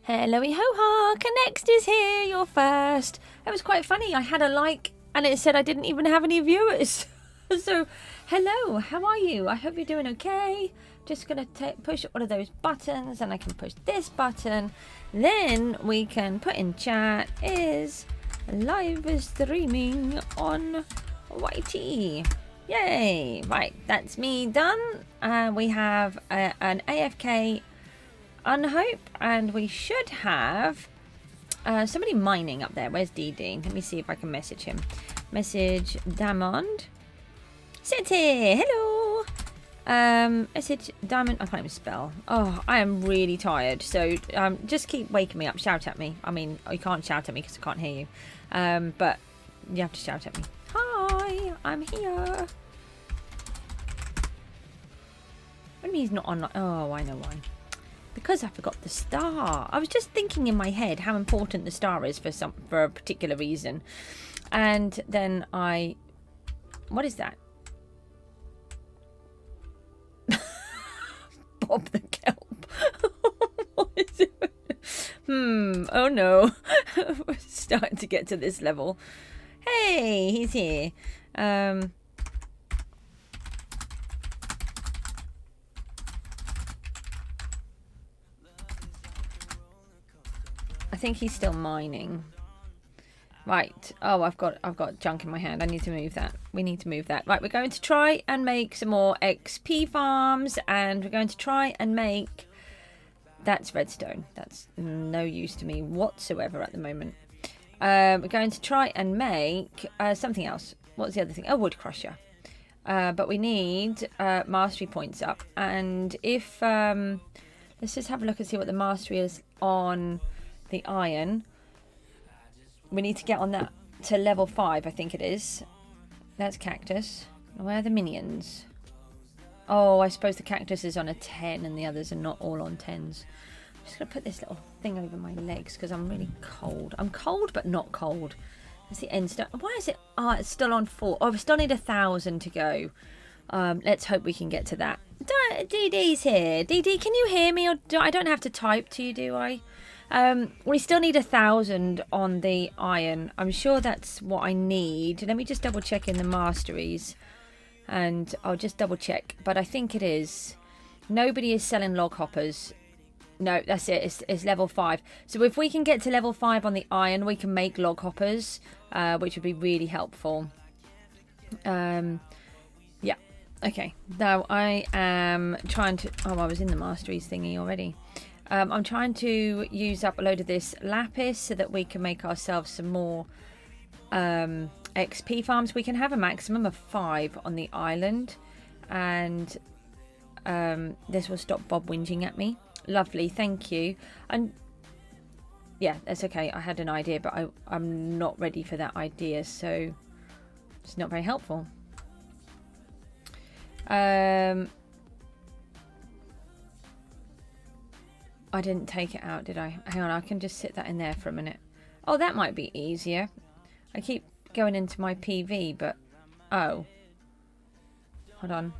Hello-y ho-ha, Connect is here, you're first. It was quite funny, I had a like and it said I didn't even have any viewers. So, hello, how are you? I hope you're doing okay. Just gonna push one of those buttons and I can push this button. Then we can put in chat is live streaming on YT. Yay, right, that's me done. We have an AFK Unhope, and we should have somebody mining up there. Where's DD? Let me see if I can message him. Message Damond. Sit here. Hello. Message Diamond. I can't even spell. Oh, I am really tired. So just keep waking me up. Shout at me. I mean, you can't shout at me because I can't hear you. But you have to shout at me. Hi, I'm here. What do you mean he's not online? Oh, I know why. Because I forgot the star. I was just thinking in my head how important the star is for a particular reason. And then what is that? Bob the Kelp. What is it? Oh no. We're starting to get to this level. Hey, he's here. I think he's still mining. Right. Oh, I've got junk in my hand. I need to move that. We need to move that. Right, we're going to try and make some more XP farms, and we're going to try and make... That's redstone. That's no use to me whatsoever at the moment. We're going to try and make something else. What's the other thing? Oh, wood crusher. But we need mastery points up. And if... let's just have a look and see what the mastery is on... the iron. We need to get on that to level 5, I think it is. That's cactus. Where are the minions? Oh, I suppose the cactus is on a 10 and the others are not all on 10s. I'm just going to put this little thing over my legs because I'm really cold. I'm cold but not cold. That's the end stone. Why is it? Oh, it's still on 4. Oh, we still need 1,000 to go. Let's hope we can get to that. DD's here. DD, can you hear me? Or I don't have to type to you, do I? We still need 1,000 on the iron. I'm sure that's what I need. Let me just double check in the masteries. And I'll just double check. But I think it is. Nobody is selling log hoppers. No, that's it. It's level 5. So if we can get to level 5 on the iron, we can make log hoppers. Which would be really helpful. Yeah. Okay. Now I am trying to... Oh, I was in the masteries thingy already. I'm trying to use up a load of this lapis so that we can make ourselves some more XP farms. We can have a maximum of 5 on the island. And this will stop Bob whinging at me. Lovely, thank you. And yeah, that's okay. I had an idea, but I'm not ready for that idea. So it's not very helpful. I didn't take it out, did I? Hang on, I can just sit that in there for a minute. Oh, that might be easier. I keep going into my PV, but... Oh. Hold on.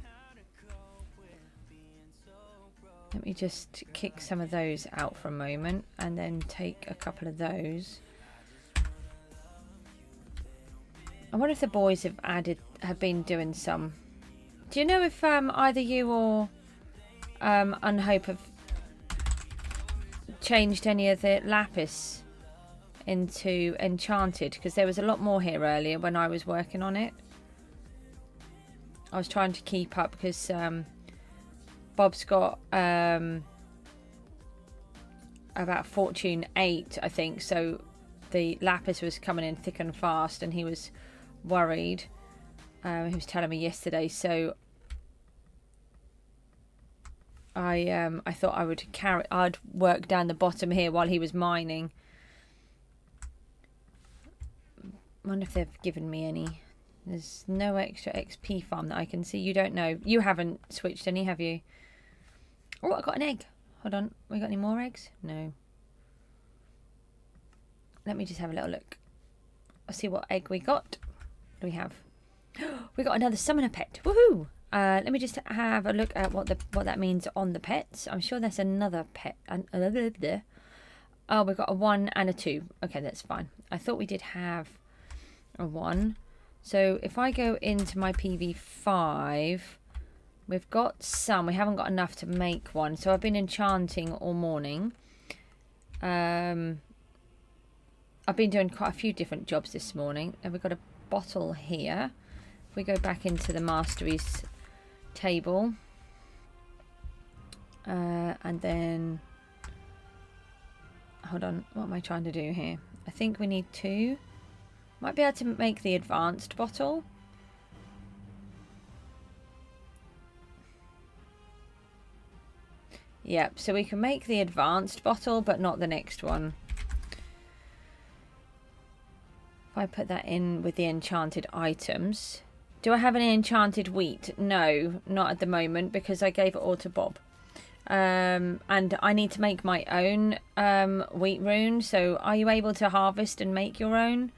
Let me just kick some of those out for a moment, and then take a couple of those. I wonder if the boys have been doing some. Do you know if either you or Unhope have changed any of the lapis into enchanted? Because there was a lot more here earlier when I was working on it. I was trying to keep up because Bob's got about fortune 8, I think, so the lapis was coming in thick and fast and he was worried. He was telling me yesterday, so I thought I'd work down the bottom here while he was mining. I wonder if they've given me any. There's no extra XP farm that I can see. You don't know. You haven't switched any, have you? Oh, I got an egg. Hold on. We got any more eggs? No. Let me just have a little look. I'll see what egg we got. What do we have? We got another summoner pet. Woohoo! Let me just have a look at what that means on the pets. I'm sure there's another pet. Oh, we've got a 1 and a 2. Okay, that's fine. I thought we did have a 1. So if I go into my PV5, we've got some. We haven't got enough to make one. So I've been enchanting all morning. I've been doing quite a few different jobs this morning. And we've got a bottle here. If we go back into the masteries table. And then... Hold on. What am I trying to do here? I think we need 2. Might be able to make the advanced bottle. Yep, so we can make the advanced bottle, but not the next one. If I put that in with the enchanted items. Do I have any enchanted wheat? No, not at the moment, because I gave it all to Bob. And I need to make my own wheat rune. So are you able to harvest and make your own?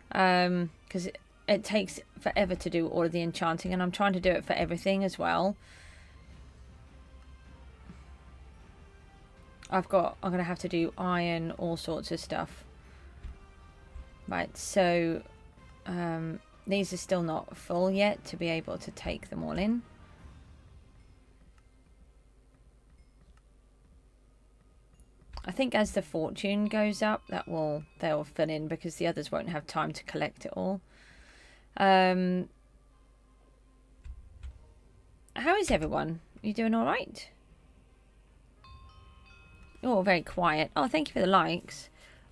Because it takes forever to do all of the enchanting, and I'm trying to do it for everything as well. I'm gonna have to do iron, all sorts of stuff. Right, so these are still not full yet to be able to take them all in. I think as the fortune goes up, they'll fill in, because the others won't have time to collect it all. How is everyone? You doing all right? You're all very quiet. Oh, thank you for the likes.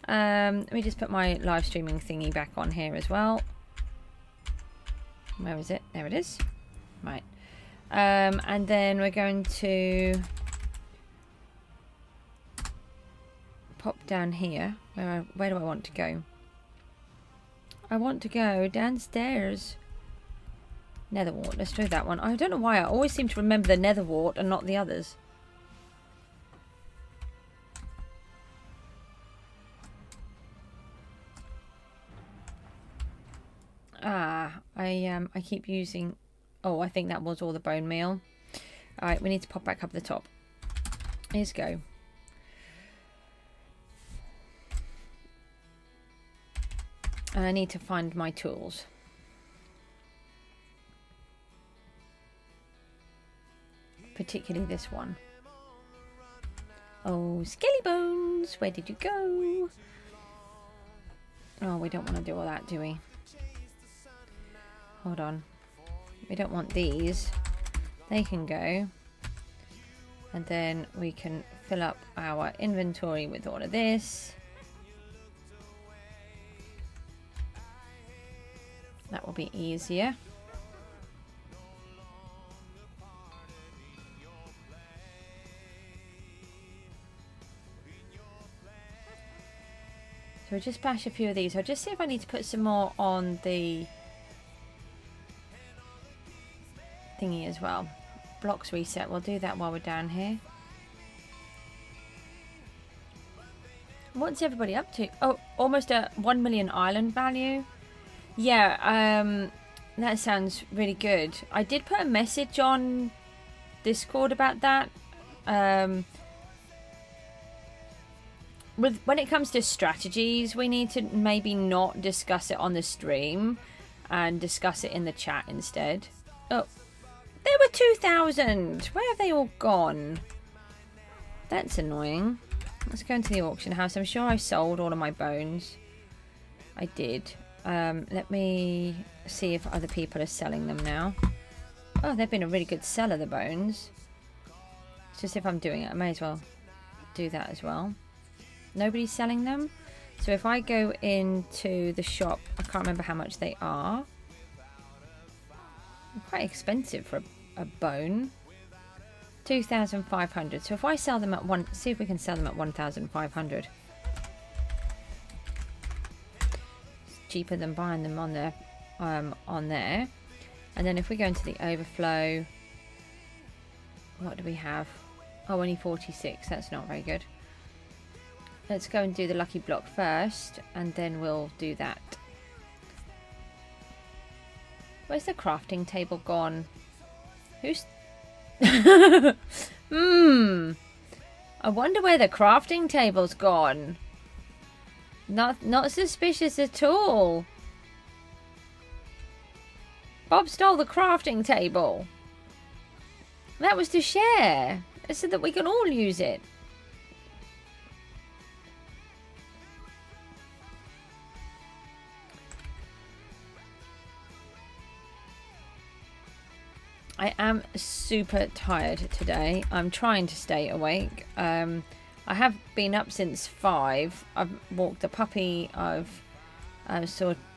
Let me just put my live streaming thingy back on here as well. Where is it? There it is. Right. And then we're going to pop down here. Where do I want to go? I want to go downstairs. Netherwart. Let's do that one. I don't know why I always seem to remember the Netherwart and not the others. I keep using... Oh, I think that was all the bone meal. Alright, we need to pop back up the top. Let's go. And I need to find my tools. Particularly this one. Oh, Skelly Bones, where did you go? Oh, we don't want to do all that, do we? Hold on. We don't want these. They can go. And then we can fill up our inventory with all of this. That will be easier. So we'll just bash a few of these. I'll just see if I need to put some more on the thingy as well. Blocks reset. We'll do that while we're down here. What's everybody up to? Oh, almost a 1 million island value. Yeah, that sounds really good. I did put a message on Discord about that. When it comes to strategies, we need to maybe not discuss it on the stream and discuss it in the chat instead. Oh, there were 2,000. Where have they all gone? That's annoying. Let's go into the auction house. I'm sure I sold all of my bones. I did. Let me see if other people are selling them now. Oh, they've been a really good seller, the bones. It's just if I'm doing it, I may as well do that as well. Nobody's selling them. So if I go into the shop, I can't remember how much they are. Quite expensive for a bone. 2,500. So if I sell them at see if we can sell them at 1,500. It's cheaper than buying them on there. And then if we go into the overflow, what do we have? Oh, only 46. That's not very good. Let's go and do the lucky block first, and then we'll do that. Where's the crafting table gone? Who's... I wonder where the crafting table's gone. Not suspicious at all. Bob stole the crafting table. That was to share, so that we can all use it. I am super tired today. I'm trying to stay awake. I have been up since 5. I've walked the puppy. I've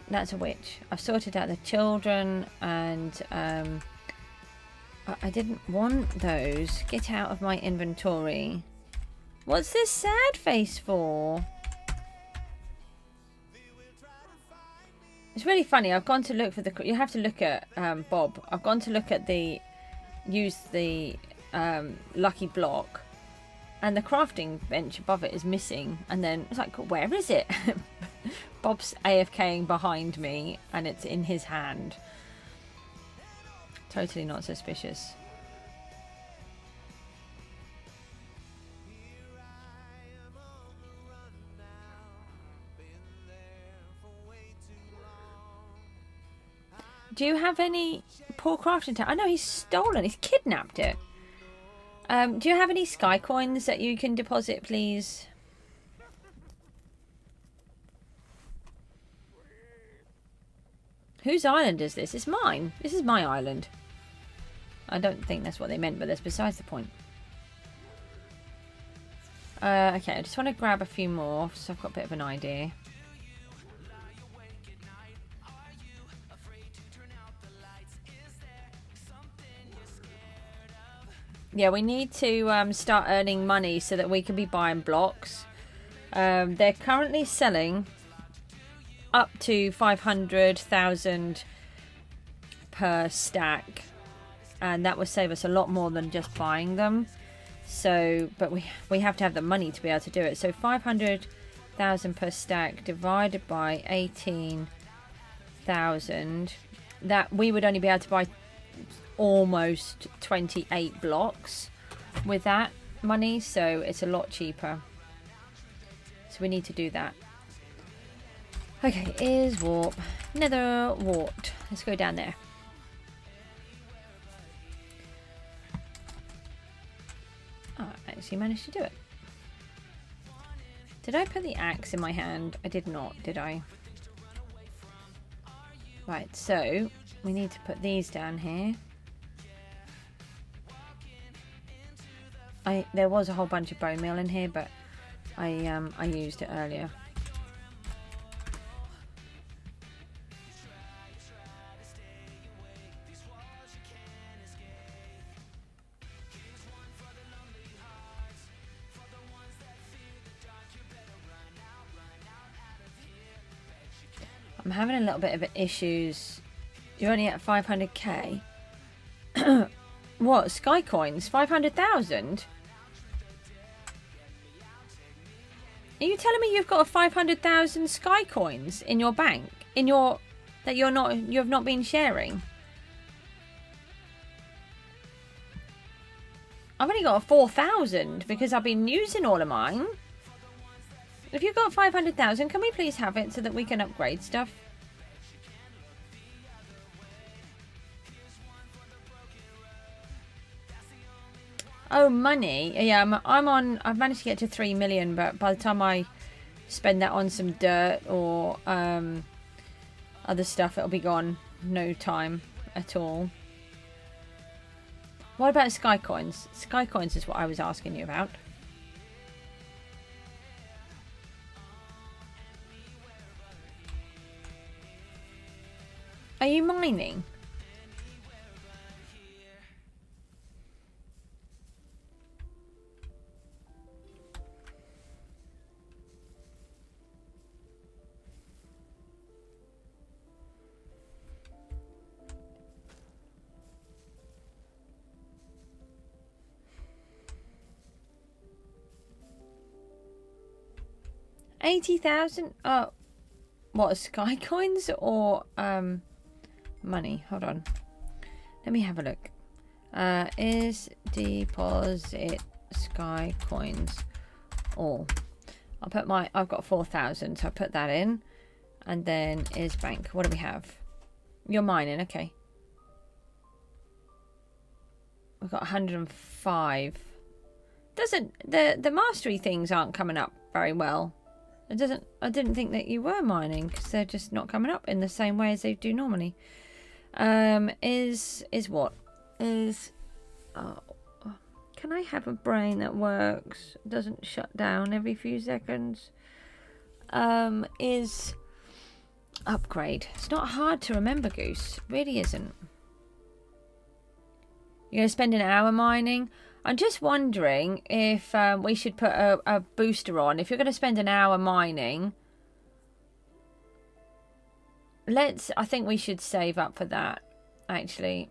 that's a witch. I've sorted out the children, and I didn't want those. Get out of my inventory. What's this sad face for? It's really funny. I've gone to look for the... You have to look at Bob. I've gone to look at use the lucky block, and the crafting bench above it is missing. And then it's like, where is it? Bob's AFKing behind me, and it's in his hand. Totally not suspicious. Do you have any poor crafting time? I know he's stolen. He's kidnapped it. Do you have any sky coins that you can deposit, please? Whose island is this? It's mine. This is my island. I don't think that's what they meant, but that's besides the point. Okay, I just want to grab a few more, so I've got a bit of an idea. Yeah, we need to start earning money so that we can be buying blocks. They're currently selling up to 500,000 per stack, and that will save us a lot more than just buying them. So, but we have to have the money to be able to do it. So 500,000 per stack divided by 18,000, that we would only be able to buy almost 28 blocks with that money, so it's a lot cheaper. So we need to do that. Okay, is warp. Nether wart. Let's go down there. Oh, I actually managed to do it. Did I put the axe in my hand? I did not, did I? Right, so we need to put these down here. There was a whole bunch of bone meal in here, but I used it earlier. I'm having a little bit of issues. You're only at 500k. What? Sky coins? 500,000? Are you telling me you've got 500,000 sky coins in your bank? That you have not been sharing? I've only got 4,000 because I've been using all of mine. If you've got 500,000, can we please have it so that we can upgrade stuff? Oh, money. Yeah, I've managed to get to 3 million, but by the time I spend that on some dirt or other stuff, it'll be gone. No time at all. What about sky coins? Sky coins is what I was asking you about. Are you mining? $80,000? Oh, what, sky coins or money? Hold on, let me have a look. Is deposit sky coins all. I'll put my, I've got 4,000, so I'll put that in. And then is bank. What do we have? You're mining, okay. We've got 105. Doesn't, the mastery things aren't coming up very well. It doesn't, I didn't think that you were mining because they're just not coming up in the same way as they do normally. Is what? Is, oh, can I have a brain that works, doesn't shut down every few seconds? Is upgrade. It's not hard to remember, Goose. It really isn't. You're going to spend an hour mining? I'm just wondering if we should put a booster on. If you're going to spend an hour mining, I think we should save up for that, actually.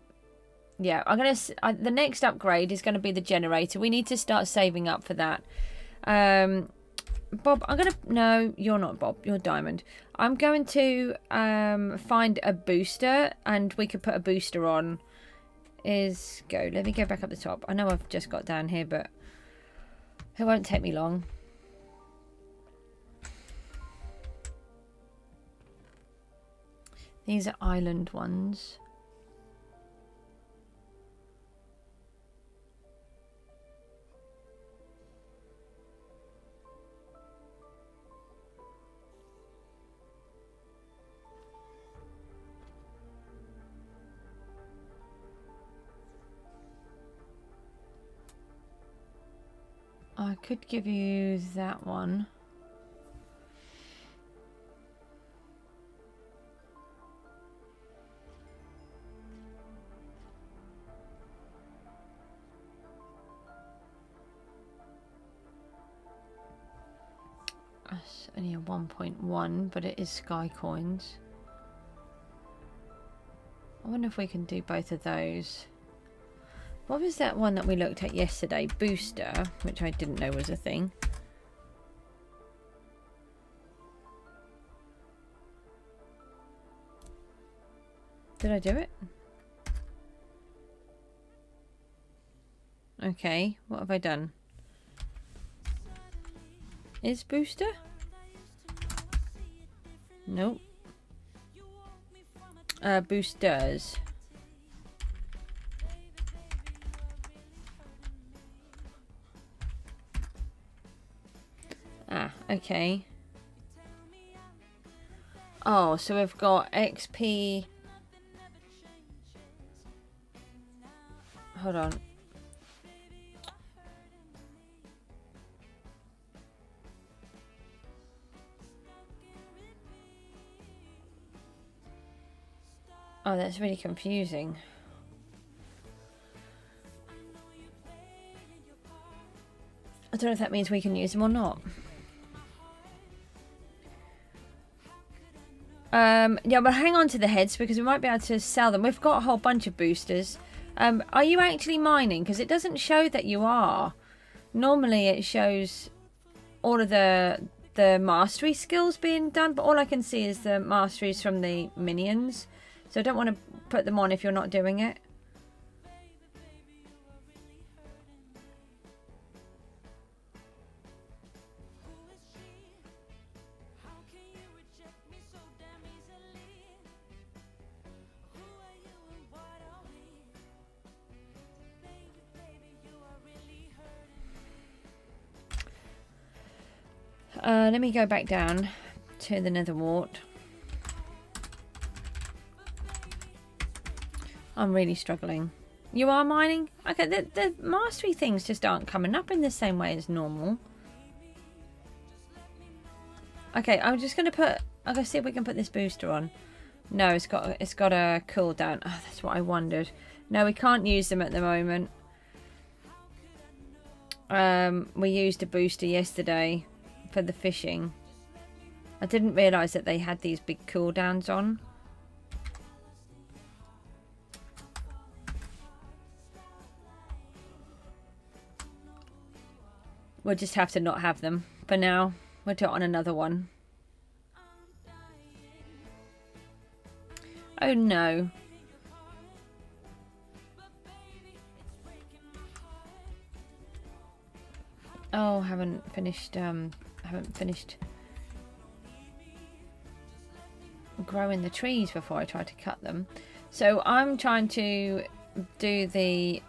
Yeah, the next upgrade is going to be the generator. We need to start saving up for that. Bob, no, you're not Bob, you're Diamond. I'm going to find a booster, and we could put a booster on. Let me go back up the top. I know I've just got down here, but it won't take me long. These are island ones. I could give you that one. That's only a 1.1, but it is sky coins. I wonder if we can do both of those. What was that one that we looked at yesterday? Booster, which I didn't know was a thing. Did I do it? Okay, what have I done? Is booster? Nope. Boosters. Ah, okay. Oh, so we've got XP. Hold on. Oh, that's really confusing. I don't know if that means we can use them or not. Yeah, but hang on to the heads because we might be able to sell them. We've got a whole bunch of boosters. Are you actually mining? Because it doesn't show that you are. Normally it shows all of the mastery skills being done, but all I can see is the masteries from the minions. So I don't want to put them on if you're not doing it. Let me go back down to the nether wart. I'm really struggling. You are mining? Okay, the mastery things just aren't coming up in the same way as normal. Okay, I'm just going to put... I'm going to see if we can put this booster on. No, it's got a cooldown. Oh, that's what I wondered. No, we can't use them at the moment. We used a booster yesterday for the fishing. I didn't realise that they had these big cooldowns on. We'll just have to not have them for now. We'll do it on another one. Oh no. Oh, haven't finished growing the trees before I try to cut them. So I'm trying to do the,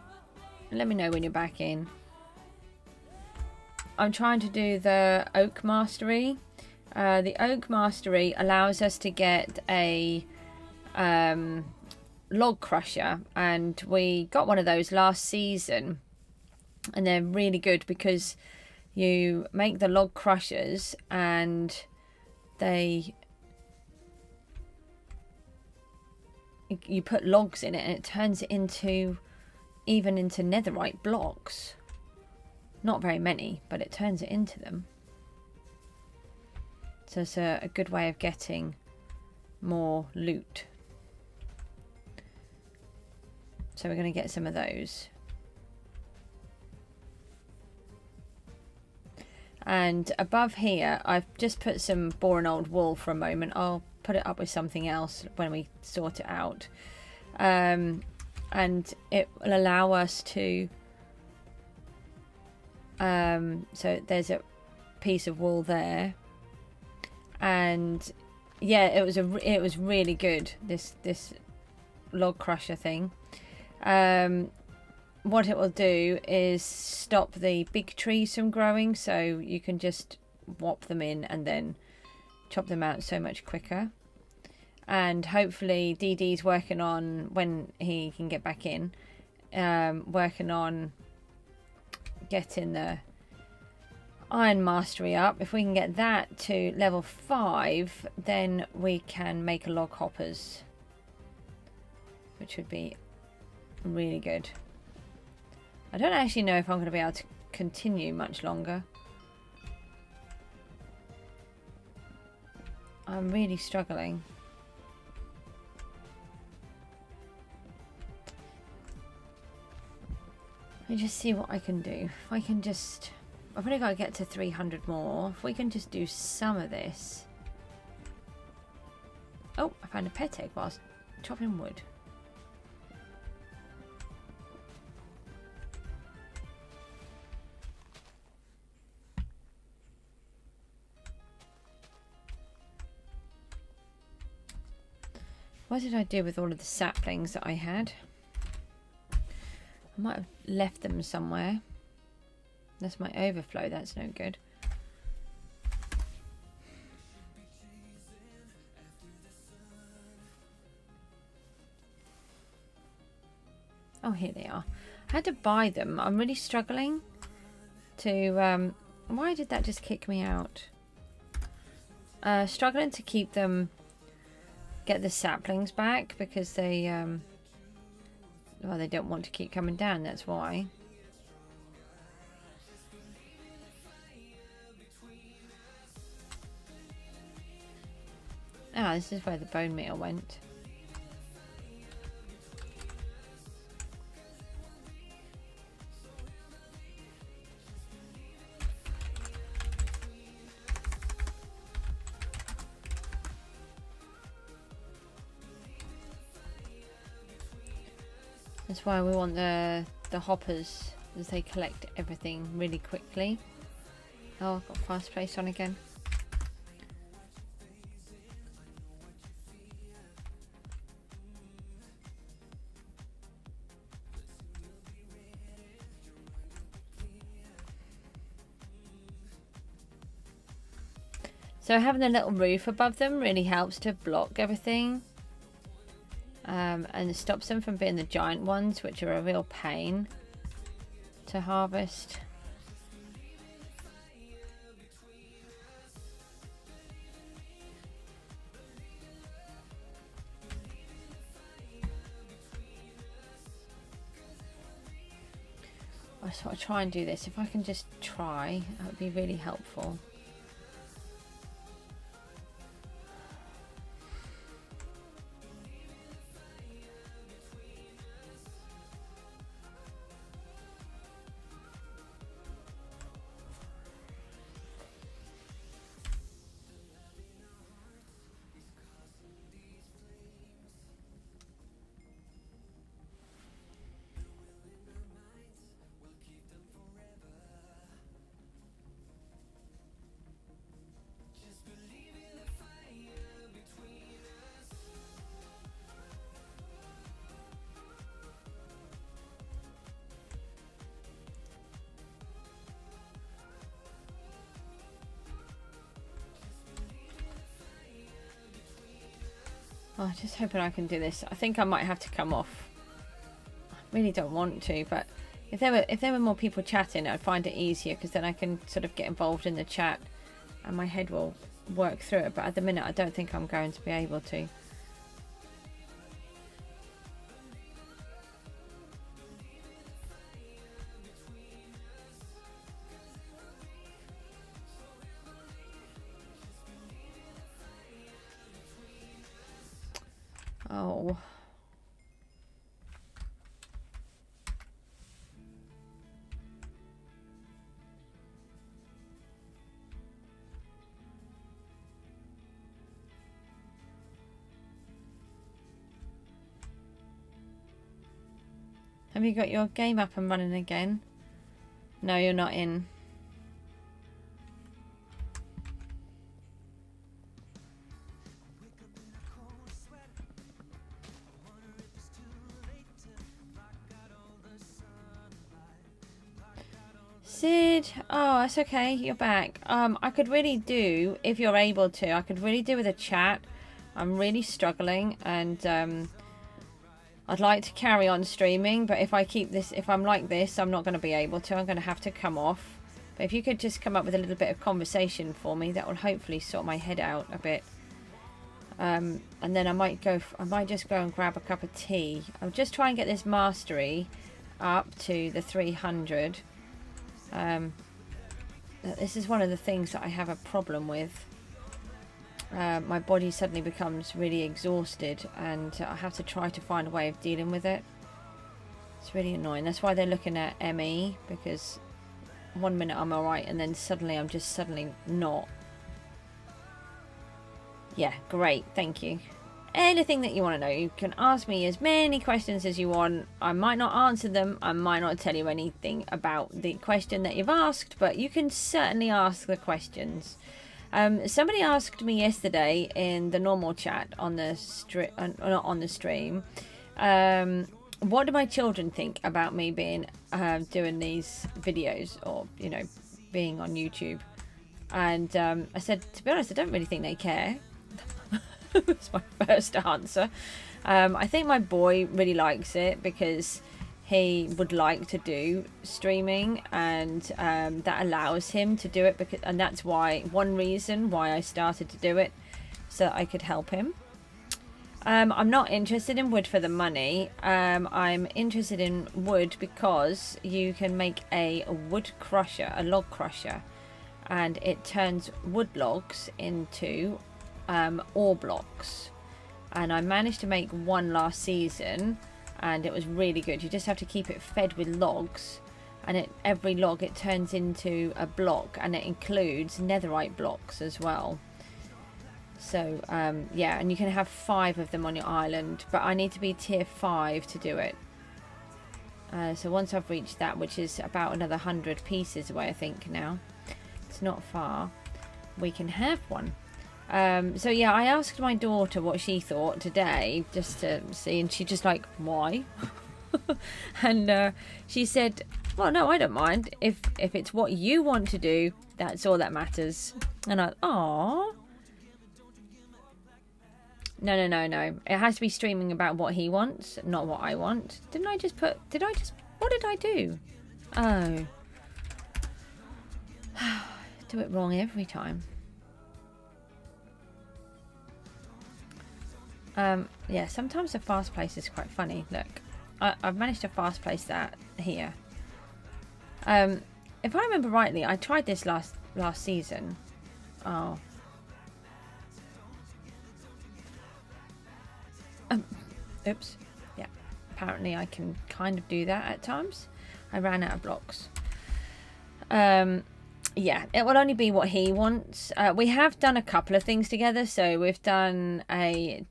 let me know when you're back in. I'm trying to do the oak mastery. The oak mastery allows us to get a log crusher, and we got one of those last season, and they're really good because you make the log crushers and you put logs in it and it turns it into netherite blocks. Not very many, but it turns it into them. So it's a good way of getting more loot. So we're going to get some of those. And above here, I've just put some boring old wool for a moment. I'll put it up with something else when we sort it out. And it will allow us to... so there's a piece of wool there. And yeah, it was really good, this log crusher thing. What it will do is stop the big trees from growing, so you can just whop them in and then chop them out so much quicker. And hopefully DD's working on, when he can get back in, working on getting the iron mastery up. If we can get that to level 5, then we can make a log hoppers, which would be really good. I don't actually know if I'm going to be able to continue much longer. I'm really struggling. Let me just see what I can do. If I can just... I've only got to get to 300 more. If we can just do some of this. Oh, I found a pet egg whilst chopping wood. What did I do with all of the saplings that I had? I might have left them somewhere. That's my overflow, that's no good. Oh, here they are. I had to buy them. I'm really struggling to... why did that just kick me out? Struggling to keep them... Get the saplings back because they... well, they don't want to keep coming down, that's why. Ah, this is where the bone meal went. That's why we want the hoppers, as they collect everything really quickly. Oh, I've got fast place on again. So having a little roof above them really helps to block everything. And it stops them from being the giant ones, which are a real pain to harvest. I just want to try and do this. If I can just try, that would be really helpful. Oh, just hoping I can do this. I think I might have to come off. I really don't want to, but if there were more people chatting, I'd find it easier, because then I can sort of get involved in the chat and my head will work through it. But at the minute, I don't think I'm going to be able to. Oh. Have you got your game up and running again? No, you're not in. Sid, oh, that's okay, you're back. I could really do, if you're able to, I could really do with a chat. I'm really struggling, and I'd like to carry on streaming, but if I keep this, if I'm like this, I'm not going to be able to. I'm going to have to come off. But if you could just come up with a little bit of conversation for me, that will hopefully sort my head out a bit. And then I might just go and grab a cup of tea. I'll just try and get this mastery up to the 300. This is one of the things that I have a problem with. My body suddenly becomes really exhausted, and I have to try to find a way of dealing with it. It's really annoying. That's why they're looking at ME, because one minute I'm alright and then suddenly I'm just not. Yeah, great, thank you. Anything that you want to know, you can ask me as many questions as you want. I might not answer them, I might not tell you anything about the question that you've asked, but you can certainly ask the questions. Somebody asked me yesterday in the normal chat on the not on the stream, what do my children think about me being doing these videos, or being on YouTube? And I said, to be honest, I don't really think they care. That's my first answer. I think my boy really likes it because he would like to do streaming, and that allows him to do it, and that's one reason why I started to do it, so that I could help him. I'm not interested in wood for the money. I'm interested in wood because you can make a wood crusher, a log crusher, and it turns wood logs into ore blocks. And I managed to make one last season, and it was really good. You just have to keep it fed with logs, and every log it turns into a block, and it includes netherite blocks as well. So yeah, and you can have 5 of them on your island, but I need to be tier 5 to do it. So once I've reached that, which is about another 100 pieces away, I think now, it's not far, we can have one. So yeah, I asked my daughter what she thought today, just to see, and she just like, why? And she said, well, no, I don't mind. If it's what you want to do, that's all that matters. And I, aww. No. It has to be streaming about what he wants, not what I want. What did I do? Oh. Do it wrong every time. Yeah, sometimes the fast place is quite funny. Look, I've managed to fast place that here. If I remember rightly, I tried this last season. Oh. Oops. Yeah, apparently I can kind of do that at times. I ran out of blocks. Yeah, it will only be what he wants. We have done a couple of things together. So we've done a...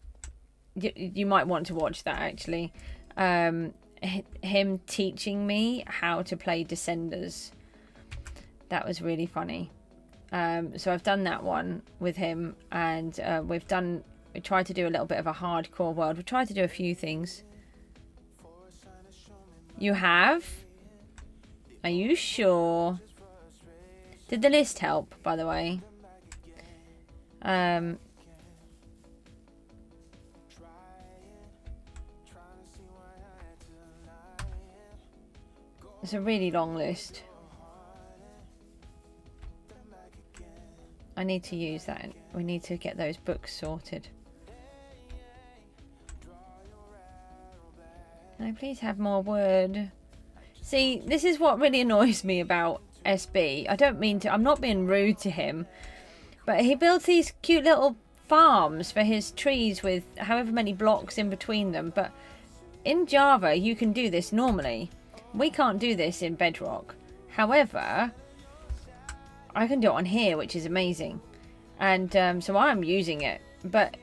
You might want to watch that, actually. Him teaching me how to play Descenders. That was really funny. So I've done that one with him, and we tried to do a little bit of a hardcore world. We tried to do a few things. You have? Are you sure? Did the list help, by the way? It's a really long list. I need to use that. We need to get those books sorted. Can I please have more wood? See, this is what really annoys me about SB. I don't mean to, I'm not being rude to him, but he builds these cute little farms for his trees with however many blocks in between them. But in Java, you can do this normally. We can't do this in Bedrock. However, I can do it on here, which is amazing. And so I'm using it. But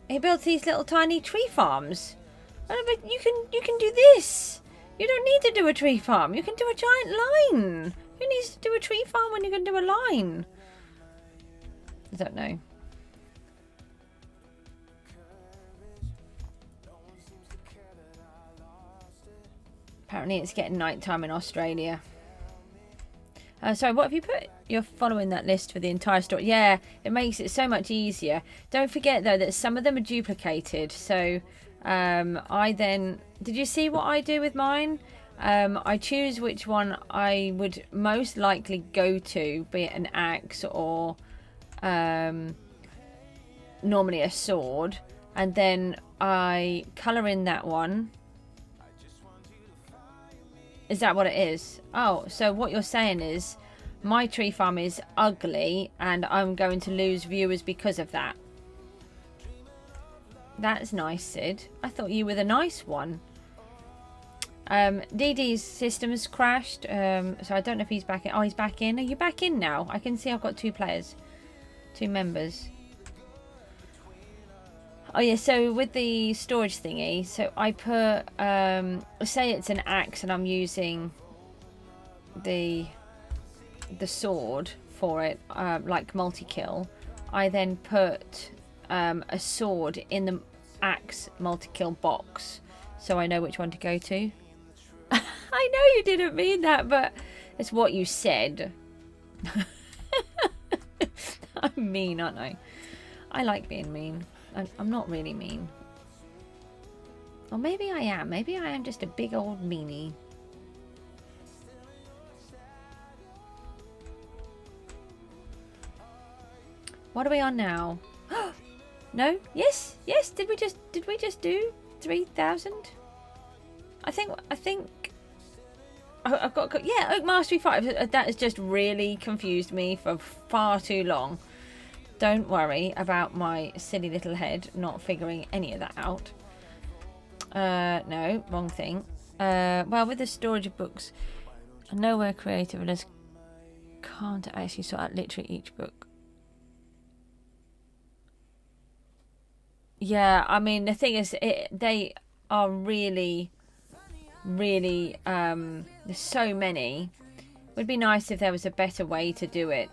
he builds these little tiny tree farms. But you can do this. You don't need to do a tree farm. You can do a giant line. Who needs to do a tree farm when you can do a line? I don't know. Apparently it's getting nighttime in Australia. Sorry, what have you put? You're following that list for the entire story. Yeah, it makes it so much easier. Don't forget, though, that some of them are duplicated. So I then... Did you see what I do with mine? I choose which one I would most likely go to, be it an axe or normally a sword. And then I colour in that one. Is that what it is? Oh, so what you're saying is my tree farm is ugly and I'm going to lose viewers because of that. That's nice, Sid. I thought you were the nice one. DD's system has crashed, so I don't know if he's back in. Oh, he's back in. Are you back in now? I can see I've got 2 players. 2 members. Oh yeah, so with the storage thingy, so I put, say it's an axe and I'm using the sword for it, like multi-kill. I then put a sword in the axe multi-kill box, so I know which one to go to. I know you didn't mean that, but it's what you said. I'm mean, aren't I? I like being mean. I'm not really mean. Or maybe I am. Maybe I am just a big old meanie. What are we on now? No? Yes? Yes? Did we just do 3,000? I think I've got, yeah, Oak Mastery 5. That has just really confused me for far too long. Don't worry about my silly little head not figuring any of that out. No, wrong thing. Well, with the storage of books, I know we're creative and just can't actually sort out literally each book. Yeah, I mean, the thing is, they are really, really, there's so many. It would be nice if there was a better way to do it.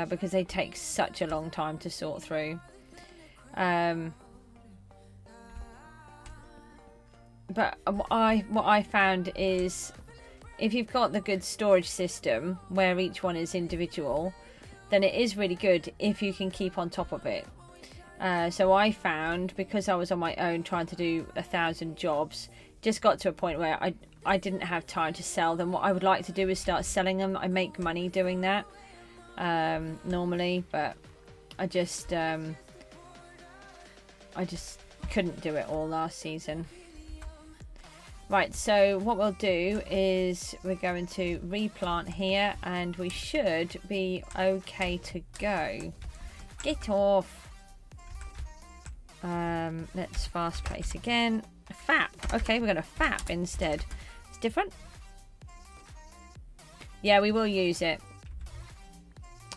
Because they take such a long time to sort through. But what I found is, if you've got the good storage system where each one is individual, then it is really good if you can keep on top of it. So I found, because I was on my own trying to do 1,000 jobs, just got to a point where I didn't have time to sell them. What I would like to do is start selling them. I make money doing that. Normally, but I just couldn't do it all last season. Right, so what we'll do is we're going to replant here and we should be okay to go. Get off. Let's fast place again. FAP. Okay, we're going to FAP instead. It's different. Yeah, we will use it.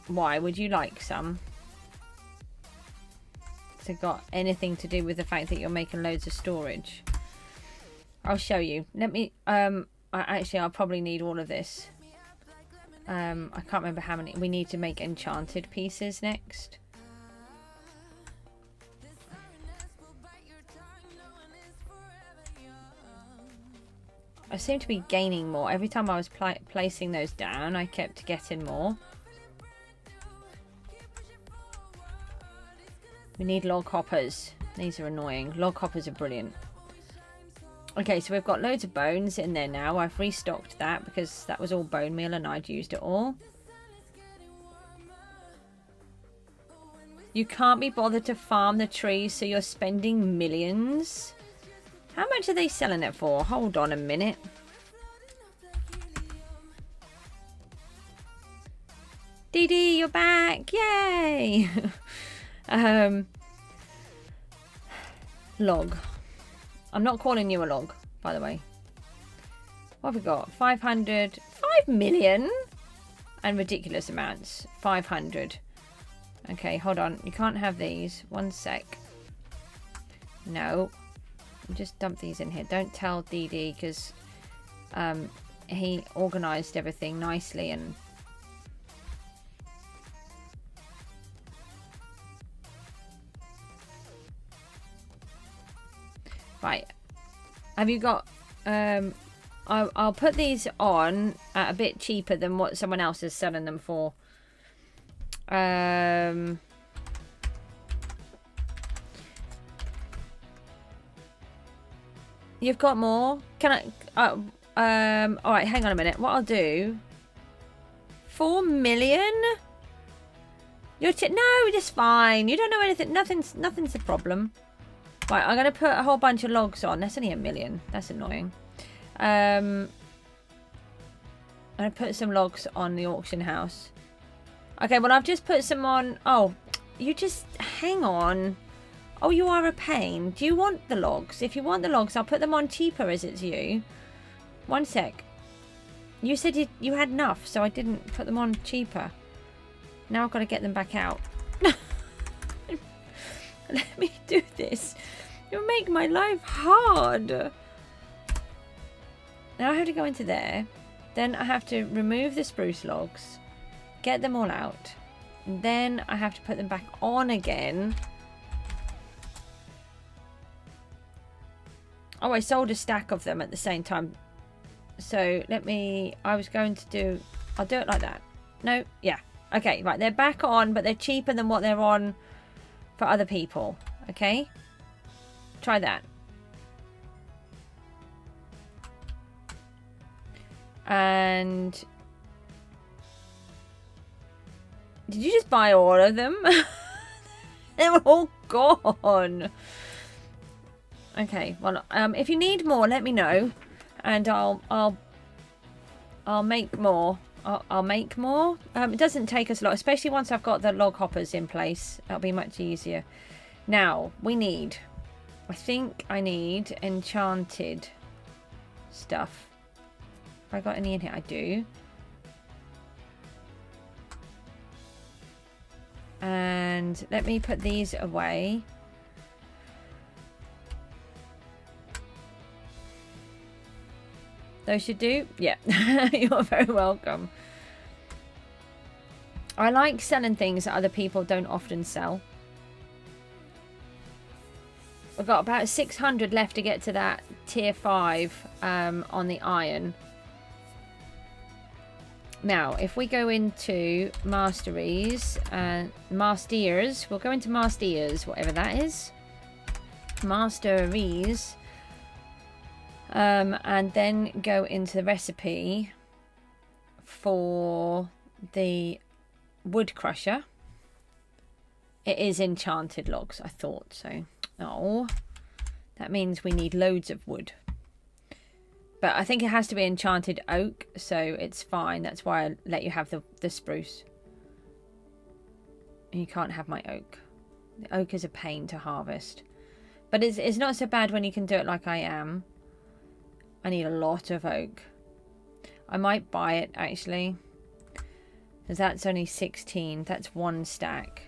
Why would you like some? Has it got anything to do with the fact that you're making loads of storage? I'll show you. Let me actually I'll probably need all of this. I can't remember how many. We need to make enchanted pieces next. I seem to be gaining more. Every time I was placing those down, I kept getting more. We need log hoppers. These are annoying. Log hoppers are brilliant. Okay, so we've got loads of bones in there now. I've restocked that because that was all bone meal and I'd used it all. You can't be bothered to farm the trees, so you're spending millions. How much are they selling it for? Hold on a minute. Dee Dee, you're back. Yay. Log. I'm not calling you a log, by the way. What have we got? 500. 5 million? And ridiculous amounts. 500. Okay, hold on. You can't have these. 1 sec. No. Just dump these in here. Don't tell Dee Dee because he organised everything nicely and... Right. Have you got... I'll put these on at a bit cheaper than what someone else is selling them for. You've got more? Can I... alright, hang on a minute. What I'll do... 4 million? No, it's fine. You don't know anything. Nothing's a problem. Right, I'm going to put a whole bunch of logs on. That's only 1 million. That's annoying. I'm going to put some logs on the auction house. Okay, well, I've just put some on... Oh, you just... Hang on. Oh, you are a pain. Do you want the logs? If you want the logs, I'll put them on cheaper as it's you. 1 sec. You said you had enough, so I didn't put them on cheaper. Now I've got to get them back out. Let me do this. You'll make my life hard. Now I have to go into there. Then I have to remove the spruce logs. Get them all out. And then I have to put them back on again. Oh, I sold a stack of them at the same time. So let me... I was going to do... I'll do it like that. No? Yeah. Okay, right. They're back on, but they're cheaper than what they're on for other people. Okay? Try that. And... Did you just buy all of them? They were all gone. Okay, well, if you need more, let me know, and I'll make more. I'll make more. It doesn't take us a lot, especially once I've got the log hoppers in place. That'll be much easier. Now we need. I think I need enchanted stuff. Have I got any in here? I do. And let me put these away. Those should do? Yeah. You're very welcome. I like selling things that other people don't often sell. We've got about 600 left to get to that tier 5 on the iron. Now, if we go into masteries and masteers, we'll go into masteers, whatever that is. Masteries. And then go into the recipe for the wood crusher. It is enchanted logs, I thought so. Oh, that means we need loads of wood. But I think it has to be enchanted oak, so it's fine. That's why I let you have the spruce. And you can't have my oak. The oak is a pain to harvest. But it's not so bad when you can do it like I am. I need a lot of oak. I might buy it, actually. Because that's only 16. That's 1 stack.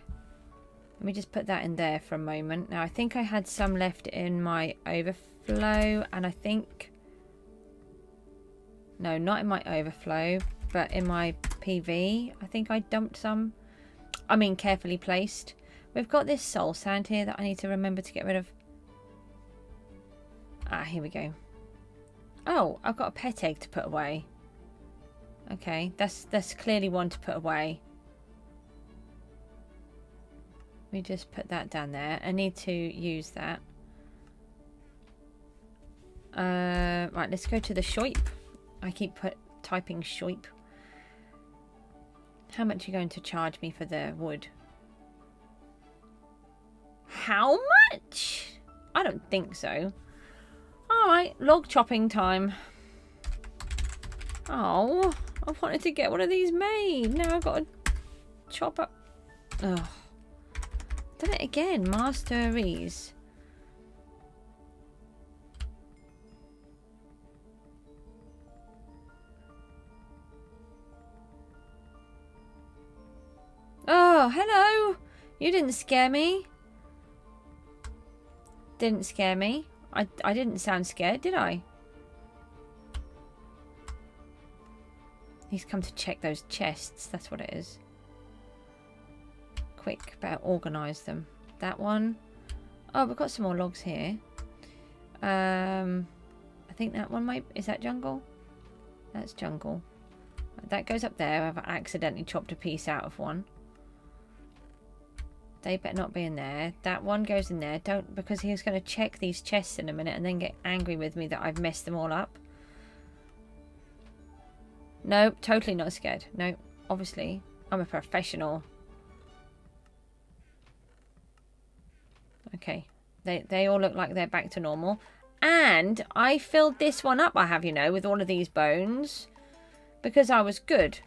Let me just put that in there for a moment. Now, I think I had some left in my overflow. And I think... No, not in my overflow. But in my PV. I think I dumped some. I mean, carefully placed. We've got this soul sand here that I need to remember to get rid of. Ah, here we go. Oh, I've got a pet egg to put away. Okay, that's clearly one to put away. Let me just put that down there. I need to use that. Right, let's go to the shop. I keep typing shop. How much are you going to charge me for the wood? How much? I don't think so. Alright, log chopping time. Oh, I wanted to get one of these made. Now I've got to chop up. Ugh. Done it again. Masteries. Oh, hello. You didn't scare me. Didn't scare me. I didn't sound scared, did I? He's come to check those chests. That's what it is. Quick, better organise them. That one. Oh, we've got some more logs here. I think that one might... Is that jungle? That's jungle. That goes up there. I've accidentally chopped a piece out of one. They better not be in there. That one goes in there. Don't... Because he was going to check these chests in a minute and then get angry with me that I've messed them all up. No, totally not scared. No, obviously. I'm a professional. Okay. They all look like they're back to normal. And I filled this one up, I have, you know, with all of these bones. Because I was good.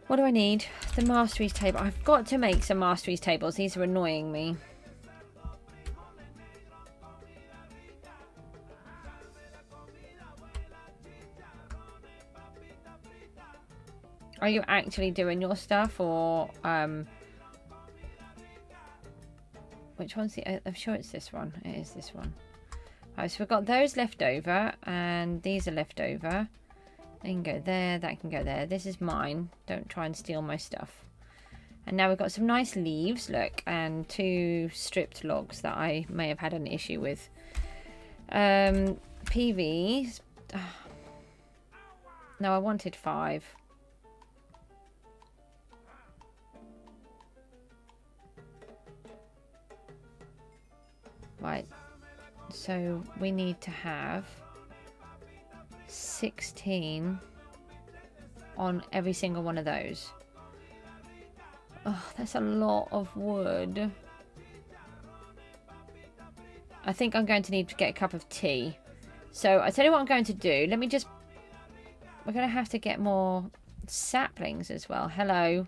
What do I need? The masteries table. I've got to make some masteries tables. These are annoying me. Are you actually doing your stuff, or which one's the... I'm sure it's this one. It is this one. Alright, so we've got those left over, and these are left over. They can go there, that can go there. This is mine. Don't try and steal my stuff. And now we've got some nice leaves, look, and 2 stripped logs that I may have had an issue with. PVs. No, I wanted 5. Right, so we need to have 16 on every single one of those. Oh, that's a lot of wood. I think I'm going to need to get a cup of tea. So I tell you what I'm going to do. Let me just... We're going to have to get more saplings as well. Hello.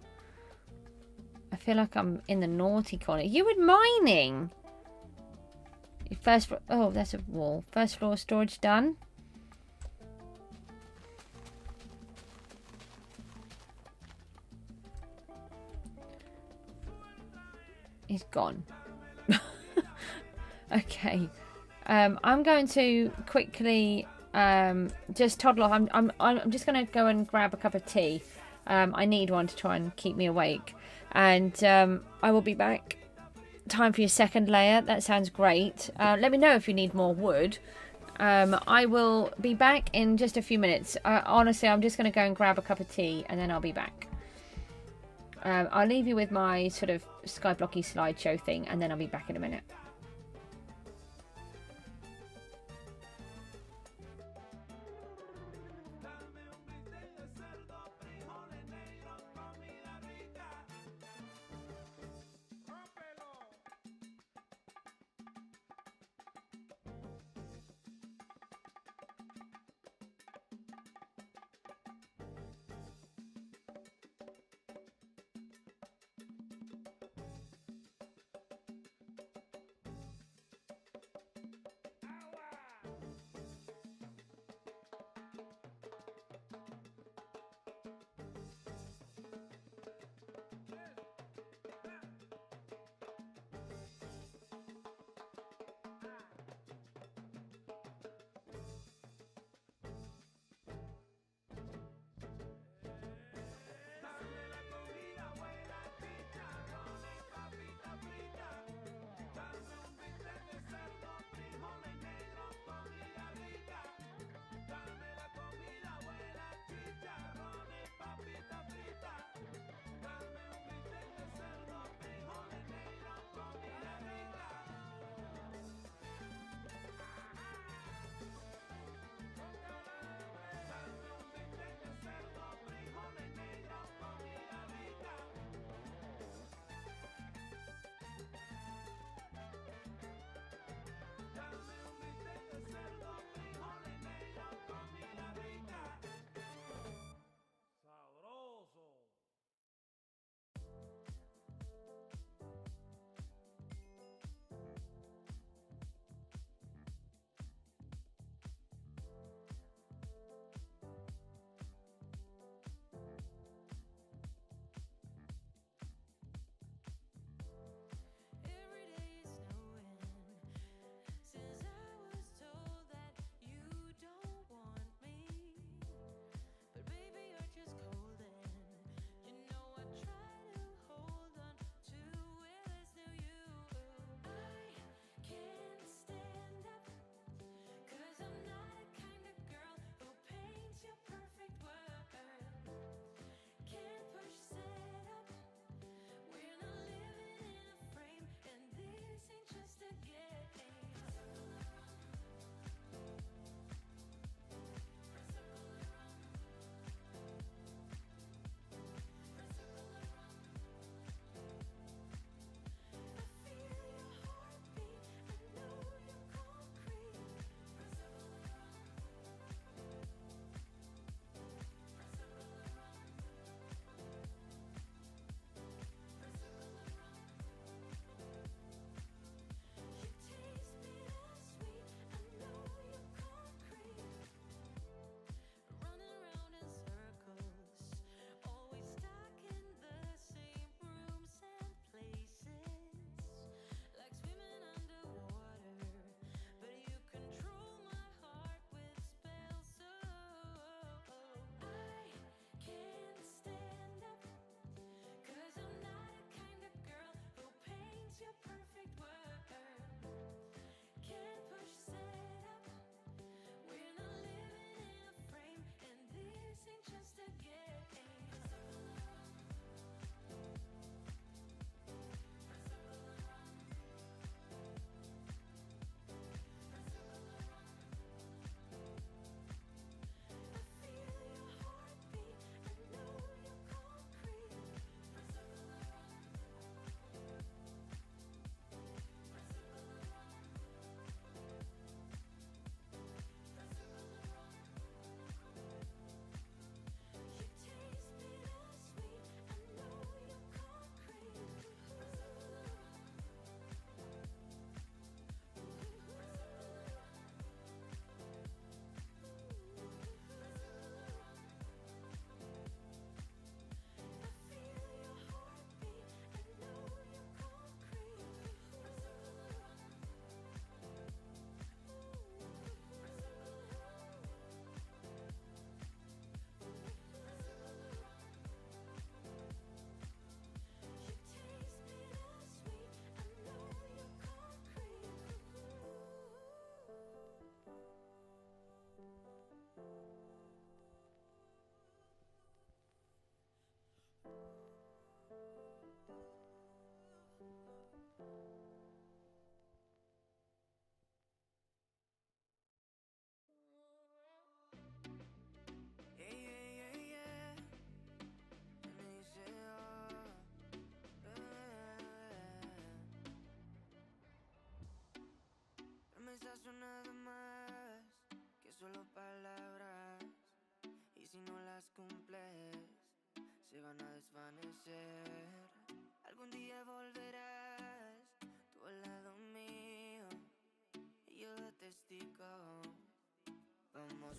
I feel like I'm in the naughty corner. You were mining! First floor... Oh, that's a wall. First floor storage done. He's gone. Okay. I'm going to quickly just toddle off. I'm just going to go and grab a cup of tea. I need one to try and keep me awake. And I will be back. Time for your second layer. That sounds great. Let me know if you need more wood. I will be back in just a few minutes. Honestly, I'm just going to go and grab a cup of tea and then I'll be back. I'll leave you with my sort of skyblocky slideshow thing and then I'll be back in a minute.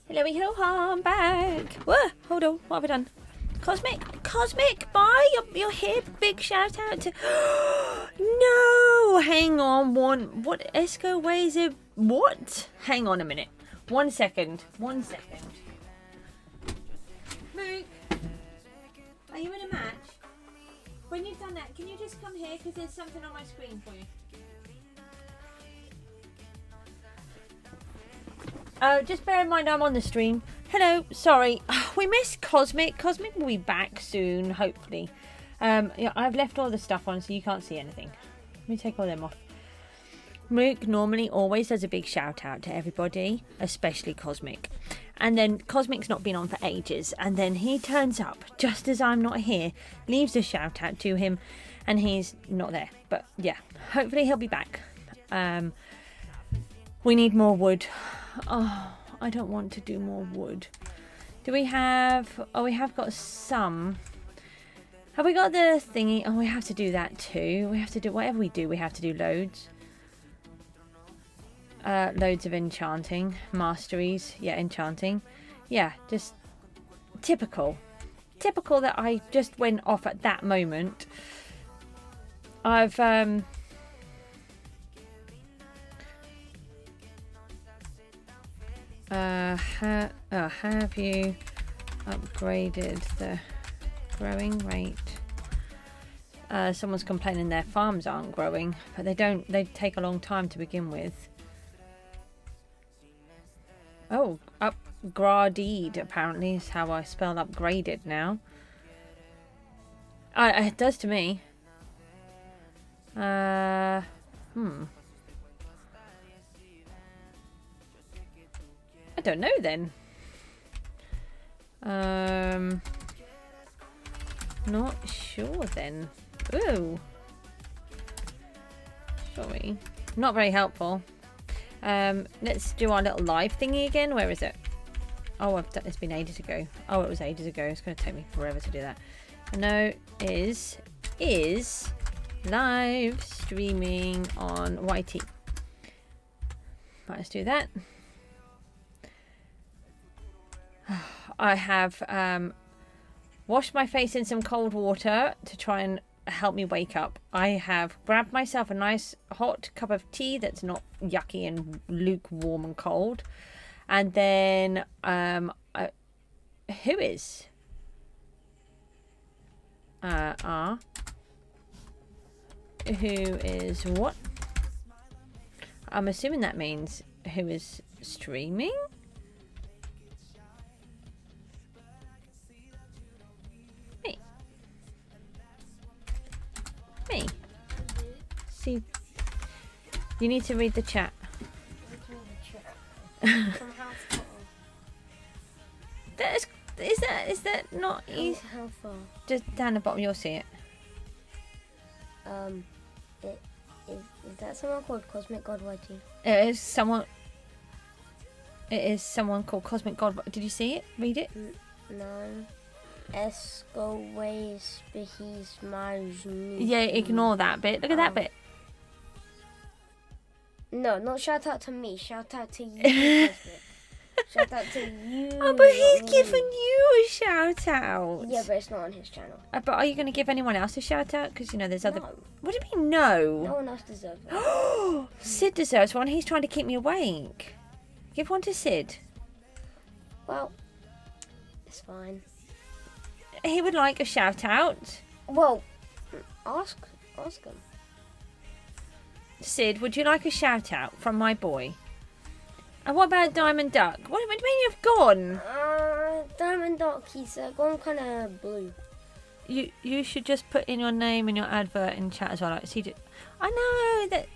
Hello, I'm back. Whoa, hold on, what have I done? Cosmic, bye. You're here. Big shout out to. No, hang on. What? Esco weighs it? What? Hang on a minute. 1 second. 1 second. Mook, are you in a match? When you've done that, can you just come here because there's something on my screen for you. Just bear in mind I'm on the stream. Hello, sorry. We missed Cosmic. Cosmic will be back soon, hopefully. Yeah, I've left all the stuff on so you can't see anything. Let me take all them off. Mook normally always does a big shout out to everybody, especially Cosmic. And then Cosmic's not been on for ages. And then he turns up just as I'm not here, leaves a shout out to him, and he's not there. But yeah, hopefully he'll be back. We need more wood. Oh, I don't want to do more wood. Do we have... Oh, we have got some. Have we got the thingy? Oh, we have to do that too. We have to do... Whatever we do, we have to do loads. Loads of enchanting. Masteries. Yeah, enchanting. Yeah, just... Typical. Typical that I just went off at that moment. I've... have you upgraded the growing rate? Someone's complaining their farms aren't growing, but they take a long time to begin with. Oh, upgraded apparently is how I spell upgraded now. It does to me. I don't know then. Not sure then. Ooh. Sorry. Not very helpful. Let's do our little live thingy again. Where is it? Oh, it's been ages ago. Oh, it was ages ago. It's going to take me forever to do that. No, is live streaming on YT. Right, let's do that. I have washed my face in some cold water to try and help me wake up. I have grabbed myself a nice hot cup of tea that's not yucky and lukewarm and cold. And then, who is? Who is what? I'm assuming that means who is streaming? Me. See, you need to read the chat. Is that not easy? How far? Just down the bottom, you'll see it. Is that someone called Cosmic God YT? It is someone called Cosmic God. Did you see it? Read it. No. SKYBLOCK. Yeah, ignore that bit. Look at that bit. No, not shout out to me. Shout out to you. Shout out to you. Oh, but he's given you a shout out. Yeah, but it's not on his channel. But are you going to give anyone else a shout out? Because, you know, there's other... No. What do you mean, no? No one else deserves it. Sid deserves one. He's trying to keep me awake. Give one to Sid. Well, it's fine. He would like a shout out. Well, ask him. Sid, would you like a shout out from my boy? And what about Diamond Duck? What do you mean you've gone? Diamond Duck, he's gone kind of blue. you should just put in your name and your advert in chat as well. Like CJ. I know that.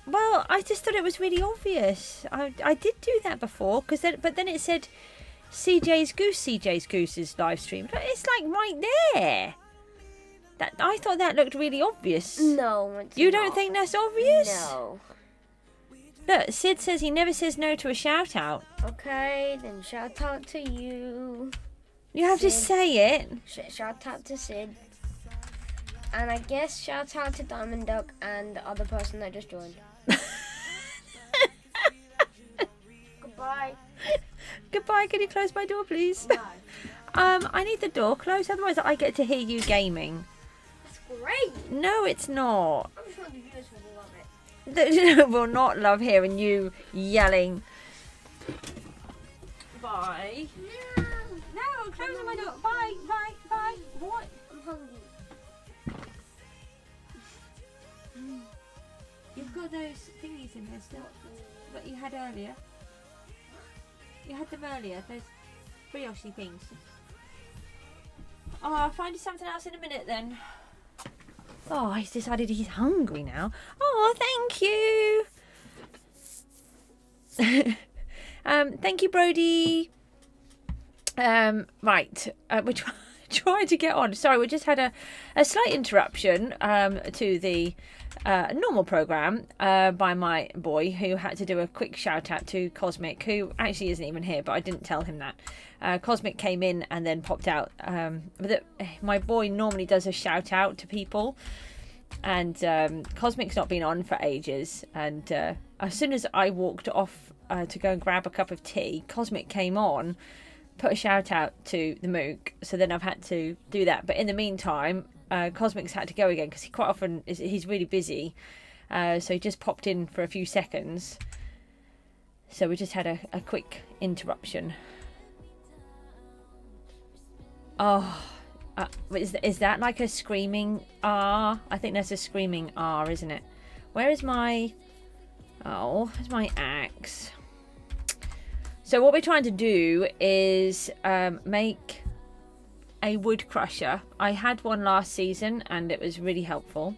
Well, I just thought it was really obvious. I did do that before but then it said CJ's live stream. But it's like right there. That I thought that looked really obvious. No, it's You not. don't think that's obvious? No. Look, Sid says he never says no to a shout out. Okay, then shout out to you. You have to Sid. say it. Shout out to Sid. And I guess shout out to Diamond Duck and the other person that just joined. Goodbye. Goodbye. Can you close my door, please? No. I need the door closed, otherwise I get to hear you gaming. That's great. No, it's not. I'm sure the viewers will love it. Will not love hearing you yelling. Bye. No. No, closing my door. Bye. What? I'm hungry. You've got those thingies in there still that you had earlier. You had them earlier, those brioche things. Oh, I'll find you something else in a minute then. Oh, he's decided he's hungry now. Oh, thank you. Thank you, Brody. Right, we're trying to get on. Sorry, we just had a slight interruption to the normal program by my boy, who had to do a quick shout out to Cosmic, who actually isn't even here, but I didn't tell him that. Cosmic came in and then popped out. My boy normally does a shout out to people, and Cosmic's not been on for ages, and as soon as I walked off to go and grab a cup of tea, Cosmic came on, put a shout out to the Mook, so then I've had to do that. But in the meantime, Cosmic's had to go again because he quite often he's really busy, so he just popped in for a few seconds. So we just had a quick interruption. Oh, is that like a screaming R? I think that's a screaming R, isn't it? Where is my... Oh, there's my axe. So what we're trying to do is make a wood crusher. I had one last season and it was really helpful.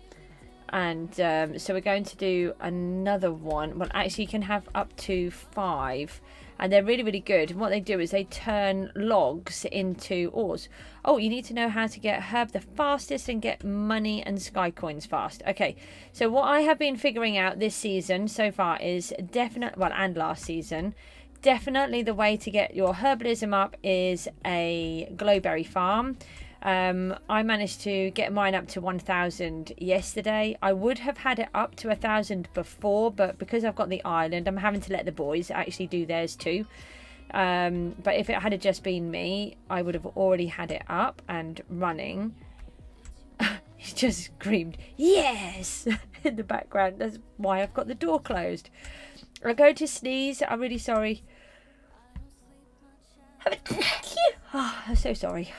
And so we're going to do another one. Well, actually you can have up to 5. And they're really, really good. And what they do is they turn logs into ores. Oh, you need to know how to get herb the fastest and get money and sky coins fast. Okay, so what I have been figuring out this season so far is and last season, definitely the way to get your herbalism up is a glowberry farm. I managed to get mine up to 1,000 yesterday. I would have had it up to 1,000 before, but because I've got the island, I'm having to let the boys actually do theirs too. But if it had just been me, I would have already had it up and running. He just screamed, yes, in the background. That's why I've got the door closed. I'll go to sneeze. I'm really sorry. Oh, I'm so sorry.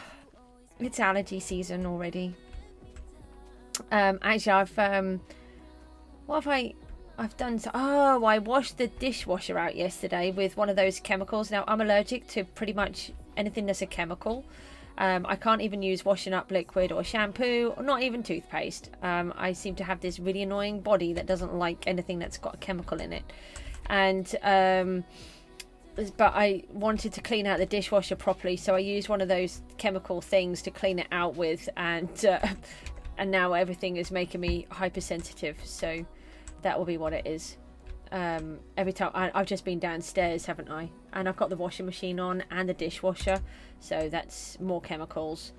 It's allergy season already. Actually, I've done. Oh, I washed the dishwasher out yesterday with one of those chemicals. Now I'm allergic to pretty much anything that's a chemical. I can't even use washing up liquid or shampoo, or not even toothpaste. I seem to have this really annoying body that doesn't like anything that's got a chemical in it. And but I wanted to clean out the dishwasher properly, so I used one of those chemical things to clean it out with, and now everything is making me hypersensitive, so that will be what it is. Every time I've just been downstairs, haven't I, and I've got the washing machine on and the dishwasher, so that's more chemicals.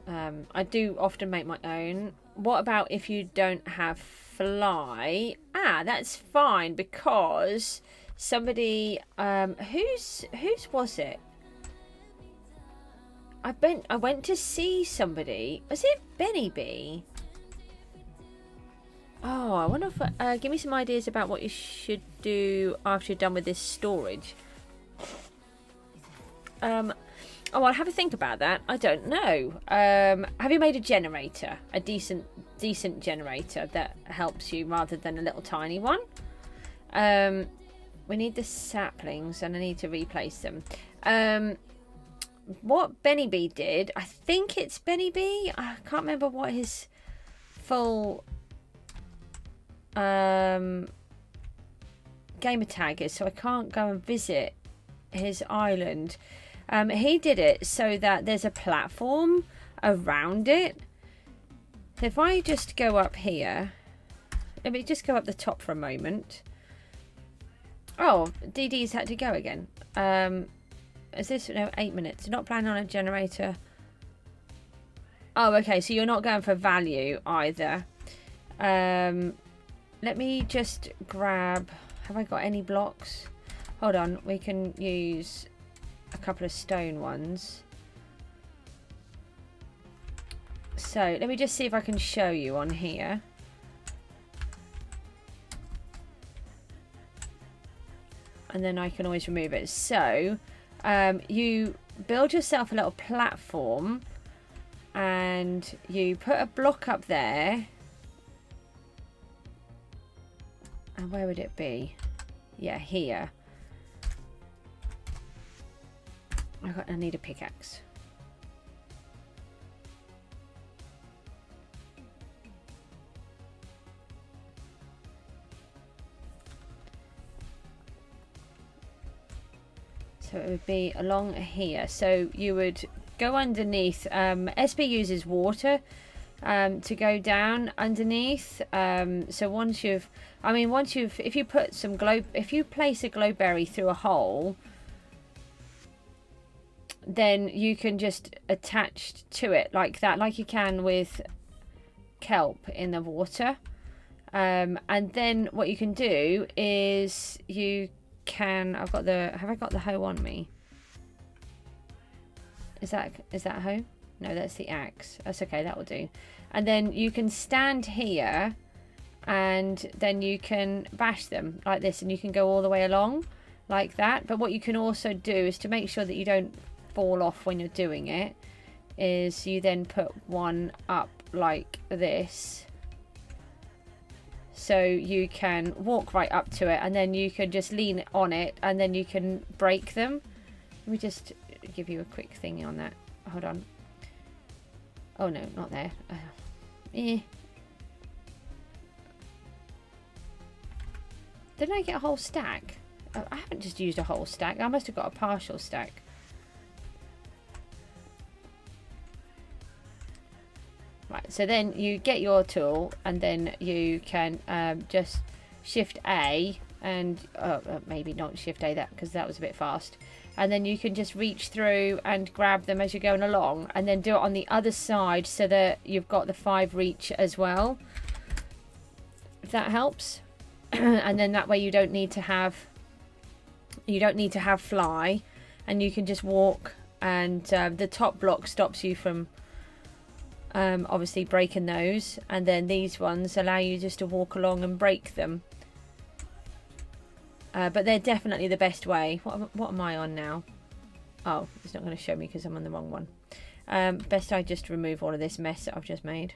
I do often make my own. What about if you don't have fly? That's fine, because somebody whose was it? I went to see somebody. Was it Benny B? Oh, I wonder if give me some ideas about what you should do after you're done with this storage. Oh, I'll have a think about that. I don't know. Have you made a generator? A decent generator that helps you rather than a little tiny one? We need the saplings and I need to replace them. what Benny B did, I think it's Benny B. I can't remember what his full gamer tag is, so I can't go and visit his island. He did it so that there's a platform around it. So if I just go up here, let me just go up the top for a moment. Oh, DD's had to go again. Is this, no, 8 minutes? Not planning on a generator. Oh, okay, so you're not going for value either. Let me just grab, have I got any blocks? Hold on, we can use a couple of stone ones. So let me just see if I can show you on here. And then I can always remove it. So you build yourself a little platform and you put a block up there. And where would it be? Yeah, here. I need a pickaxe. So it would be along here. So you would go underneath. SB uses water to go down underneath. So once you've, if you put some if you place a glowberry through a hole, then you can just attach to it like that, like you can with kelp in the water. And then what you can do is you can, have I got the hoe on me? Is that a hoe? No, that's the axe. That's okay, that will do. And then you can stand here and then you can bash them like this, and you can go all the way along like that. But what you can also do is, to make sure that you don't fall off when you're doing it, is you then put one up like this. So you can walk right up to it and then you can just lean on it and then you can break them. Let me just give you a quick thing on that. Hold on. Oh no, not there. Didn't I get a whole stack? I haven't just used a whole stack. I must have got a partial stack. Right, so then you get your tool and then you can just shift A and maybe not shift A, that because that was a bit fast, and then you can just reach through and grab them as you're going along, and then do it on the other side so that you've got the 5 reach as well, if that helps. And then that way you don't need to have fly, and you can just walk, and the top block stops you from obviously breaking those, and then these ones allow you just to walk along and break them. But they're definitely the best way. What am I on now? Oh, it's not going to show me because I'm on the wrong one. Best I just remove all of this mess that I've just made.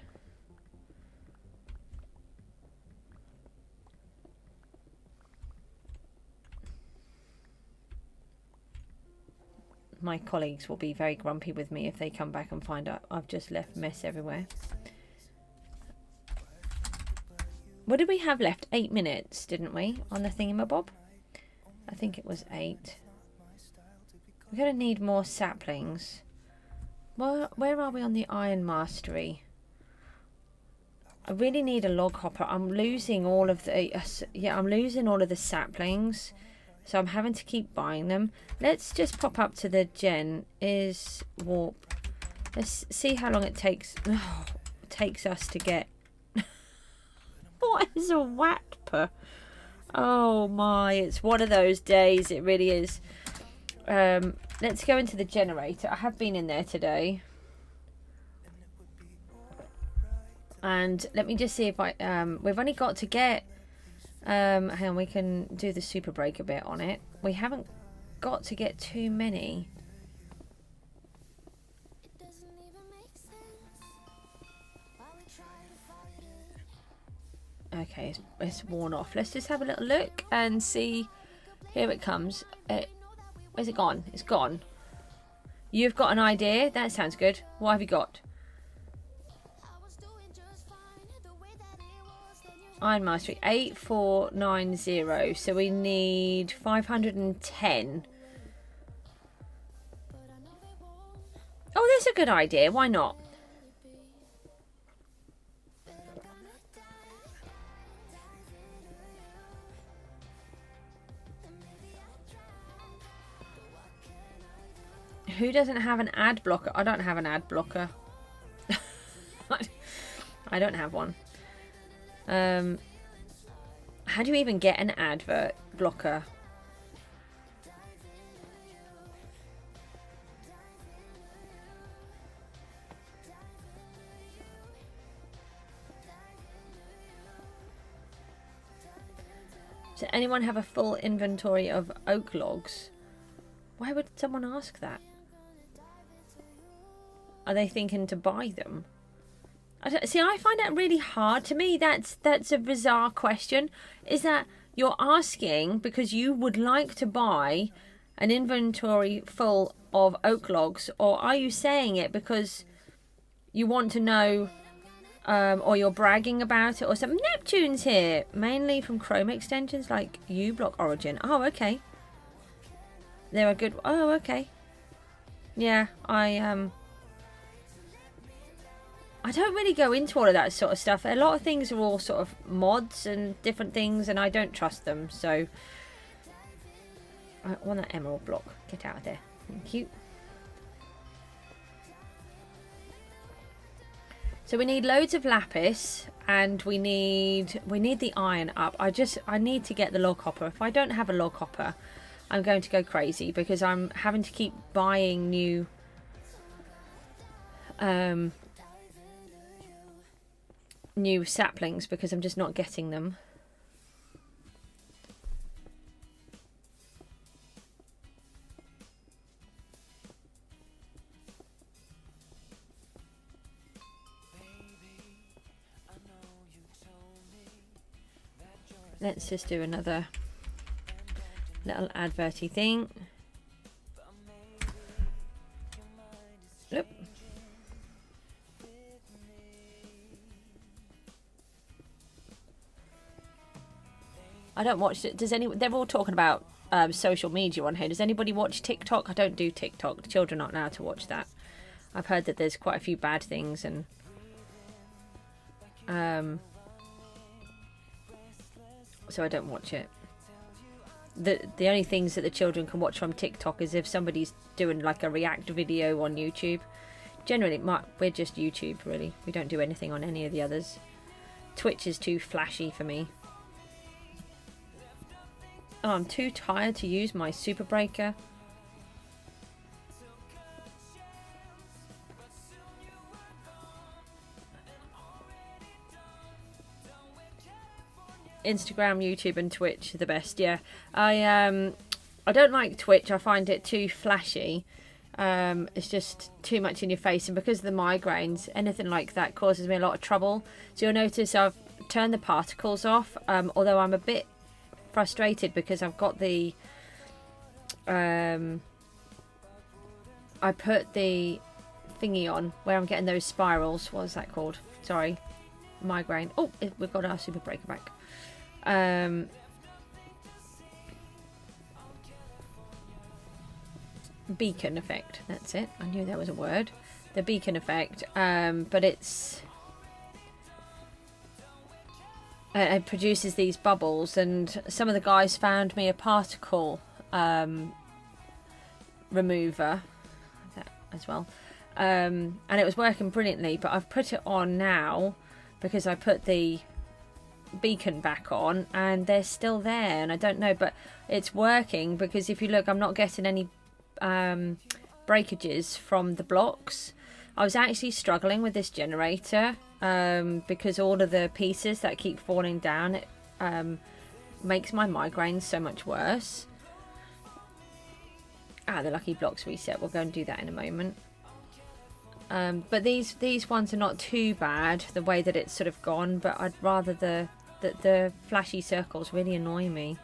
My colleagues will be very grumpy with me if they come back and find out I've just left mess everywhere. What did we have left? 8 minutes, didn't we, on the thingamabob? I think it was 8. We're going to need more saplings. Well, where are we on the iron mastery? I really need a log hopper. I'm losing all of the... I'm losing all of the saplings. So I'm having to keep buying them. Let's just pop up to the gen. Is warp. Let's see how long it takes. Oh, it takes us to get... What is a watper? Oh my, it's one of those days. It really is. Let's go into the generator. I have been in there today. And let me just see if I... we've only got to get... hang on, we can do the super break a bit on it. We haven't got to get too many. Okay, it's worn off. Let's just have a little look and see. Here it comes. Where's it gone? It's gone. You've got an idea? That sounds good. What have you got? Iron Mastery 8490. So we need 510. Oh, that's a good idea. Why not? Who doesn't have an ad blocker? I don't have an ad blocker. I don't have one. How do you even get an advert blocker? Does anyone have a full inventory of oak logs? Why would someone ask that? Are they thinking to buy them? See, I find that really hard. To me, that's a bizarre question. Is that you're asking because you would like to buy an inventory full of oak logs, or are you saying it because you want to know, or you're bragging about it or something? Neptune's here, mainly from Chrome extensions like uBlock Origin. Oh, okay. They're a good... Oh, okay. Yeah, I don't really go into all of that sort of stuff. A lot of things are all sort of mods and different things, and I don't trust them. So, I want that emerald block. Get out of there. Thank you. So we need loads of lapis, and we need the iron up. I need to get the log hopper. If I don't have a log hopper, I'm going to go crazy because I'm having to keep buying new new saplings because I'm just not getting them. Let's just do another little adverty thing. Oop. I don't watch it. Does anyone? They're all talking about social media on here. Does anybody watch TikTok? I don't do TikTok. The children aren't allowed to watch that. I've heard that there's quite a few bad things, and so I don't watch it. The only things that the children can watch from TikTok is if somebody's doing like a react video on YouTube. Generally, we're just YouTube, really. We don't do anything on any of the others. Twitch is too flashy for me. Oh, I'm too tired to use my super breaker. Instagram, YouTube and Twitch are the best, yeah. I don't like Twitch. I find it too flashy. It's just too much in your face, and because of the migraines, anything like that causes me a lot of trouble. So you'll notice I've turned the particles off, although I'm a bit frustrated because I've got the I put the thingy on where I'm getting those spirals. What is that called? Sorry, migraine. Oh, we've got our super breaker back. Beacon effect, that's it. I knew there was a word. The beacon effect, but it's it produces these bubbles, and some of the guys found me a particle remover as well, and it was working brilliantly, but I've put it on now because I put the beacon back on and they're still there, and I don't know, but it's working because if you look, I'm not getting any breakages from the blocks. I was actually struggling with this generator because all of the pieces that keep falling down, it makes my migraines so much worse. The lucky blocks reset, we'll go and do that in a moment. But these ones are not too bad the way that it's sort of gone, but I'd rather the flashy circles really annoy me.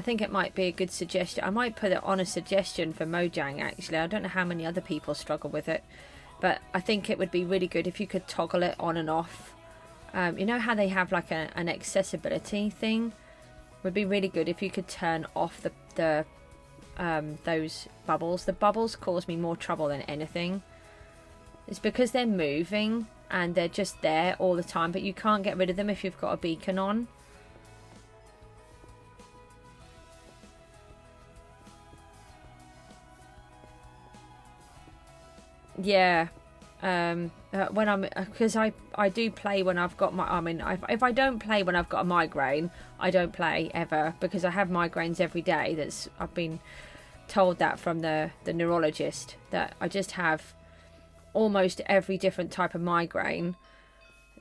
think it might be a good suggestion. I might put it on a suggestion for Mojang, actually. I don't know how many other people struggle with it, but I think it would be really good if you could toggle it on and off. You know how they have like an accessibility thing? It would be really good if you could turn off those bubbles. The bubbles cause me more trouble than anything. It's because they're moving and they're just there all the time, but you can't get rid of them if you've got a beacon on. Yeah. When I'm, because I do play when I've got my, I mean, if I don't play when I've got a migraine, I don't play ever, because I have migraines every day. I've been told that from the neurologist, that I just have almost every different type of migraine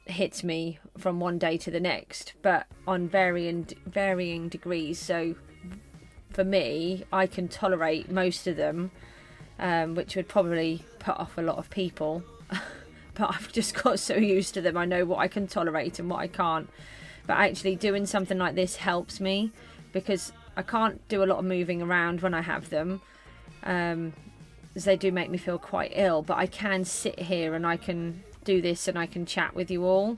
hits me from one day to the next, but on varying degrees. So for me, I can tolerate most of them, which would probably put off a lot of people. But I've just got so used to them. I know what I can tolerate and what I can't. But actually doing something like this helps me, because I can't do a lot of moving around when I have them, as they do make me feel quite ill. But I can sit here and I can do this and I can chat with you all,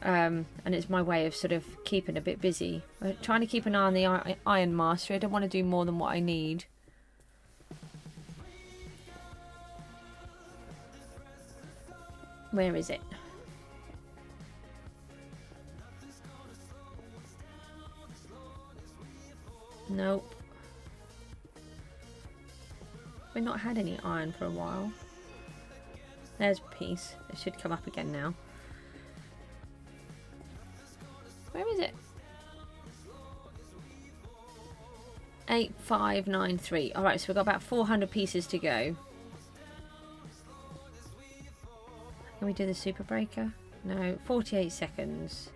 and it's my way of sort of keeping a bit busy. I'm trying to keep an eye on the Iron Mastery. I don't want to do more than what I need. Where is it? Nope. We've not had any iron for a while. There's a piece. It should come up again now. Where is it? 8593. Alright, so we've got about 400 pieces to go. Can we do the super breaker? No, 48 seconds.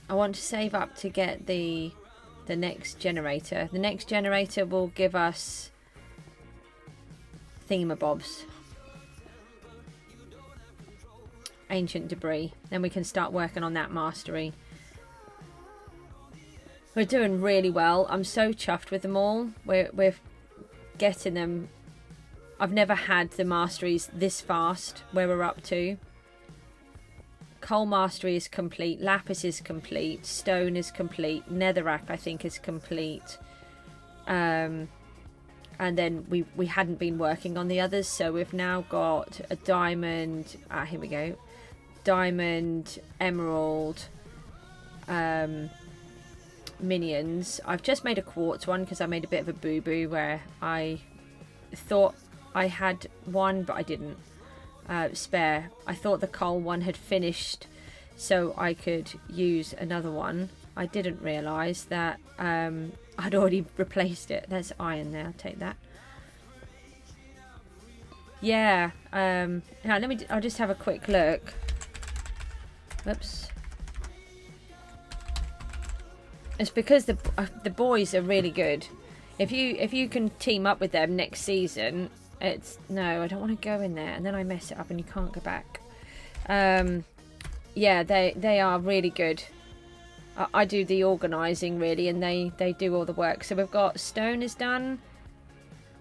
I want to save up to get the next generator. The next generator will give us thingamabobs. Ancient debris. Then we can start working on that mastery. We're doing really well. I'm so chuffed with them all. We're getting them. I've never had the masteries this fast where we're up to. Coal mastery is complete. Lapis is complete. Stone is complete. Netherrack, I think, is complete. And then we hadn't been working on the others, so we've now got a diamond. Here we go. Diamond, emerald, minions. I've just made a quartz one because I made a bit of a boo-boo where I thought I had one, but I didn't. Spare. I thought the coal one had finished so I could use another one. I didn't realise that I'd already replaced it. There's iron there. I'll take that. Yeah. Now I'll just have a quick look. Whoops. It's because the boys are really good. If you can team up with them next season, it's no, I don't want to go in there, and then I mess it up and you can't go back. Yeah, they are really good. I do the organising really, and they do all the work. So we've got stone is done.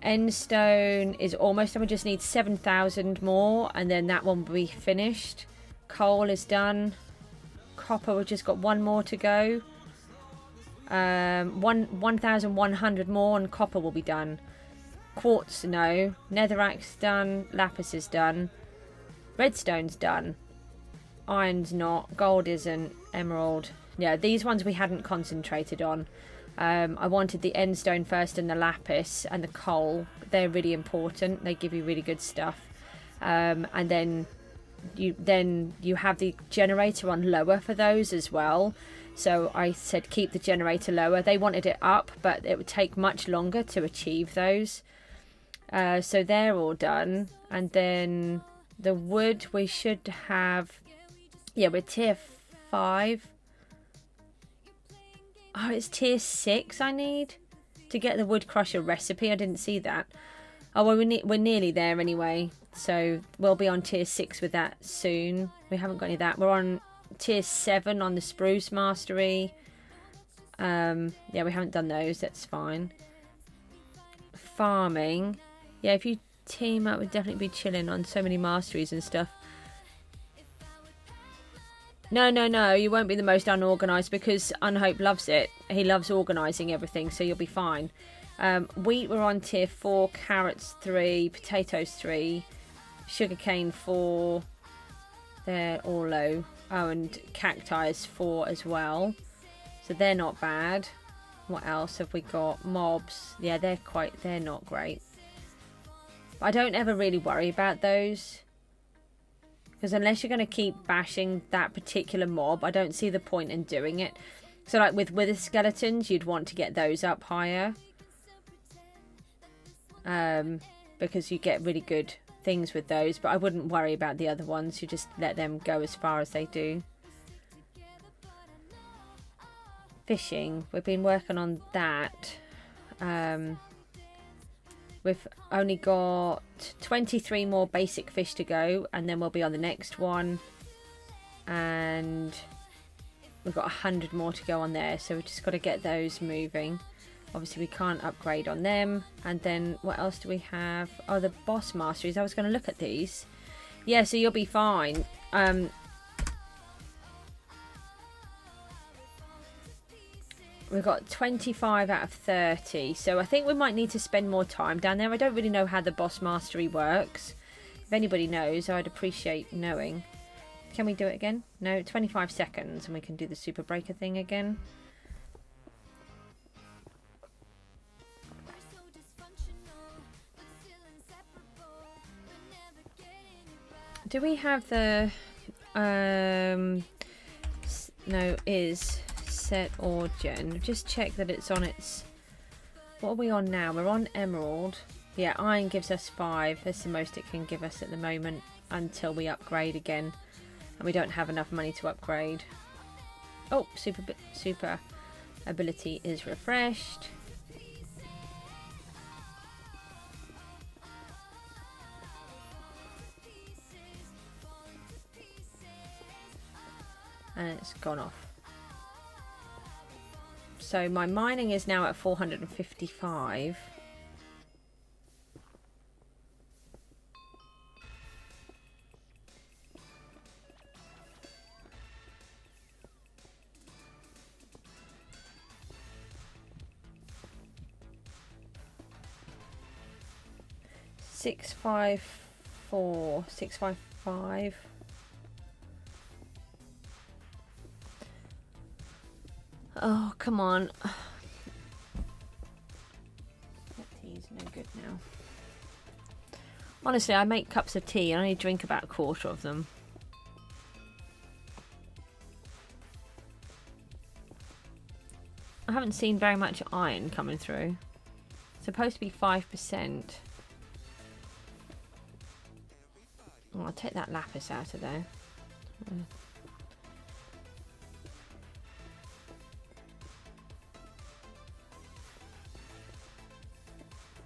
End stone is almost done. We just need 7,000 more, and then that one will be finished. Coal is done. Copper, we've just got one more to go. 1,100 more and copper will be done. Quartz, no. Netherrack's done. Lapis is done. Redstone's done. Iron's not. Gold isn't. Emerald. Yeah, these ones we hadn't concentrated on. I wanted the end stone first and the lapis and the coal. They're really important. They give you really good stuff. And then you have the generator on lower for those as well. So I said keep the generator lower. They wanted it up, but it would take much longer to achieve those. So they're all done. And then the wood we should have. Yeah, we're tier 5. Oh, it's tier 6 I need to get the wood crusher recipe. I didn't see that. Oh, well, we're nearly there anyway. So we'll be on tier 6 with that soon. We haven't got any of that. We're on tier 7 on the spruce mastery. Yeah, we haven't done those. That's fine. Farming. Yeah, if you team up, we'd definitely be chilling on so many masteries and stuff. No, no, no, you won't be the most unorganised because Unhope loves it. He loves organising everything, so you'll be fine. Wheat, we're on tier 4, carrots 3, potatoes 3, sugarcane 4. They're all low. Oh, and cacti is 4 as well. So they're not bad. What else have we got? Mobs. Yeah, they're not great. But I don't ever really worry about those. Because unless you're going to keep bashing that particular mob, I don't see the point in doing it. So like with wither skeletons, you'd want to get those up higher. Because you get really good things with those. But I wouldn't worry about the other ones. You just let them go as far as they do. Fishing. We've been working on that. We've only got 23 more basic fish to go, and then we'll be on the next one. And we've got 100 more to go on there, so we've just got to get those moving. Obviously, we can't upgrade on them. And then what else do we have? Oh, the boss masteries. I was going to look at these. Yeah, so you'll be fine. We've got 25 out of 30, so I think we might need to spend more time down there. I don't really know how the boss mastery works. If anybody knows, I'd appreciate knowing. Can we do it again? No, 25 seconds and we can do the super breaker thing again. Do we have the... no, is... set or gen. Just check that it's on its... What are we on now? We're on emerald. Yeah, iron gives us 5. That's the most it can give us at the moment until we upgrade again. And we don't have enough money to upgrade. Oh, super ability is refreshed. And it's gone off. So my mining is now at 455. $654, $655. Oh, come on. That tea's no good now. Honestly, I make cups of tea and I only drink about a quarter of them. I haven't seen very much iron coming through. It's supposed to be 5%. Oh, I'll take that lapis out of there.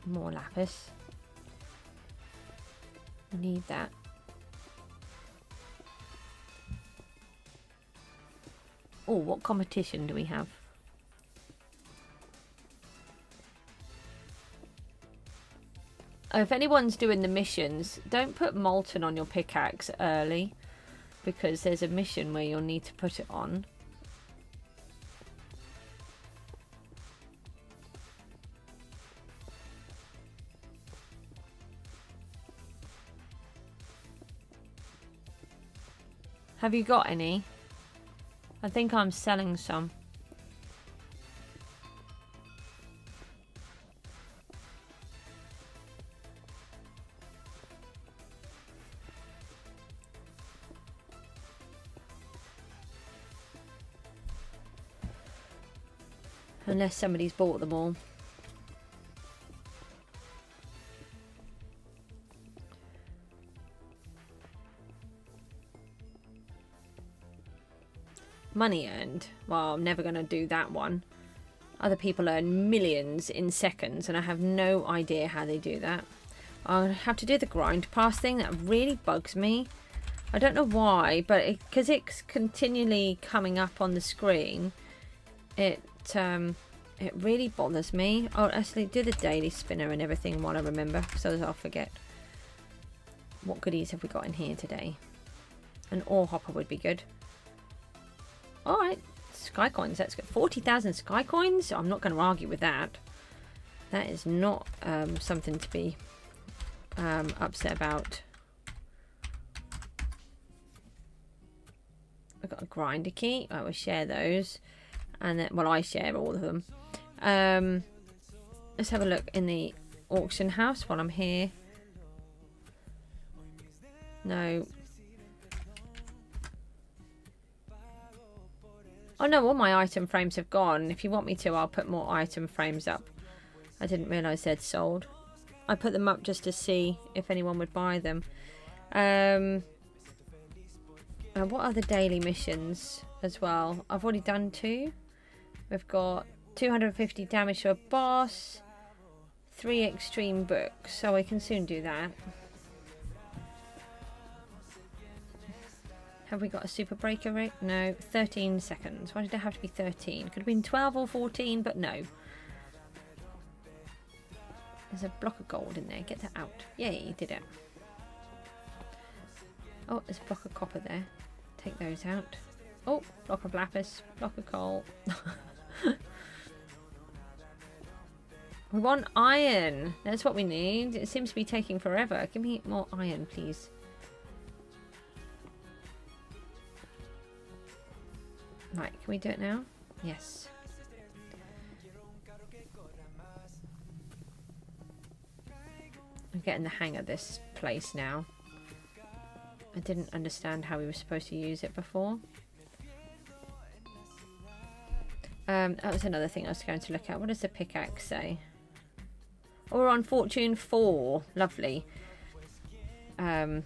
More lapis. We need that. Oh, what competition do we have? Oh, if anyone's doing the missions, don't put molten on your pickaxe early, because there's a mission where you'll need to put it on. Have you got any? I think I'm selling some. Unless somebody's bought them all. Money earned. Well, I'm never going to do that one. Other people earn millions in seconds and I have no idea how they do that. I'll have to do the grind pass thing. That really bugs me. I don't know why, but because it's continually coming up on the screen, it really bothers me. I'll actually do the daily spinner and everything while I remember, so that I'll forget. What goodies have we got in here today? An ore hopper would be good. Alright, sky coins, that's good. 40,000 sky coins? I'm not going to argue with that. That is not something to be upset about. I've got a grinder key. I will share those. And then, well, I share all of them. Let's have a look in the auction house while I'm here. No. Oh no, all my item frames have gone. If you want me to, I'll put more item frames up. I didn't realise they'd sold. I put them up just to see if anyone would buy them. What are the daily missions as well? I've already done 2. We've got 250 damage to a boss, 3 extreme books, so we can soon do that. Have we got a super breaker rate? No, 13 seconds. Why did it have to be 13? Could have been 12 or 14, but no. There's a block of gold in there. Get that out. Yay, did it. Oh, there's a block of copper there. Take those out. Oh, block of lapis, block of coal. We want iron. That's what we need. It seems to be taking forever. Give me more iron, please. Right, can we do it now? Yes. I'm getting the hang of this place now. I didn't understand how we were supposed to use it before. That was another thing I was going to look at. What does the pickaxe say? Oh, we're on Fortune 4. Lovely. Yeah,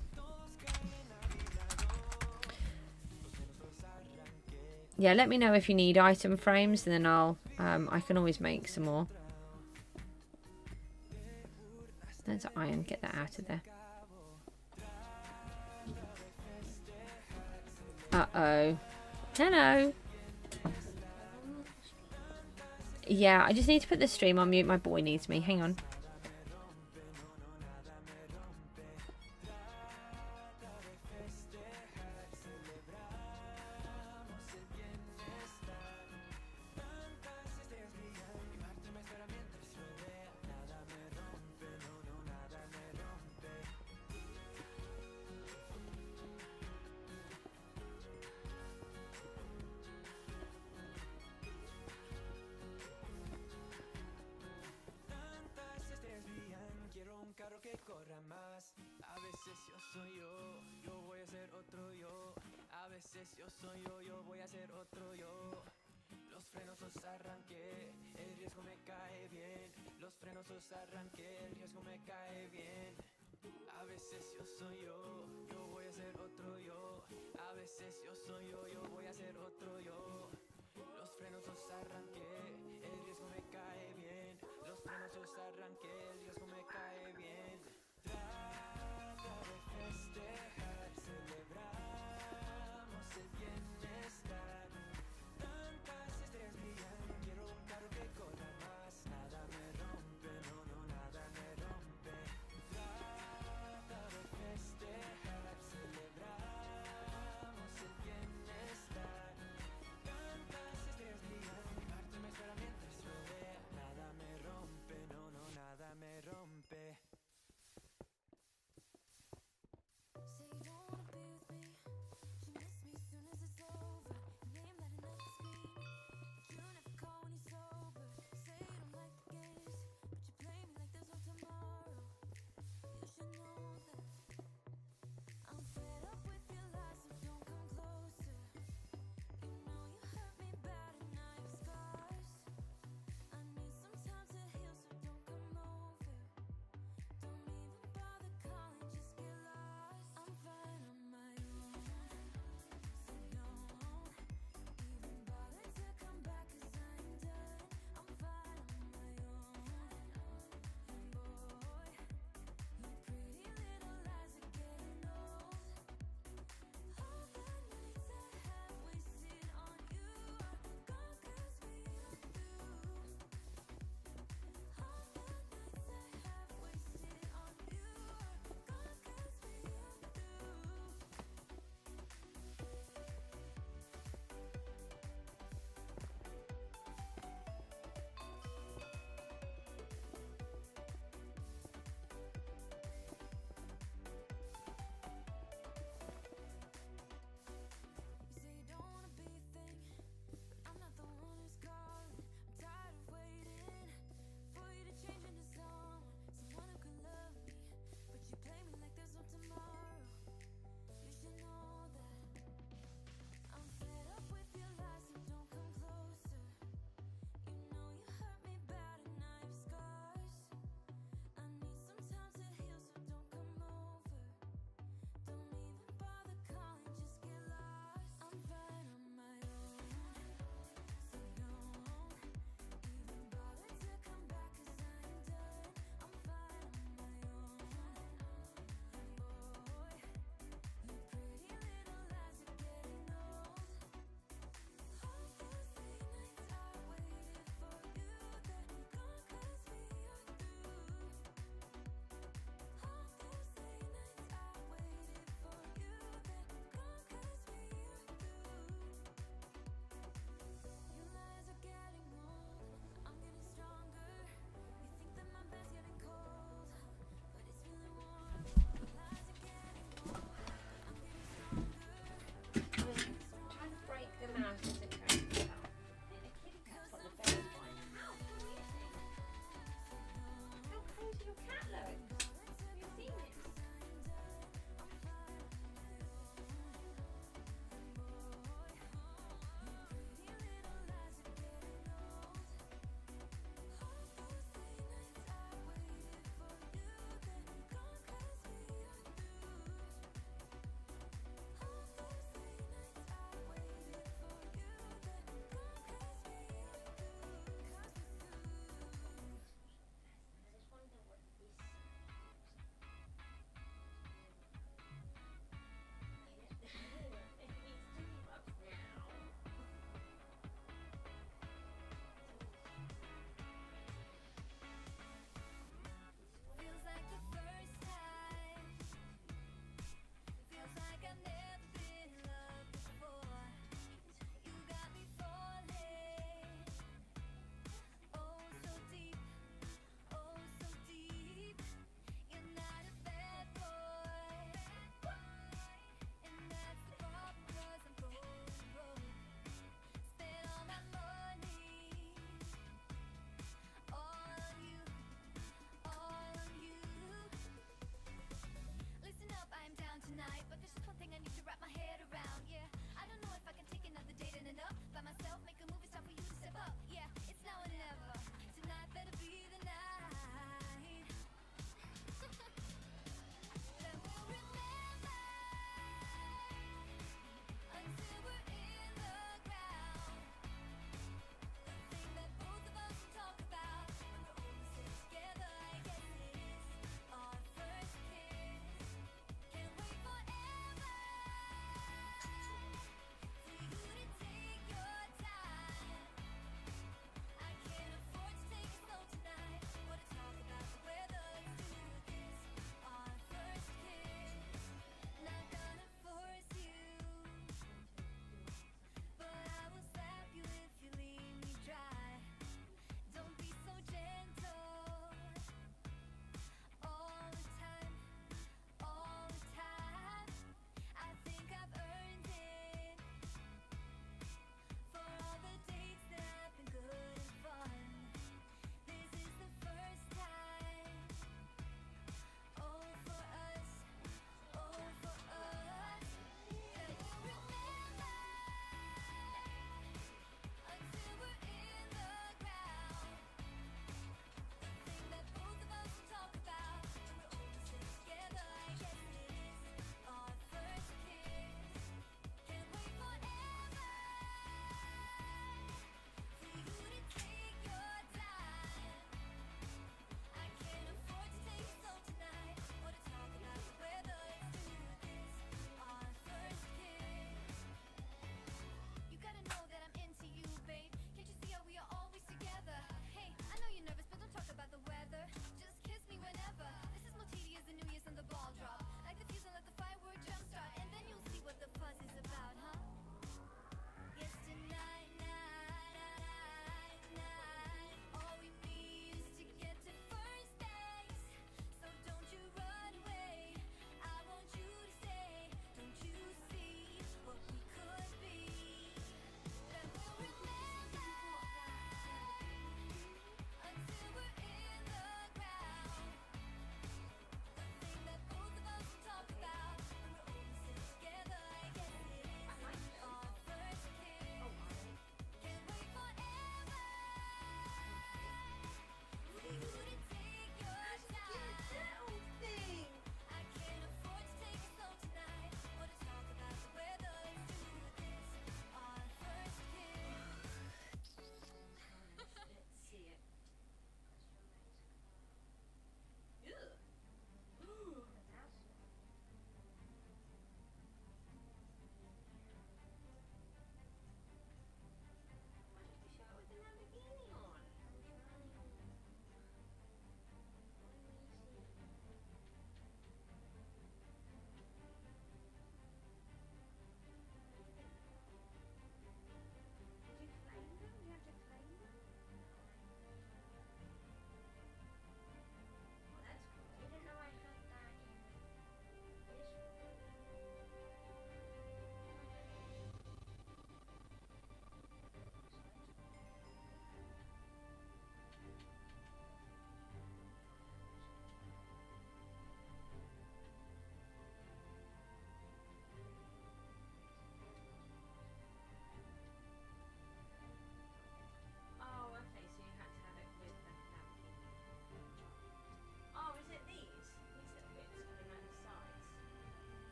let me know if you need item frames, and then I'll I can always make some more. There's iron. Get that out of there. Uh-oh. Hello. Yeah, I just need to put the stream on mute. My boy needs me. Hang on.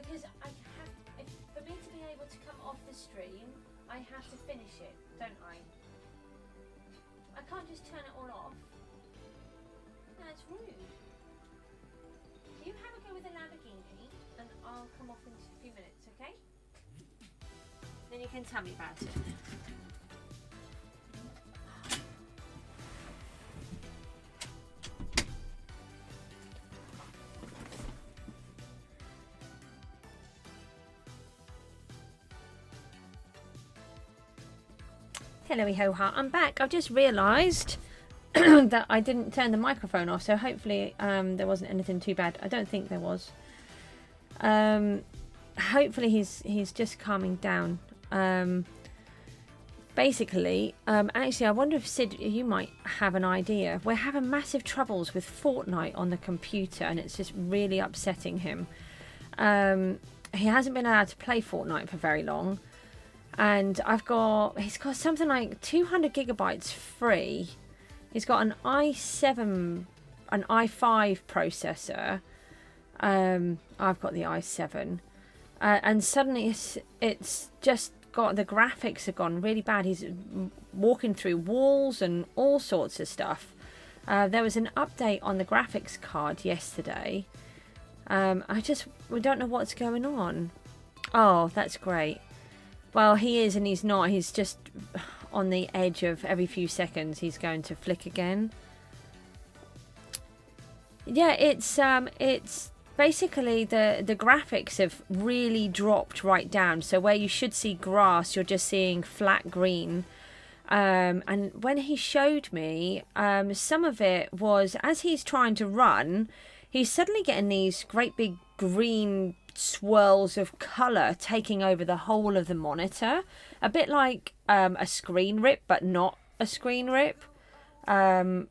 because for me to be able to come off the stream, I have to finish it, don't I? I can't just turn it all off. That's rude. You have a go with the Lamborghini, and I'll come off in a few minutes, okay? Then you can tell me about it. Hello, ho-ha, I'm back. I've just realised that I didn't turn the microphone off, so hopefully there wasn't anything too bad. I don't think there was. Hopefully he's just calming down. Basically, actually, I wonder if Sid, you might have an idea. We're having massive troubles with Fortnite on the computer, and it's just really upsetting him. He hasn't been allowed to play Fortnite for very long. And he's got something like 200 gigabytes free. He's got an i7, an i5 processor. I've got the i7. And suddenly it's just got, the graphics have gone really bad. He's walking through walls and all sorts of stuff. There was an update on the graphics card yesterday. We don't know what's going on. Oh, that's great. Well, he is and he's not. He's just on the edge of every few seconds he's going to flick again. Yeah, it's basically the graphics have really dropped right down. So where you should see grass, you're just seeing flat green. And when he showed me, some of it was as he's trying to run, he's suddenly getting these great big green swirls of colour taking over the whole of the monitor, a bit like a screen rip, but not a screen rip. And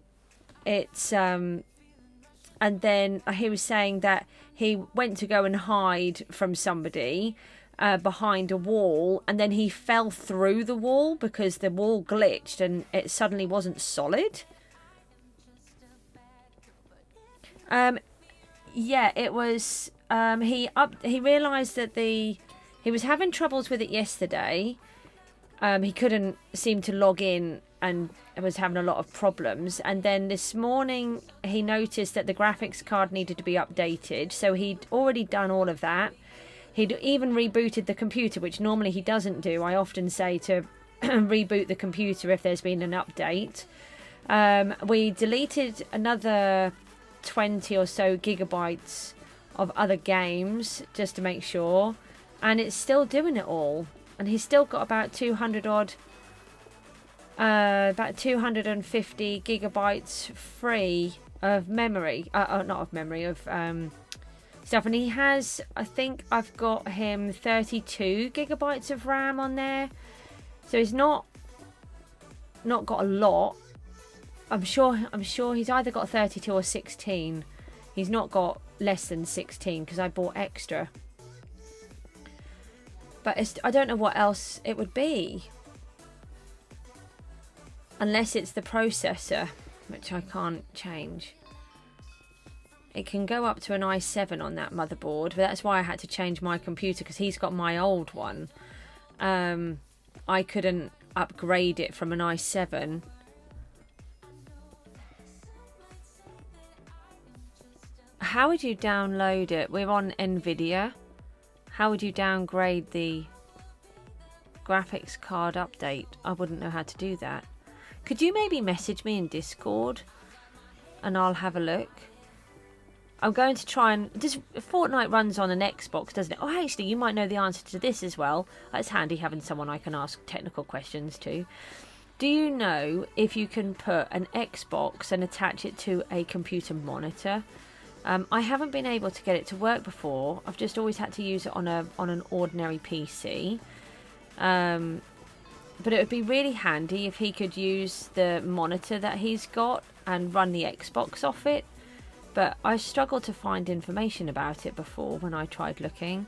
then he was saying that he went to go and hide from somebody behind a wall, and then he fell through the wall because the wall glitched and it suddenly wasn't solid. Yeah, it was. He realised that he was having troubles with it yesterday. He couldn't seem to log in and was having a lot of problems. And then this morning he noticed that the graphics card needed to be updated. So he'd already done all of that. He'd even rebooted the computer, which normally he doesn't do. I often say to reboot the computer if there's been an update. We deleted another 20 or so gigabytes of other games just to make sure, and it's still doing it all, and he's still got about 200 odd about 250 gigabytes free of memory, not of memory, of stuff. And he has, I think I've got him 32 gigabytes of RAM on there, so he's not got a lot. I'm sure he's either got 32 or 16. He's not got less than 16 because I bought extra. But I don't know what else it would be. Unless it's the processor, which I can't change. It can go up to an i7 on that motherboard, but that's why I had to change my computer, because he's got my old one. I couldn't upgrade it from an i7. How would you download it? We're on NVIDIA. How would you downgrade the graphics card update? I wouldn't know how to do that. Could you maybe message me in Discord and I'll have a look? I'm going to try and... Fortnite runs on an Xbox, doesn't it? Oh, actually, you might know the answer to this as well. It's handy having someone I can ask technical questions to. Do you know if you can put an Xbox and attach it to a computer monitor? I haven't been able to get it to work before. I've just always had to use it on an ordinary PC. But it would be really handy if he could use the monitor that he's got and run the Xbox off it. But I struggled to find information about it before when I tried looking.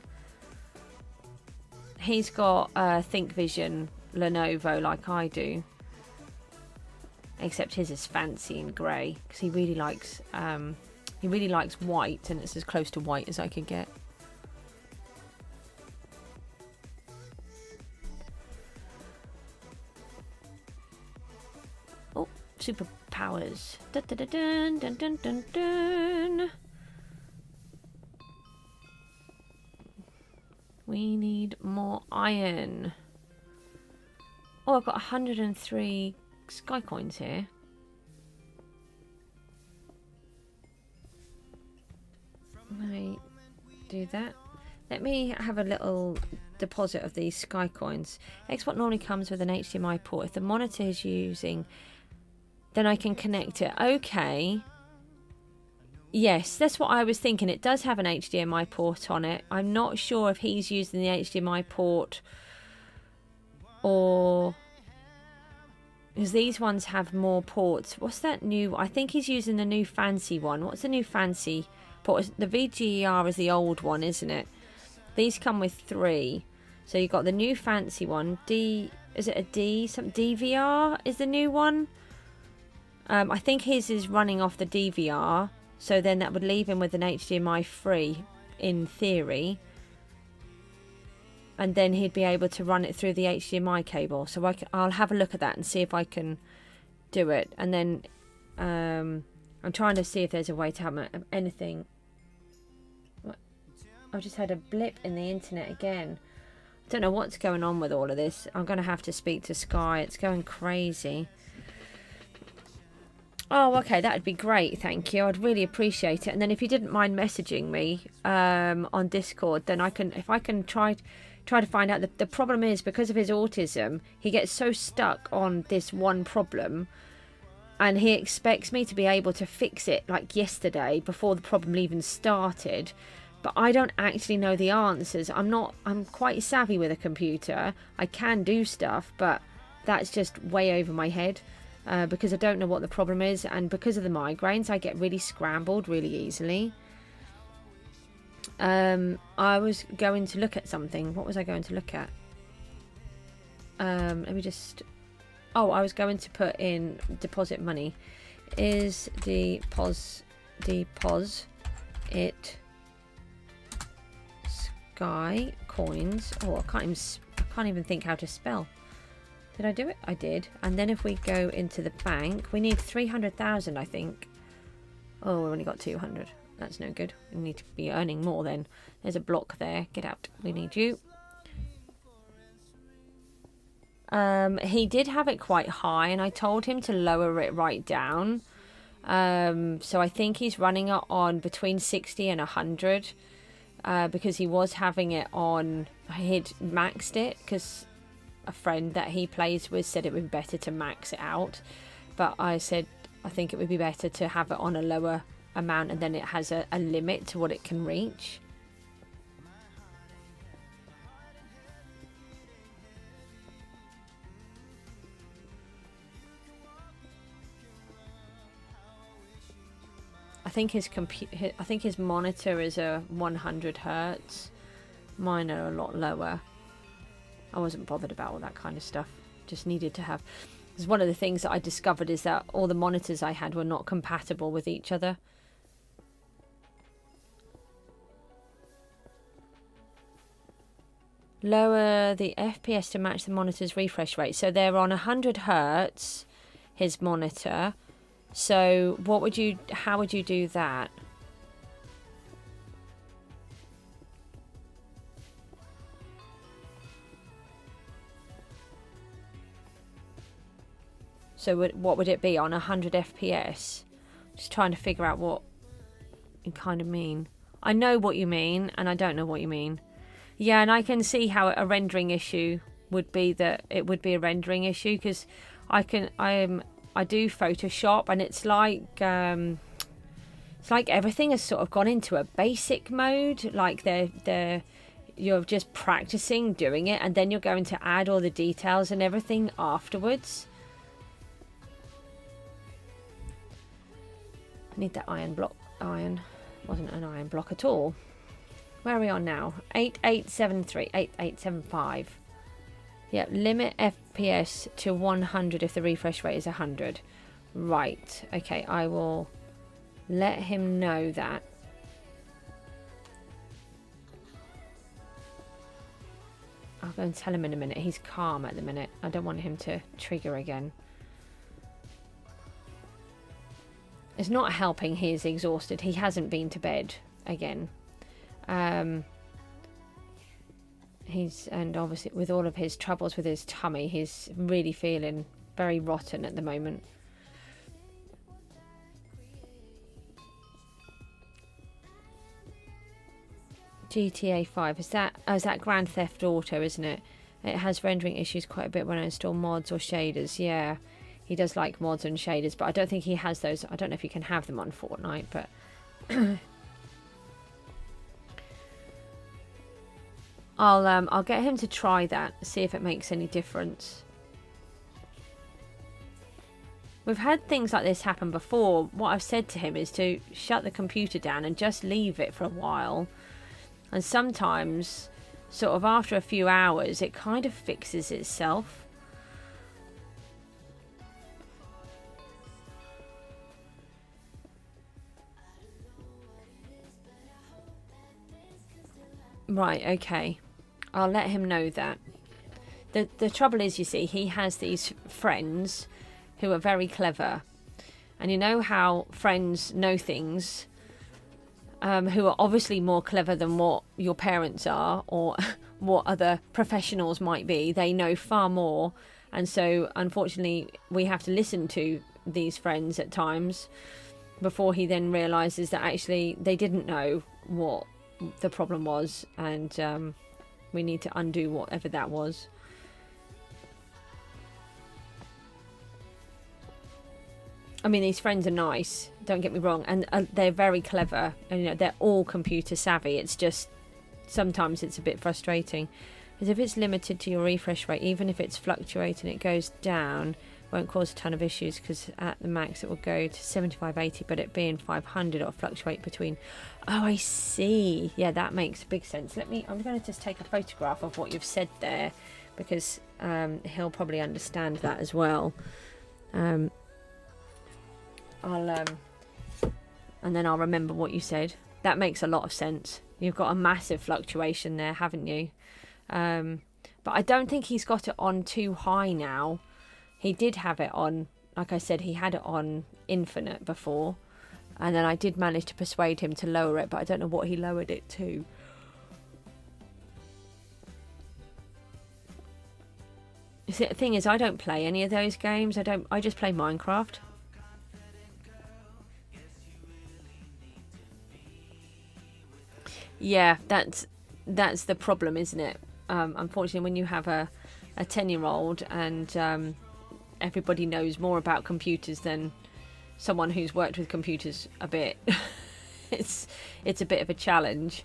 He's got a ThinkVision Lenovo like I do. Except his is fancy and grey, because he really likes white, and it's as close to white as I could get. superpowers. Dun, dun, dun, dun, dun, dun, dun. We need more iron. Oh, I've got 103 sky coins here. Right, do that. Let me have a little deposit of these sky coins. Export normally comes with an HDMI port. If the monitor is using, then I can connect it. Okay. Yes, that's what I was thinking. It does have an HDMI port on it. I'm not sure if he's using the HDMI port or... because these ones have more ports. What's that new? I think he's using the new fancy one. What's the new fancy port? The VGER is the old one, isn't it? These come with 3. So you've got the new fancy one. Is it a D? Some DVR is the new one. I think his is running off the DVR. So then that would leave him with an HDMI free, in theory. And then he'd be able to run it through the HDMI cable. So I'll have a look at that and see if I can do it. And then I'm trying to see if there's a way to have anything. I've just had a blip in the internet again. I don't know what's going on with all of this. I'm going to have to speak to Sky. It's going crazy. Oh, okay, that would be great, thank you. I'd really appreciate it. And then if you didn't mind messaging me on Discord, then if I can try to find out. The problem is, because of his autism, he gets so stuck on this one problem, and he expects me to be able to fix it like yesterday before the problem even started. But I don't actually know the answers. I'm quite savvy with a computer. I can do stuff, but that's just way over my head. Because I don't know what the problem is, and because of the migraines I get really scrambled really easily. I was going to look at something. What was I going to look at? Let me just... oh, I was going to put in deposit money. Is deposit sky coins? Oh, I can't even think how to spell. Did I do it? I did. And then if we go into the bank, we need 300,000, I think. Oh, we've only got 200. That's no good. We need to be earning more then. There's a block there. Get out. We need you. He did have it quite high, and I told him to lower it right down. So I think he's running it on between 60 and 100. Because he was having it on... he'd maxed it, because... a friend that he plays with said it would be better to max it out, but I said I think it would be better to have it on a lower amount, and then it has a limit to what it can reach. I think his monitor is a 100 hertz. Mine are a lot lower. I wasn't bothered about all that kind of stuff. Just needed to have... because one of the things that I discovered is that all the monitors I had were not compatible with each other. Lower the FPS to match the monitor's refresh rate. So they're on 100 hertz, his monitor. So how would you do that? So what would it be on 100 FPS? Just trying to figure out what you kind of mean. I know what you mean, and I don't know what you mean. Yeah, and I can see how a rendering issue would be that it would be a rendering issue, because I do Photoshop, and it's like everything has sort of gone into a basic mode. Like you're just practicing doing it, and then you're going to add all the details and everything afterwards. I need that iron block. Iron wasn't an iron block at all. Where are we on now? 8873, 8875. Yep, limit FPS to 100 if the refresh rate is 100. Right, okay, I will let him know that. I'll go and tell him in a minute. He's calm at the minute. I don't want him to trigger again. It's not helping. He is exhausted. He hasn't been to bed again. And obviously with all of his troubles with his tummy, he's really feeling very rotten at the moment. GTA 5, is that Grand Theft Auto, isn't it? It has rendering issues quite a bit when I install mods or shaders. Yeah, he does like mods and shaders, but I don't think he has those. I don't know if you can have them on Fortnite, but I'll get him to try that, see if it makes any difference. We've had things like this happen before. What I've said to him is to shut the computer down and just leave it for a while. And sometimes, sort of after a few hours, it kind of fixes itself. Right, okay. I'll let him know that. The trouble is, you see, he has these friends who are very clever. And you know how friends know things, who are obviously more clever than what your parents are or what other professionals might be. They know far more. And so, unfortunately, we have to listen to these friends at times before he then realises that actually they didn't know what the problem was, and we need to undo whatever that was. I mean, these friends are nice, don't get me wrong, and they're very clever, and you know, they're all computer savvy. It's just sometimes it's a bit frustrating, as if it's limited to your refresh rate, even if it's fluctuating, it goes down, won't cause a ton of issues, because at the max it will go to 75-80, but it being 500 it'll fluctuate between. Oh, I see. Yeah, that makes big sense. I'm going to just take a photograph of what you've said there, because he'll probably understand that as well. And then I'll remember what you said. That makes a lot of sense. You've got a massive fluctuation there, haven't you? But I don't think he's got it on too high now. He did have it on, like I said, he had it on infinite before. And then I did manage to persuade him to lower it, but I don't know what he lowered it to. See, the thing is, I don't play any of those games. I just play Minecraft. Yeah, that's the problem, isn't it? Unfortunately, when you have a 10-year-old and everybody knows more about computers than someone who's worked with computers a bit, it's a bit of a challenge.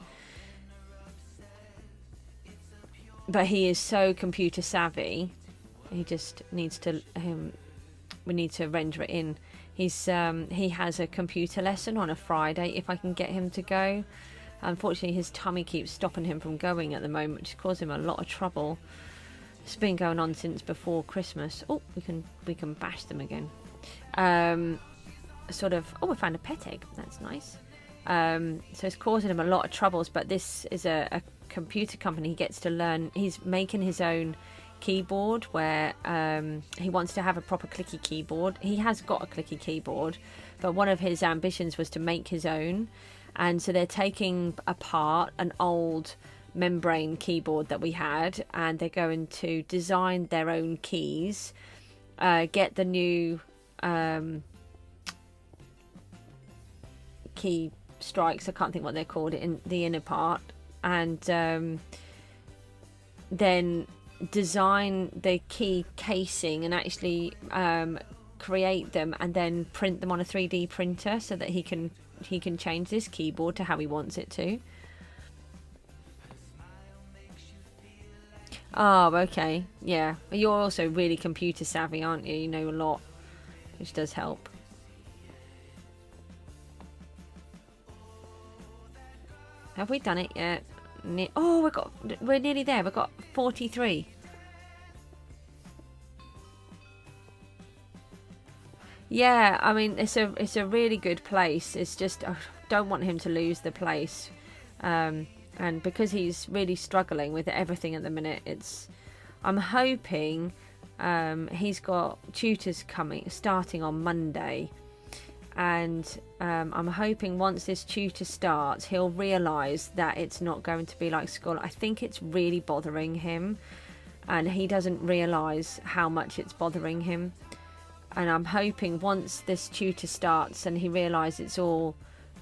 But he is so computer savvy. He just needs to we need to render it in. He has a computer lesson on a Friday if I can get him to go. Unfortunately, his tummy keeps stopping him from going at the moment, which causes him a lot of trouble. It's been going on since before Christmas. Oh, we can bash them again. Sort of. Oh, we found a pet egg. That's nice. So it's causing him a lot of troubles. But this is a computer company. He gets to learn. He's making his own keyboard where he wants to have a proper clicky keyboard. He has got a clicky keyboard, but one of his ambitions was to make his own. And so they're taking apart an old membrane keyboard that we had, and they're going to design their own keys, get the new key strikes, I can't think what they're called, in the inner part, and then design the key casing and actually create them and then print them on a 3D printer so that he can change this keyboard to how he wants it to. Oh, okay. Yeah. You're also really computer savvy, aren't you? You know a lot, which does help. Have we done it yet? Oh, we're nearly there. We've got 43. Yeah, I mean, it's a really good place. It's just I don't want him to lose the place, and because he's really struggling with everything at the minute, I'm hoping he's got tutors starting on Monday, and I'm hoping once this tutor starts, he'll realise that it's not going to be like school. I think it's really bothering him, and he doesn't realise how much it's bothering him. And I'm hoping once this tutor starts and he realises it's all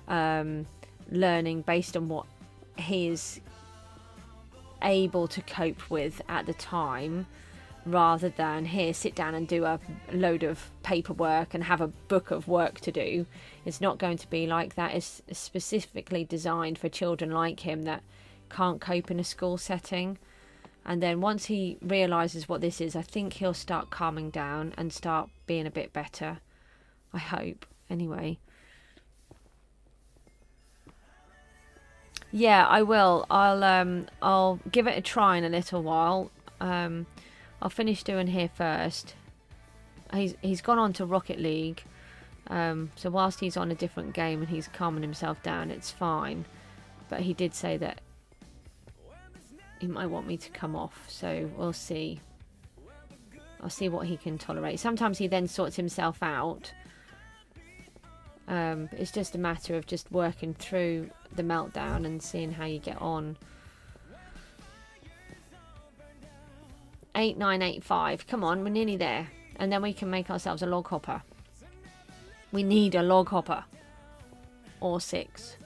learning based on what he is able to cope with at the time, rather than here sit down and do a load of paperwork and have a book of work to do. It's not going to be like that. It's specifically designed for children like him that can't cope in a school setting. And then once he realises what this is, I think he'll start calming down and start being a bit better. I hope, anyway. Yeah, I will. I'll give it a try in a little while. I'll finish doing here first. He's gone on to Rocket League. So whilst he's on a different game and he's calming himself down, it's fine. But he did say that he might want me to come off, so we'll see. I'll see what he can tolerate. Sometimes he then sorts himself out. It's just a matter of just working through the meltdown and seeing how you get on. 8985. Come on, we're nearly there. And then we can make ourselves a log hopper. We need a log hopper. Or 6.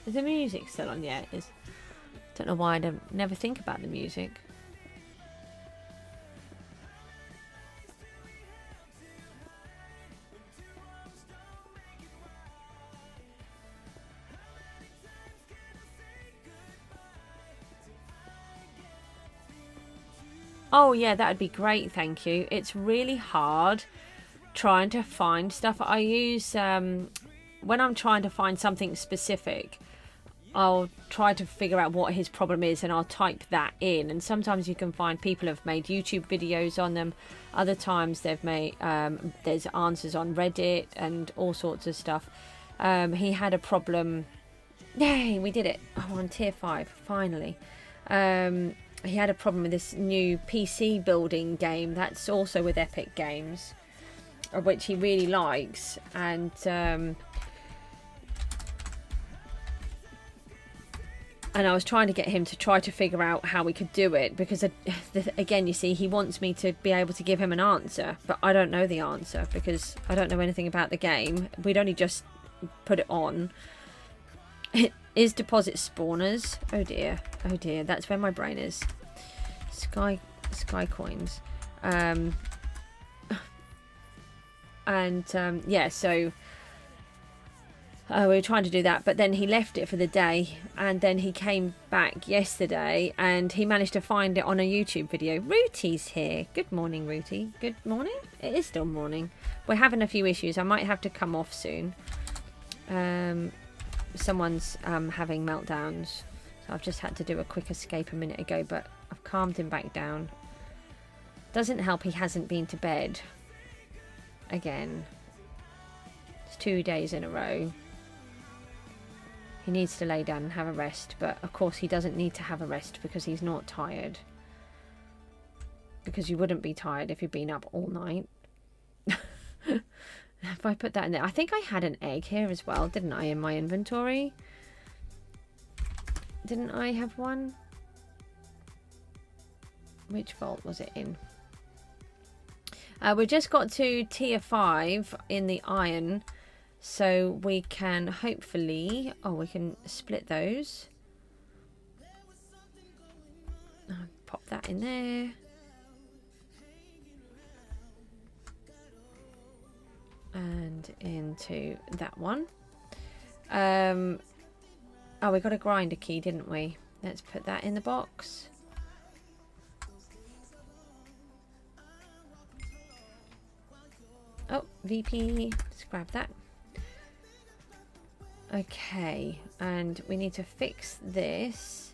Is the music still on? Yeah, it is. Don't know why I never think about the music. Oh yeah, that would be great, thank you. It's really hard trying to find stuff. I use, when I'm trying to find something specific, I'll try to figure out what his problem is and I'll type that in. And sometimes you can find people have made YouTube videos on them. Other times they've made, there's answers on Reddit and all sorts of stuff. He had a problem. Yay, we did it. Oh, on tier 5, finally. He had a problem with this new PC building game that's also with Epic Games, which he really likes. And I was trying to get him to try to figure out how we could do it, because again, you see, he wants me to be able to give him an answer, but I don't know the answer because I don't know anything about the game. We'd only just put it on. It is deposit spawners. Oh dear, that's where my brain is. Sky coins. Yeah, so we were trying to do that, but then he left it for the day, and then he came back yesterday and he managed to find it on a YouTube video. Rooty's here. Good morning, Rooty. Good morning. It is still morning. We're having a few issues. I might have to come off soon. Someone's having meltdowns, so I've just had to do a quick escape a minute ago, but I've calmed him back down. Doesn't help he hasn't been to bed again. It's 2 days in a row. He needs to lay down and have a rest, but of course he doesn't need to have a rest because he's not tired. Because you wouldn't be tired if you'd been up all night. If I put that in there, I think I had an egg here as well, didn't I, in my inventory? Didn't I have one? Which vault was it in? We just got to tier 5 in the iron, so we can hopefully, we can split those. Pop that in there. And into that one. We got a grinder key, didn't we? Let's put that in the box. Oh, VP, let's grab that. Okay, and we need to fix this.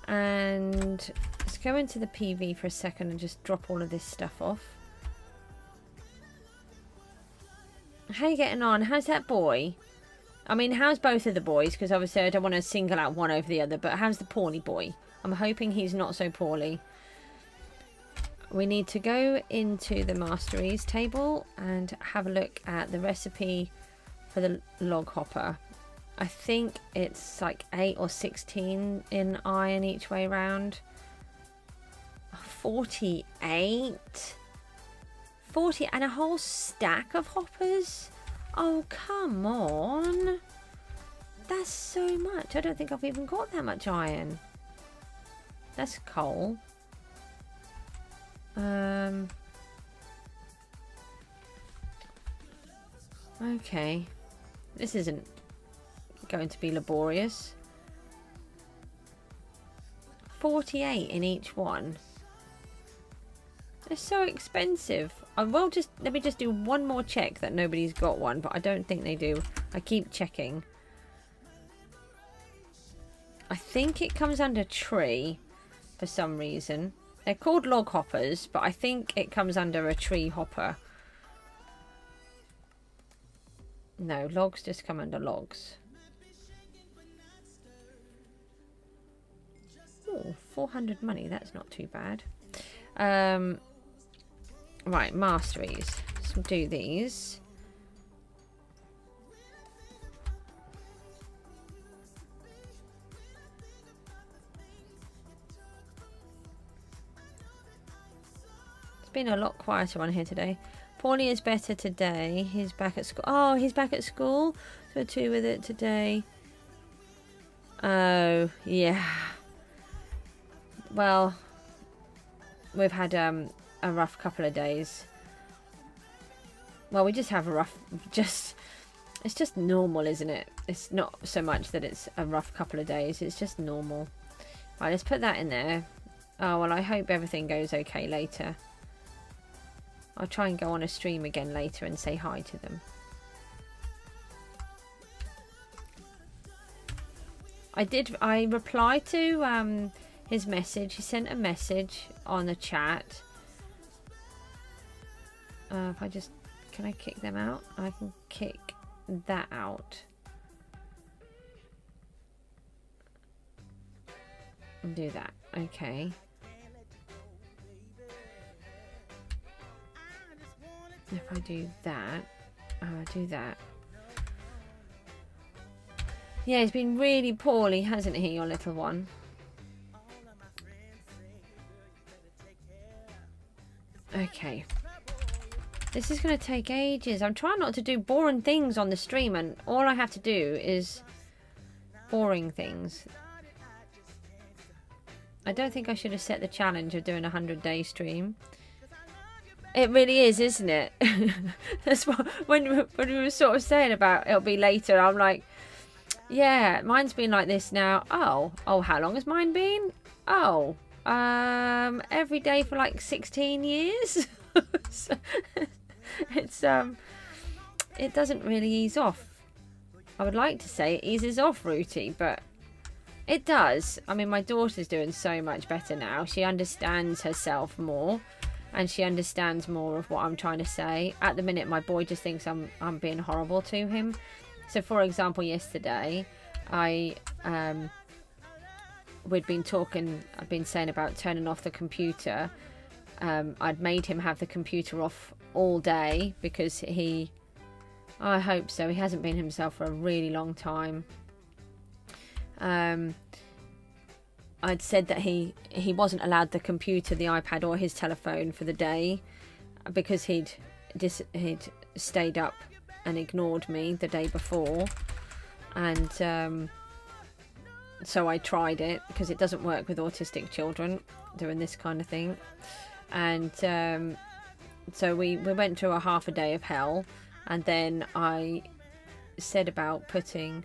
And let's go into the PV for a second and just drop all of this stuff off. How are you getting on? How's that boy? I mean, how's both of the boys? Because obviously I don't want to single out one over the other. But how's the poorly boy? I'm hoping he's not so poorly. We need to go into the masteries table and have a look at the recipe for the log hopper. I think it's like 8 or 16 in iron each way round. 48? 40 and a whole stack of hoppers? Oh, come on. That's so much. I don't think I've even got that much iron. That's coal. Okay. This isn't going to be laborious. 48 in each one. They're so expensive. I will just let me just do one more check that nobody's got one, but I don't think they do. I keep checking. I think it comes under tree for some reason. They're called log hoppers, but I think it comes under a tree hopper. No, logs just come under logs. Oh, 400 money. That's not too bad. Right, masteries. Let's do these. It's been a lot quieter on here today. Paulie is better today. He's back at school. Oh, he's back at school. So 2 with it today. Oh, yeah. Well, we've had a rough couple of days. Well, we just have a rough, it's just normal, isn't it? It's not so much that it's a rough couple of days. It's just normal. Right, let's put that in there. Oh, well, I hope everything goes okay later. I'll try and go on a stream again later and say hi to them. I replied to his message. He sent a message on the chat. If I just, can I kick them out? I can kick that out. And do that. Okay. If I do that, do that. Yeah, he's been really poorly, hasn't he, your little one? Okay. This is going to take ages. I'm trying not to do boring things on the stream, and all I have to do is boring things. I don't think I should have set the challenge of doing a 100-day stream. It really is, isn't it? That's what when we were sort of saying about it'll be later. I'm like, yeah, mine's been like this now. Oh, how long has mine been? Oh, every day for like 16 years. So, it's it doesn't really ease off. I would like to say it eases off, Rooty, but it does. I mean, my daughter's doing so much better now. She understands herself more. And she understands more of what I'm trying to say. At the minute, my boy just thinks I'm being horrible to him. So, for example, yesterday, we'd been talking. I'd been saying about turning off the computer. I'd made him have the computer off all day because I hope so. He hasn't been himself for a really long time. I'd said that he wasn't allowed the computer, the iPad or his telephone for the day because he'd stayed up and ignored me the day before, and so I tried it because it doesn't work with autistic children doing this kind of thing, and so we went through a half a day of hell, and then I said about putting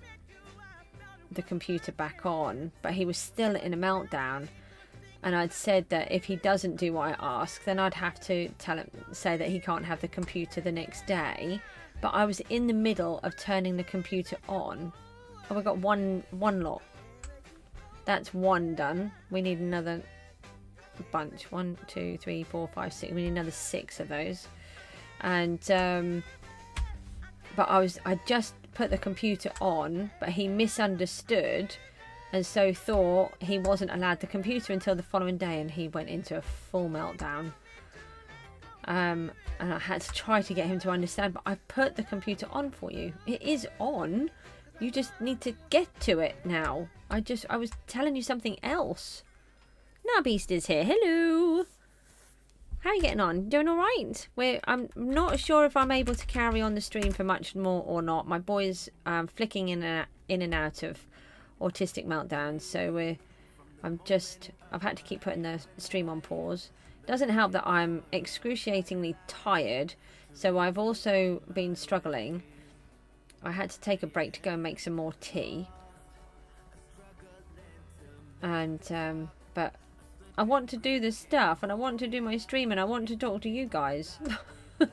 the computer back on, but he was still in a meltdown, and I'd said that if he doesn't do what I ask, then I'd have to say that he can't have the computer the next day. But I was in the middle of turning the computer on. Oh, we got one lot. That's one done. We need another bunch. 1, 2, 3, 4, 5, 6. We need another 6 of those. And but I just put the computer on, but he misunderstood and so thought he wasn't allowed the computer until the following day, and he went into a full meltdown. And I had to try to get him to understand, but I put the computer on for you. It is on. You just need to get to it now. I was telling you something else. Now Beast is here. Hello. How are you getting on? Doing all right? I'm not sure if I'm able to carry on the stream for much more or not. My boy's flicking in and out of autistic meltdowns, so I've had to keep putting the stream on pause. Doesn't help that I'm excruciatingly tired, so I've also been struggling. I had to take a break to go and make some more tea. And but I want to do this stuff, and I want to do my stream, and I want to talk to you guys.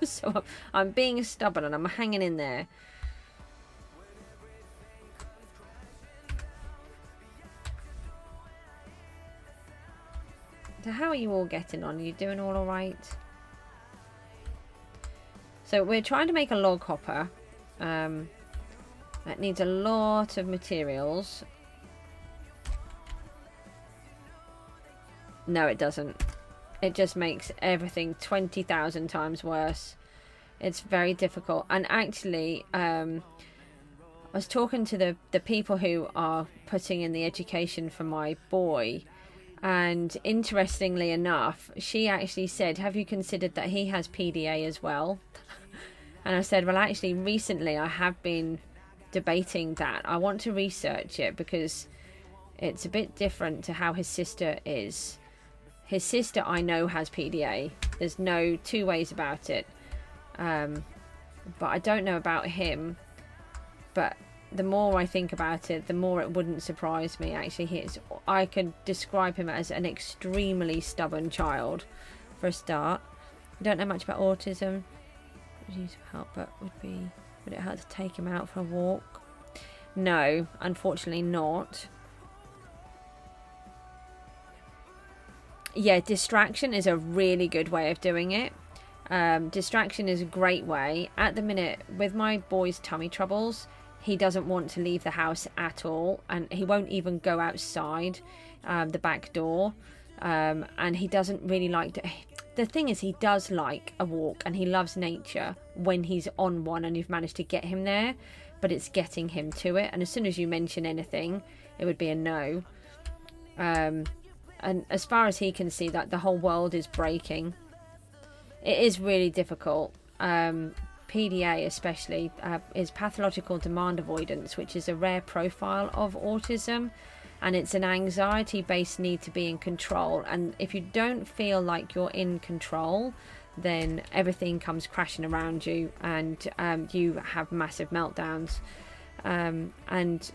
So I'm being stubborn and I'm hanging in there. So how are you all getting on? Are you doing all right? So we're trying to make a log hopper. That needs a lot of materials. No, it doesn't. It just makes everything 20,000 times worse. It's very difficult. And actually, I was talking to the people who are putting in the education for my boy. And interestingly enough, she actually said, have you considered that he has PDA as well? And I said, well, actually, recently I have been debating that. I want to research it because it's a bit different to how his sister is. His sister, I know, has PDA. There's no two ways about it. But I don't know about him. But the more I think about it, the more it wouldn't surprise me. Actually, I could describe him as an extremely stubborn child, for a start. I don't know much about autism. Would use help, but would it hurt to take him out for a walk? No, unfortunately not. Yeah, distraction is a really good way of doing it. Distraction is a great way. At the minute, with my boy's tummy troubles, he doesn't want to leave the house at all, and he won't even go outside the back door. And he doesn't really like to... The thing is, he does like a walk, and he loves nature when he's on one and you've managed to get him there, but it's getting him to it. And as soon as you mention anything, it would be a no. And as far as he can see, that the whole world is breaking. It is really difficult. PDA especially is pathological demand avoidance, which is a rare profile of autism, and it's an anxiety-based need to be in control. And if you don't feel like you're in control, then everything comes crashing around you, and you have massive meltdowns. And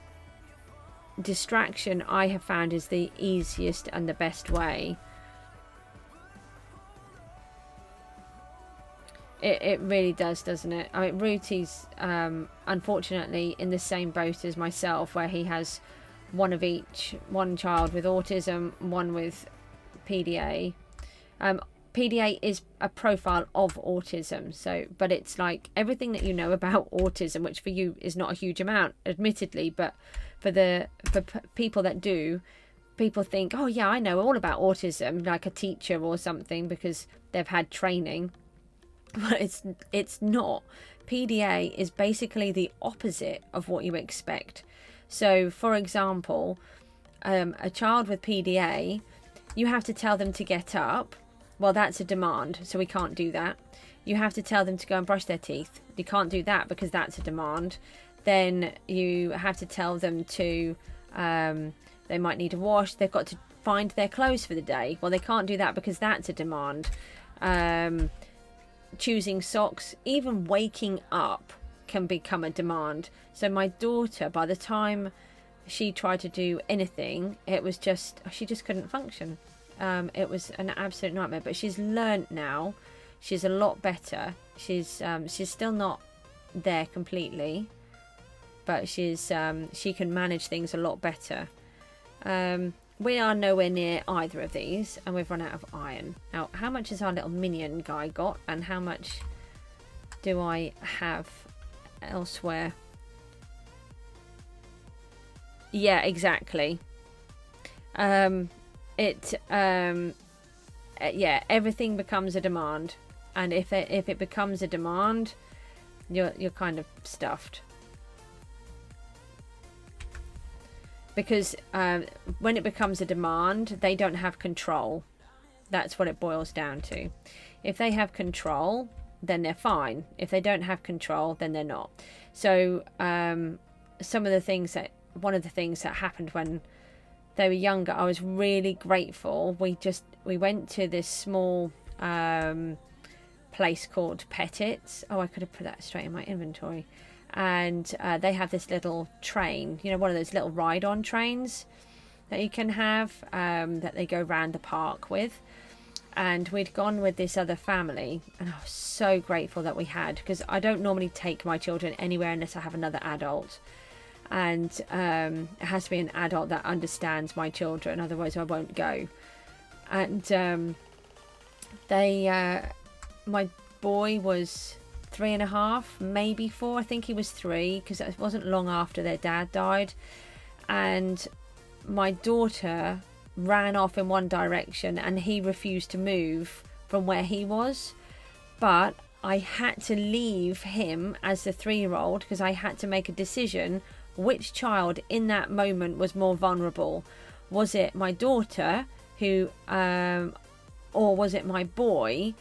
distraction, I have found, is the easiest and the best way. It really does, doesn't it? I mean, Ruti's unfortunately in the same boat as myself, where he has one of each, one child with autism, one with PDA. PDA is a profile of autism, so, but it's like everything that you know about autism, which for you is not a huge amount, admittedly, but for people that do, people think, oh yeah, I know all about autism, like a teacher or something, because they've had training. But it's not. PDA is basically the opposite of what you expect. So, for example, a child with PDA, you have to tell them to get up. Well, that's a demand, so we can't do that. You have to tell them to go and brush their teeth. You can't do that because that's a demand. Then you have to tell them to, they might need a wash. They've got to find their clothes for the day. Well, they can't do that because that's a demand. Choosing socks, even waking up can become a demand. So my daughter, by the time she tried to do anything, it was just, she just couldn't function. It was an absolute nightmare, but she's learnt now. She's a lot better. She's still not there completely, but she can manage things a lot better. We are nowhere near either of these, and we've run out of iron. Now, how much has our little minion guy got, and how much do I have elsewhere? Yeah, exactly. Yeah, everything becomes a demand, and if it becomes a demand, you're kind of stuffed. Because when it becomes a demand, they don't have control. That's what it boils down to. If they have control, then they're fine. If they don't have control, then they're not. So one of the things that happened when they were younger, I was really grateful. We went to this small place called Pettit's. Oh, I could have put that straight in my inventory. And they have this little train, you know, one of those little ride-on trains that you can have, that they go around the park with. And we'd gone with this other family, and I was so grateful that we had, because I don't normally take my children anywhere unless I have another adult. And it has to be an adult that understands my children, otherwise I won't go. And my boy was 3.5, maybe 4. I think he was 3, because it wasn't long after their dad died. And my daughter ran off in one direction, and he refused to move from where he was. But I had to leave him as the 3-year-old, because I had to make a decision which child in that moment was more vulnerable. Was it my daughter, who or was it my boy,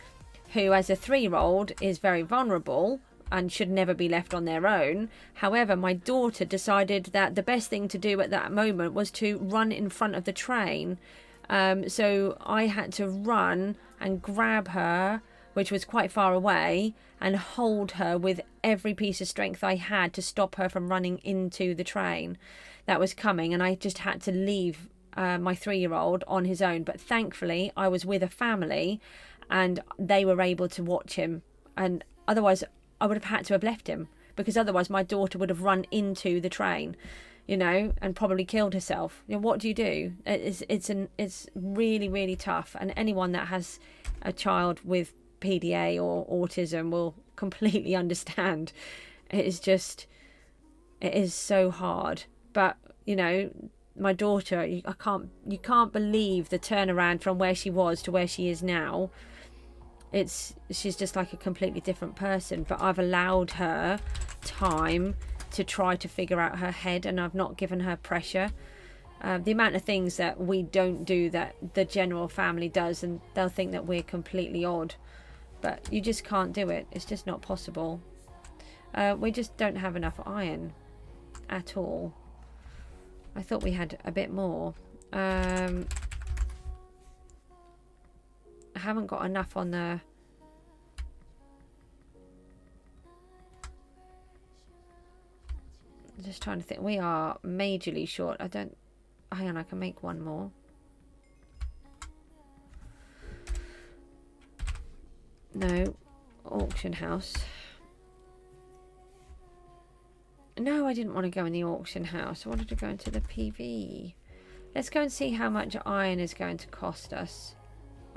who as a 3-year-old is very vulnerable and should never be left on their own? However, my daughter decided that the best thing to do at that moment was to run in front of the train. So I had to run and grab her, which was quite far away, and hold her with every piece of strength I had to stop her from running into the train that was coming. And I just had to leave my 3-year-old on his own. But thankfully, I was with a family, and they were able to watch him. And otherwise, I would have had to have left him, because otherwise my daughter would have run into the train, you know, and probably killed herself. You know, what do you do? It's really, really tough. And anyone that has a child with PDA or autism will completely understand. It is so hard. But, you know, my daughter, you can't believe the turnaround from where she was to where she is now. She's just like a completely different person. But I've allowed her time to try to figure out her head, and I've not given her pressure. The amount of things that we don't do that the general family does, and they'll think that we're completely odd. But you just can't do it. It's just not possible. We just don't have enough iron at all. I thought we had a bit more. I haven't got enough on the... I'm just trying to think. We are majorly short. Hang on, I can make one more. No, auction house. No, I didn't want to go in the auction house. I wanted to go into the PV. Let's go and see how much iron is going to cost us.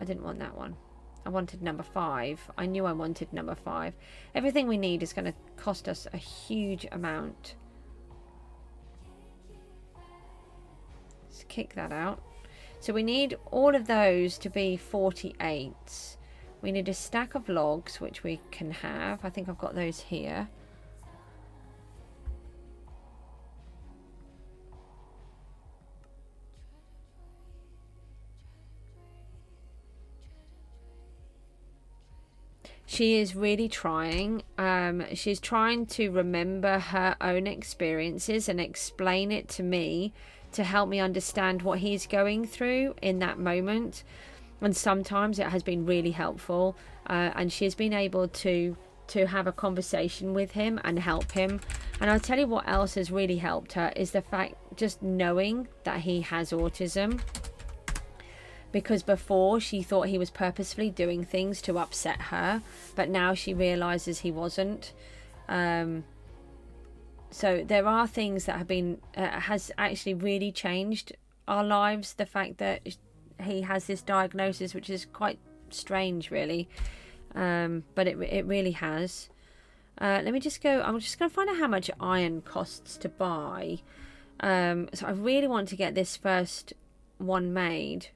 I didn't want that one. I wanted number 5. I knew I wanted number 5. Everything we need is going to cost us a huge amount. Let's kick that out. So we need all of those to be 48. We need a stack of logs, which we can have. I think I've got those here. She is really trying. She's trying to remember her own experiences and explain it to me to help me understand what he's going through in that moment. And sometimes it has been really helpful. And she's been able to have a conversation with him and help him. And I'll tell you what else has really helped her is the fact just knowing that he has autism. Because before she thought he was purposefully doing things to upset her, but now she realizes he wasn't. So there are things that have been has actually really changed our lives. The fact that he has this diagnosis, which is quite strange, really, but it really has. Let me just go. I'm just going to find out how much iron costs to buy. So I really want to get this first one made.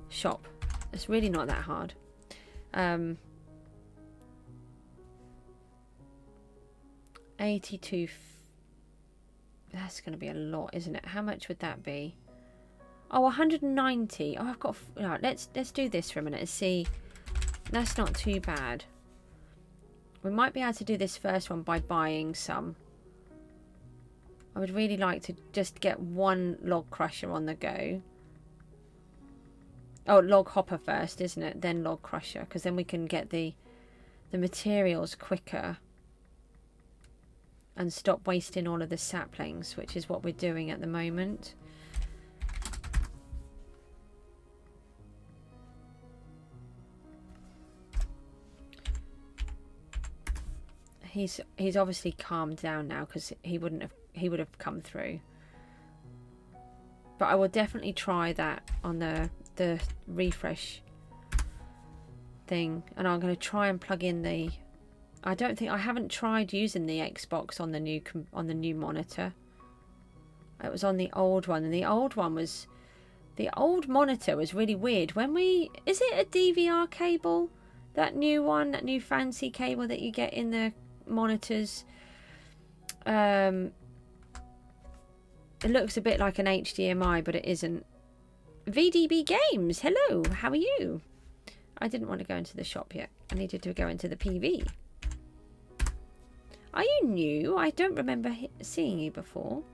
Shop. It's really not that hard. 82. That's going to be a lot, isn't it? How much would that be? Oh, 190. Oh, I've got. Right, let's do this for a minute and see. That's not too bad. We might be able to do this first one by buying some. I would really like to just get one log crusher on the go. Oh, log hopper first, isn't it? Then log crusher, because then we can get the materials quicker and stop wasting all of the saplings, which is what we're doing at the moment. He's obviously calmed down now because he would have come through. But I will definitely try that on the refresh thing, and I'm going to try and plug in the. I haven't tried using the Xbox on the new monitor. It was on the old one, and the old monitor was really weird. Is it a DVR cable? That new one, that new fancy cable that you get in the monitors. It looks a bit like an HDMI, but it isn't. VDB Games, hello, how are you? I didn't want to go into the shop yet. I needed to go into the PV. Are you new? I don't remember seeing you before.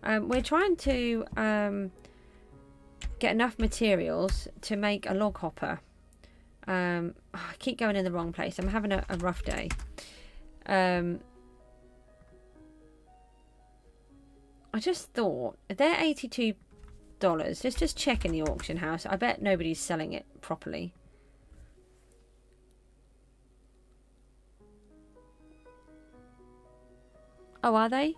We're trying to get enough materials to make a log hopper. I keep going in the wrong place. I'm having a rough day. I just thought, they're $82. Let's just check in the auction house. I bet nobody's selling it properly. Oh, are they?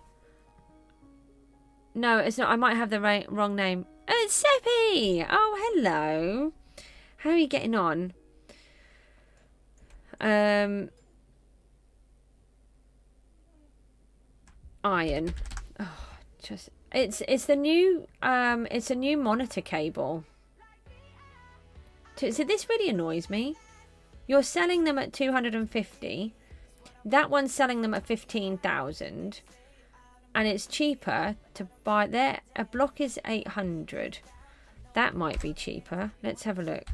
No, it's not. I might have the wrong name. Oh, it's Seppi! Oh, hello. How are you getting on? Iron. Oh, just it's the new it's a new monitor cable. So this really annoys me. You're selling them at 250. That one's selling them at 15,000, and it's cheaper to buy there. A block is 800. That might be cheaper. Let's have a look.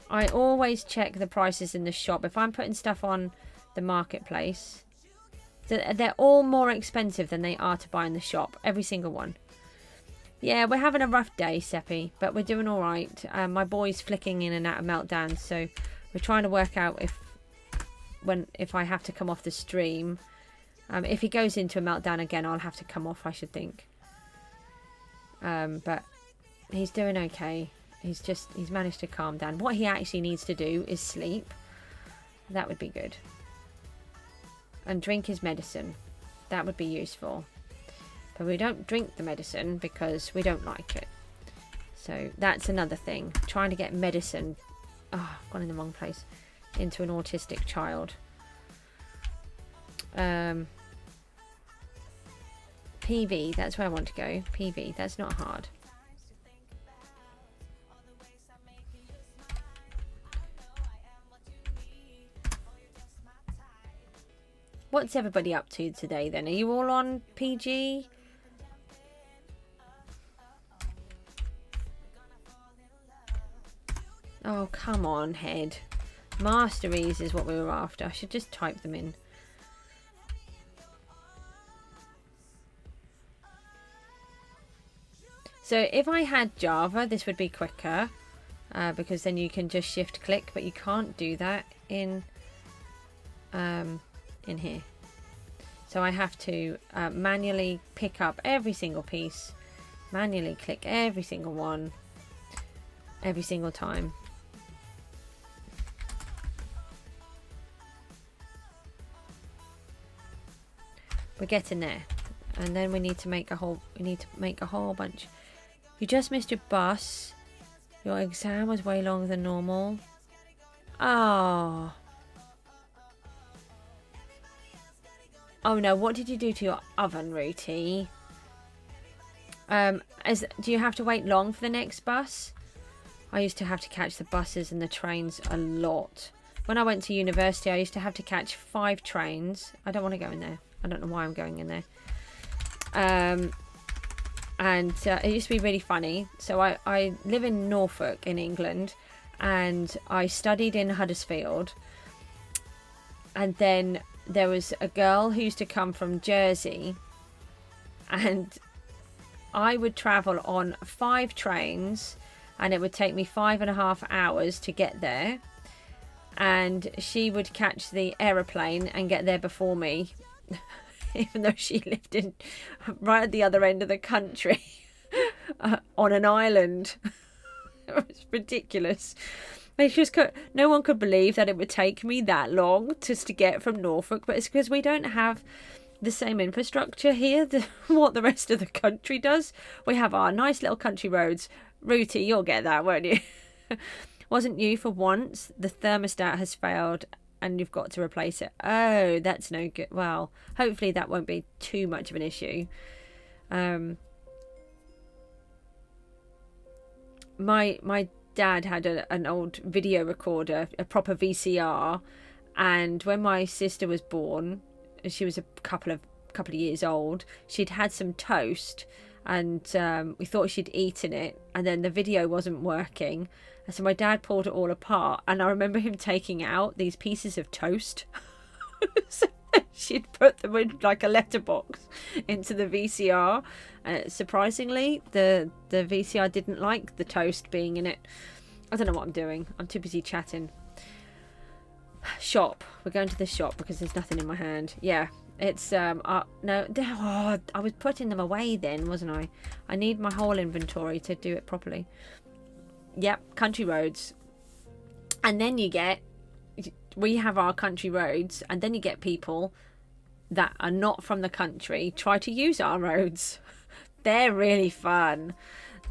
I always check the prices in the shop. If I'm putting stuff on the marketplace, they're all more expensive than they are to buy in the shop. Every single one. Yeah, we're having a rough day, Seppi, but we're doing all right. My boy's flicking in and out of meltdown, so we're trying to work out if I have to come off the stream. If he goes into a meltdown again, I'll have to come off, I should think. But he's doing okay. He's managed to calm down. What he actually needs to do is sleep. That would be good. And drink his medicine. That would be useful. But we don't drink the medicine because we don't like it. So that's another thing. Trying to get medicine. Oh, I've gone in the wrong place. Into an autistic child. PV, that's where I want to go. PV, that's not hard. What's everybody up to today then? Are you all on PG? Oh, come on, head. Masteries is what we were after. I should just type them in. So if I had Java, this would be quicker. Because then you can just shift click, but you can't do that in here. So I have to manually pick up every single piece, manually click every single one, every single time. We're getting there, and then we need to make a whole bunch. You just missed your bus. Your exam was way longer than normal. Oh. Oh no, what did you do to your oven, Rooty? Do you have to wait long for the next bus? I used to have to catch the buses and the trains a lot. When I went to university, I used to have to catch 5 trains. I don't want to go in there. I don't know why I'm going in there. And it used to be really funny. So I live in Norfolk in England, and I studied in Huddersfield. And then there was a girl who used to come from Jersey, and I would travel on 5 trains, and it would take me 5.5 hours to get there. And she would catch the aeroplane and get there before me, even though she lived in right at the other end of the country on an island. It was ridiculous. No one could believe that it would take me that long just to get from Norfolk, but it's because we don't have the same infrastructure here what the rest of the country does. We have our nice little country roads. Rooty, you'll get that, won't you? Wasn't you for once? The thermostat has failed and you've got to replace it. Oh, that's no good. Well, hopefully that won't be too much of an issue. My dad had an old video recorder, a proper VCR, and when my sister was born, she was a couple of years old, she'd had some toast, and we thought she'd eaten it, and then the video wasn't working, and so my dad pulled it all apart, and I remember him taking out these pieces of toast. So she'd put them in like a letterbox into the VCR. Surprisingly, the VCR didn't like the toast being in it. I don't know what I'm doing. I'm too busy chatting. Shop. We're going to the shop because there's nothing in my hand. Yeah, it's no. Oh, I was putting them away then, wasn't I? I need my whole inventory to do it properly. Yep, country roads. And then we have our country roads, and then you get people that are not from the country try to use our roads. They're really fun.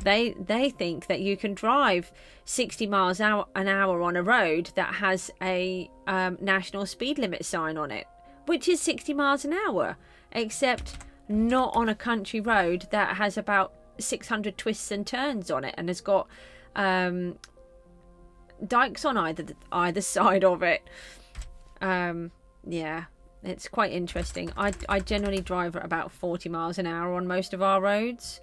They think that you can drive 60 miles an hour on a road that has a national speed limit sign on it, which is 60 miles an hour, except not on a country road that has about 600 twists and turns on it and has got dikes on either side of it. Yeah, it's quite interesting. I generally drive at about 40 miles an hour on most of our roads.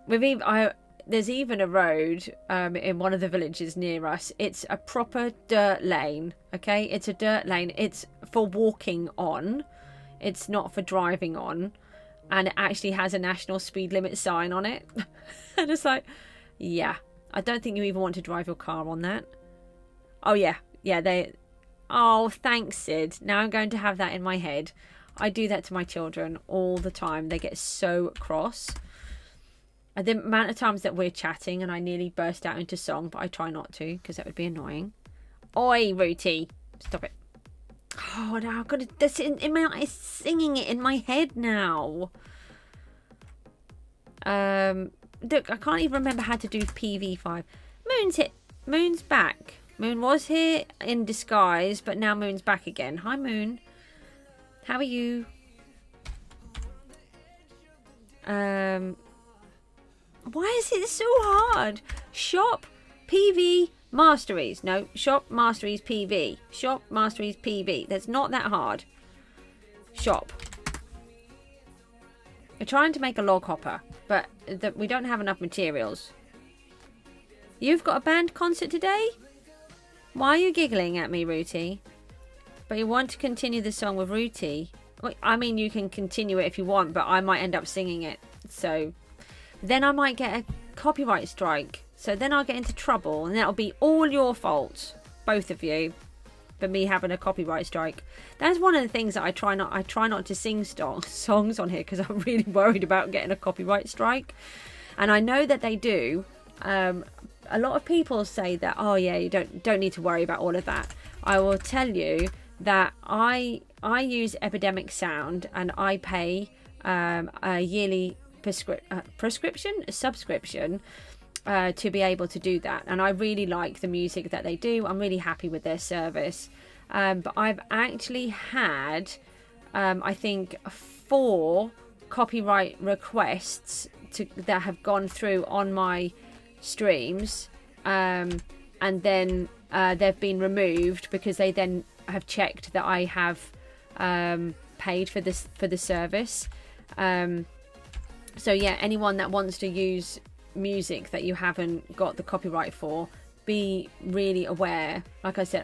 There's even a road in one of the villages near us. It's a proper dirt lane. Okay, it's a dirt lane. It's for walking on. It's not for driving on, and it actually has a national speed limit sign on it. And it's like, yeah, I don't think you even want to drive your car on that. Oh yeah, oh, thanks, Sid. Now I'm going to have that in my head. I do that to my children all the time. They get so cross. The amount of times that we're chatting and I nearly burst out into song, but I try not to because that would be annoying. Oi, Rooty. Stop it. Oh, no, I've got to... That's I'm singing it in my head now. Look, I can't even remember how to do PV5. Moon's back. Moon was here in disguise, but now Moon's back again. Hi, Moon. How are you? Why is it so hard? Shop PV Masteries. No, Shop Masteries PV. Shop Masteries PV. That's not that hard. Shop. We're trying to make a log hopper, but we don't have enough materials. You've got a band concert today? Why are you giggling at me, Rooty? But you want to continue the song with Rooty? I mean, you can continue it if you want, but I might end up singing it. So then I might get a copyright strike. So then I'll get into trouble, and that'll be all your fault, both of you, for me having a copyright strike. That's one of the things that I try not to sing songs on here because I'm really worried about getting a copyright strike. And I know that they do. A lot of people say that, oh yeah, you don't need to worry about all of that. I will tell you that I use Epidemic Sound, and I pay a yearly subscription to be able to do that, and I really like the music that they do. I'm really happy with their service, but I've actually had I think 4 copyright requests that have gone through on my streams, and then they've been removed because they then have checked that I have paid for the service. So yeah, anyone that wants to use music that you haven't got the copyright for, be really aware. Like I said,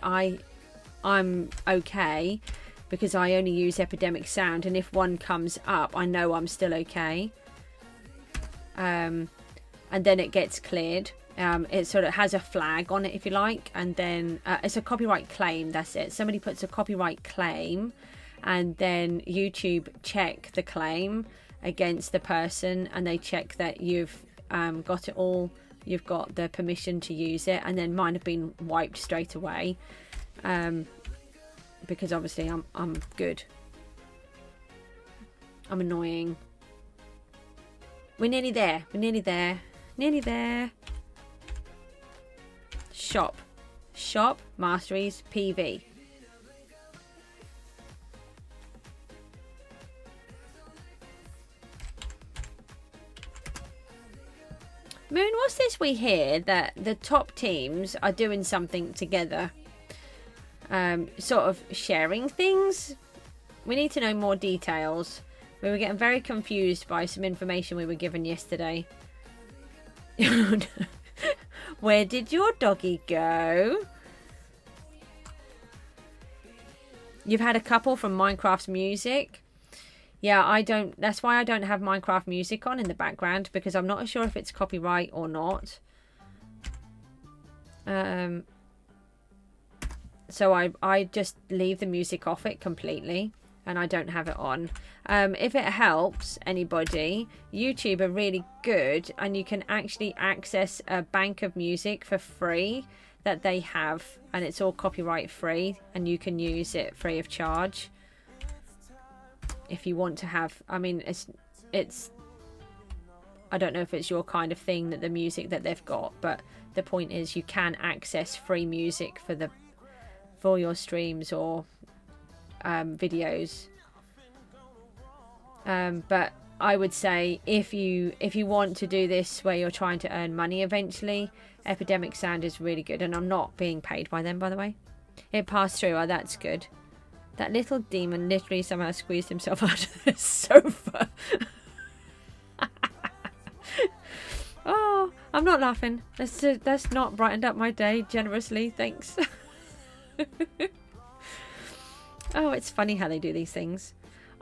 I'm okay because I only use Epidemic Sound, and if one comes up, I know I'm still okay. And then it gets cleared. It sort of has a flag on it, if you like, and then it's a copyright claim. That's it. Somebody puts a copyright claim, and then YouTube check the claim against the person, and they check that you've got it all. You've got the permission to use it, and then mine have been wiped straight away, because obviously I'm good. I'm annoying. We're nearly there. We're nearly there. Nearly there. Shop Masteries PV. Moon, what's this we hear that the top teams are doing something together? Sort of sharing things? We need to know more details. We were getting very confused by some information we were given yesterday. Where did your doggy go? You've had a couple from Minecraft's music. Yeah, I don't. That's why I don't have Minecraft music on in the background, because I'm not sure if it's copyright or not. So I just leave the music off it completely, and I don't have it on. If it helps anybody, YouTube are really good, and you can actually access a bank of music for free that they have, and it's all copyright free, and you can use it free of charge. If you want to have, I mean, it's I don't know if it's your kind of thing, that the music that they've got, but the point is you can access free music for your streams or videos. But I would say if you want to do this where you're trying to earn money eventually, Epidemic Sound is really good, and I'm not being paid by them, by the way. It passed through. Oh, that's good. That little demon literally somehow squeezed himself out of the sofa. Oh, I'm not laughing. That's not brightened up my day generously. Thanks. Oh, it's funny how they do these things.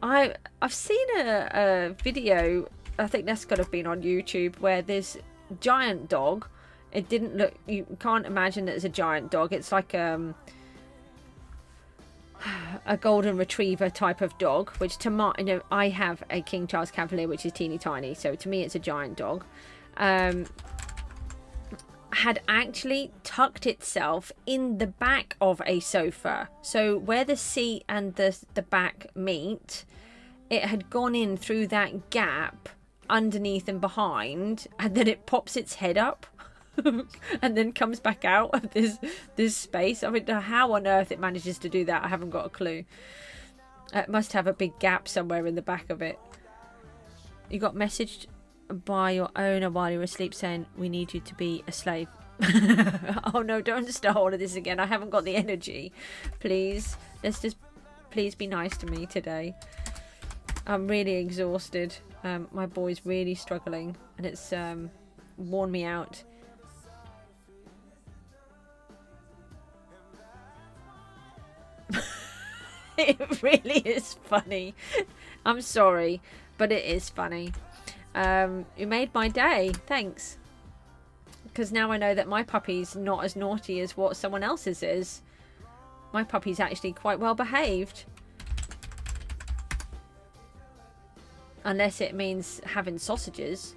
I've seen a video, I think that's got to have been on YouTube, where this giant dog, it didn't look, you can't imagine that it's a giant dog. It's like a golden retriever type of dog, which to my, you know, I have a King Charles Cavalier, which is teeny tiny, so to me it's a giant dog. Had actually tucked itself in the back of a sofa, so where the seat and the back meet, it had gone in through that gap underneath and behind, and then it pops its head up and then comes back out of this space. I mean, how on earth it manages to do that, I haven't got a clue. It must have a big gap somewhere in the back of it. You got messaged by your owner while you were asleep saying, "We need you to be a slave." Oh no, don't start all of this again. I haven't got the energy. Please, let's just please be nice to me today. I'm really exhausted. My boy's really struggling, and it's worn me out. It really is funny. I'm sorry, but it is funny. You made my day. Thanks. Because now I know that my puppy's not as naughty as what someone else's is. My puppy's actually quite well behaved. Unless it means having sausages.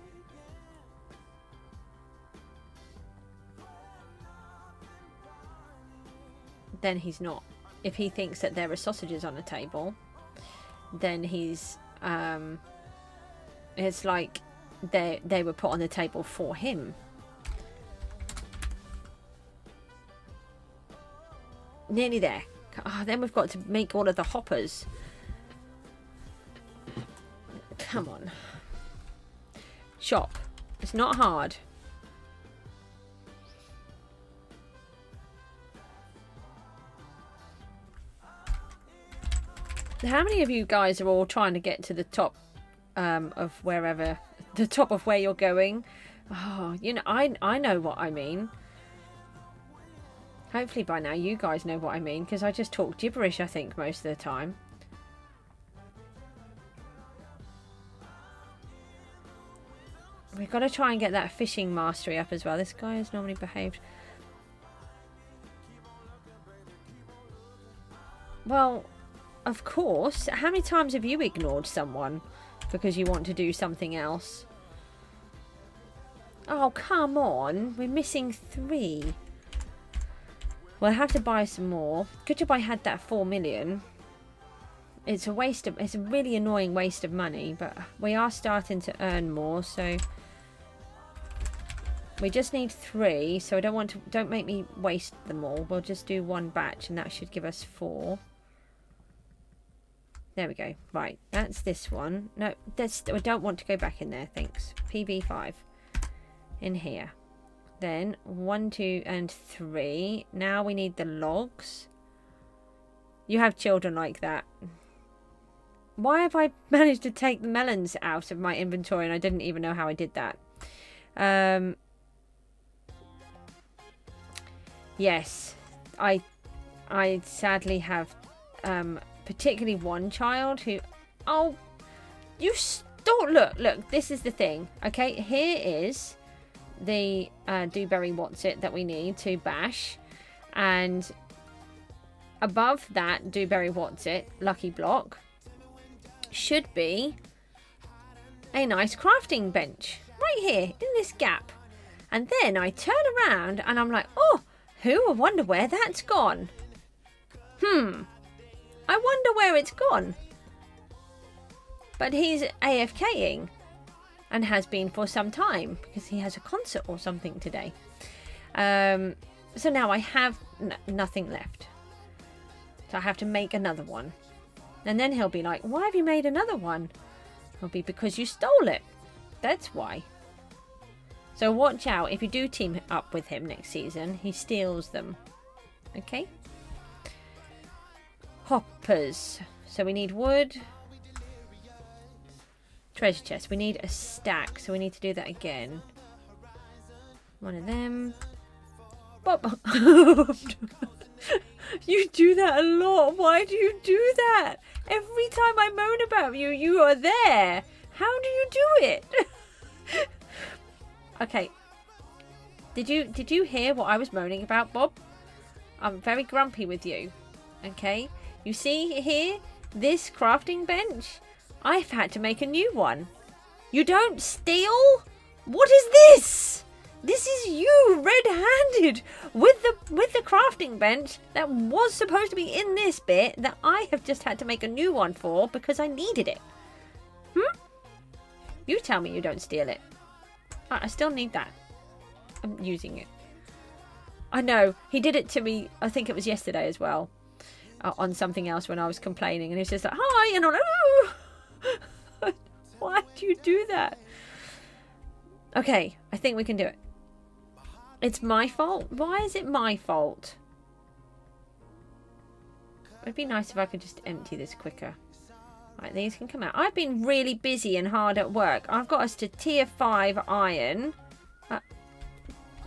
Then he's not. If he thinks that there are sausages on the table, then he's it's like they were put on the table for him. Nearly there. Oh, then we've got to make all of the hoppers. Come on. Shop. It's not hard. How many of you guys are all trying to get to the top of wherever, the top of where you're going? Oh, you know, I know what I mean. Hopefully by now you guys know what I mean, because I just talk gibberish, I think, most of the time. We've got to try and get that fishing mastery up as well. This guy has normally behaved. Well, of course. How many times have you ignored someone because you want to do something else? Oh, come on. We're missing 3. We'll have to buy some more. Good job I had that 4 million. It's a waste of, it's a really annoying waste of money, but we are starting to earn more, so we just need 3, so I don't want to, don't make me waste them all. We'll just do 1 batch and that should give us 4. There we go. Right, that's this one. No, that's, I don't want to go back in there, thanks. PV5 in here. Then 1, 2 and 3. Now we need the logs. You have children like that. Why have I managed to take the melons out of my inventory and I didn't even know how I did that? Yes, I sadly have particularly one child who, oh, you stole, look, this is the thing, okay? Here is the dewberry what's it that we need to bash, and above that dewberry what's it lucky block should be a nice crafting bench right here in this gap. And then I turn around and I'm like, oh, I wonder where that's gone. I wonder where it's gone. But he's AFKing and has been for some time because he has a concert or something today. So now I have nothing left. So I have to make another one. And then he'll be like, why have you made another one? It'll be because you stole it. That's why. So watch out. If you do team up with him next season, he steals them. Okay? Hoppers. So we need wood. Treasure chest. We need a stack. So we need to do that again. One of them. Bob. You do that a lot. Why do you do that? Every time I moan about you, you are there. How do you do it? Okay. Did you hear what I was moaning about, Bob? I'm very grumpy with you. Okay? You see here? This crafting bench? I've had to make a new one. You don't steal? What is this? This is you, red-handed, with the crafting bench that was supposed to be in this bit that I have just had to make a new one for because I needed it. You tell me you don't steal it. I still need that. I'm using it. I know. He did it to me, I think it was yesterday as well, on something else when I was complaining. And he was just like, hi, and I'm like, oh. Why do you do that? Okay, I think we can do it. It's my fault? Why is it my fault? It'd be nice if I could just empty this quicker. Right, these can come out. I've been really busy and hard at work. I've got us to tier 5 iron.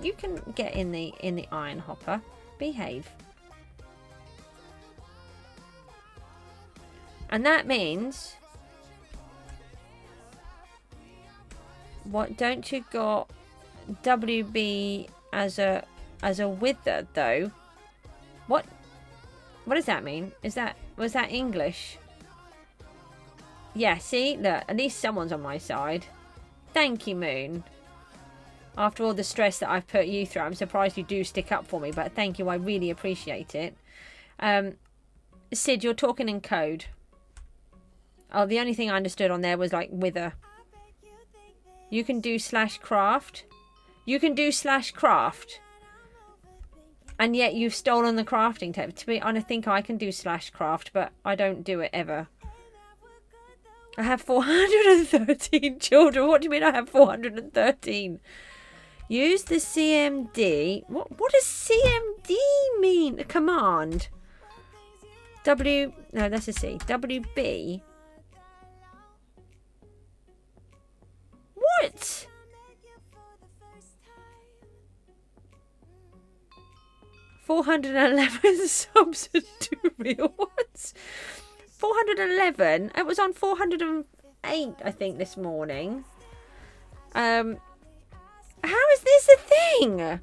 You can get in the iron hopper. Behave. And that means, what, don't you got WB as a wither though? What does that mean? Was that English? Yeah, see, look, at least someone's on my side. Thank you, Moon. After all the stress that I've put you through, I'm surprised you do stick up for me, but thank you, I really appreciate it. Sid, you're talking in code. Oh, the only thing I understood on there was like wither. You can do /craft. You can do /craft. And yet you've stolen the crafting table. To be honest, I think I can do /craft, but I don't do it ever. I have 413 children. What do you mean I have 413? Use the CMD. What does CMD mean? A command. W. No, that's a C. WB. What? $411 subs are too real. What? 411. It was on 408, I think, this morning. How is this a thing?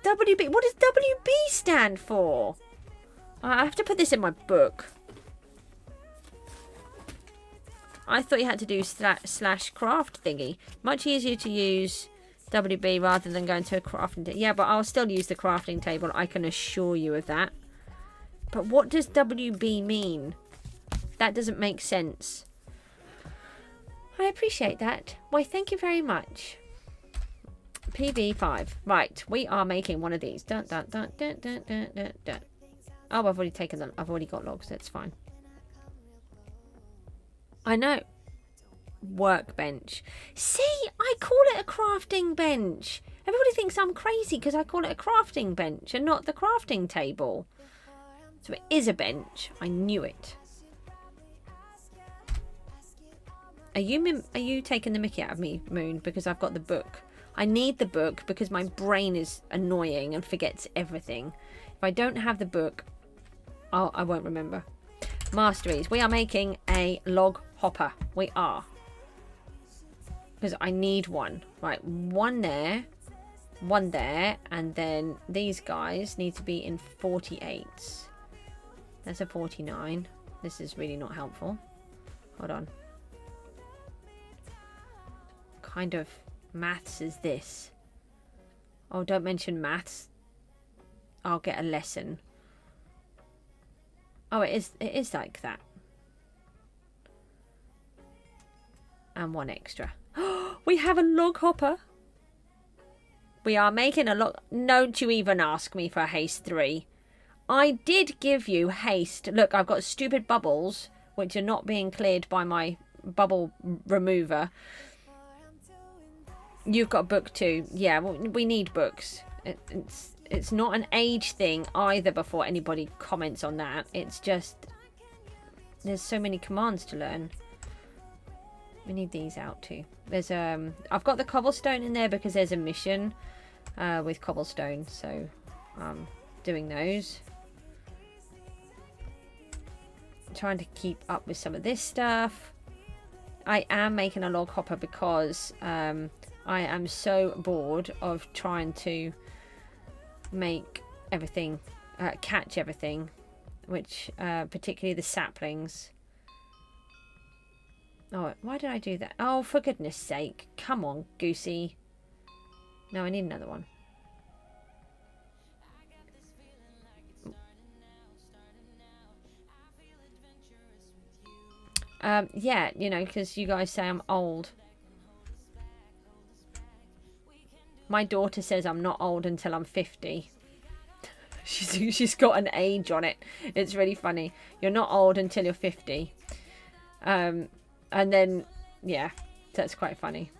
WB. What does WB stand for? I have to put this in my book. I thought you had to do slash craft thingy. Much easier to use WB rather than going to a crafting table. Yeah, but I'll still use the crafting table. I can assure you of that. But what does WB mean? That doesn't make sense. I appreciate that. Why, thank you very much. PV5. Right, we are making one of these. Dun, dun, dun, dun, dun, dun, dun, dun. Oh, I've already taken them. I've already got logs. That's fine. I know. Workbench. See, I call it a crafting bench. Everybody thinks I'm crazy because I call it a crafting bench and not the crafting table. So it is a bench. I knew it. Are you taking the mickey out of me, Moon? Because I've got the book. I need the book because my brain is annoying and forgets everything. If I don't have the book, I won't remember. Masteries. We are making a log hopper. We are. Because I need one. Right, one there, and then these guys need to be in 48s. That's a 49. This is really not helpful. Hold on. Kind of maths is this? Oh, don't mention maths. I'll get a lesson. Oh, it is like that. And one extra. We have a log hopper. We are making a log. Don't you even ask me for haste 3. I did give you haste. Look, I've got stupid bubbles, which are not being cleared by my bubble remover. You've got a book too. Yeah, well, we need books. It's not an age thing either before anybody comments on that. It's just there's so many commands to learn. We need these out too. There's I've got the cobblestone in there because there's a mission with cobblestone, so I'm doing those. Trying to keep up with some of this stuff. I am making a log hopper because I am so bored of trying to make everything, catch everything, which particularly the saplings. Oh, why did I do that? Oh, for goodness sake. Come on, Goosey. No, I need another one. Yeah, you know, because you guys say I'm old. My daughter says I'm not old until I'm 50. She's got an age on it. It's really funny. You're not old until you're 50. And then, yeah, that's quite funny.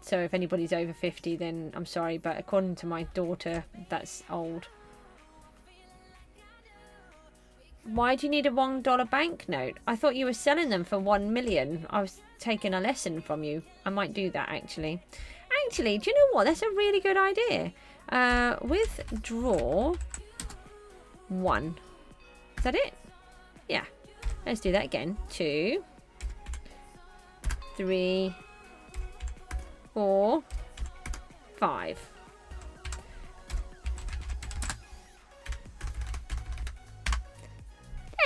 So if anybody's over 50, then I'm sorry, but according to my daughter, that's old. Why do you need a $1 banknote? I thought you were selling them for 1 million. I was taking a lesson from you. I might do that, actually. Actually, do you know what? That's a really good idea. Withdraw 1. Is that it? Yeah. Let's do that again. 2, 3, 4, 5.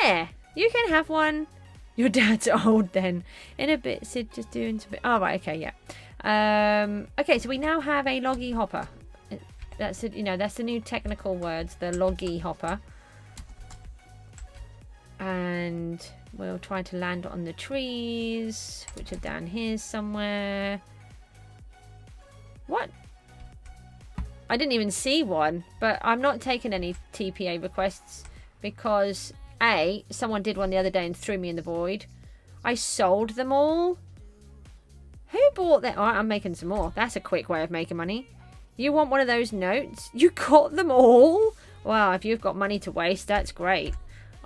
There, you can have one. Your dad's old then. In a bit, Sid, just doing some bit. Oh, right, okay, yeah. Okay, so we now have a loggy hopper. That's it, you know, that's the new technical words, the loggy hopper. And we'll try to land on the trees, which are down here somewhere. What? I didn't even see one, but I'm not taking any TPA requests because Someone did one the other day and threw me in the void. I sold them all. Who bought that? Alright, I'm making some more. That's a quick way of making money. You want one of those notes? You got them all? Wow, if you've got money to waste, that's great.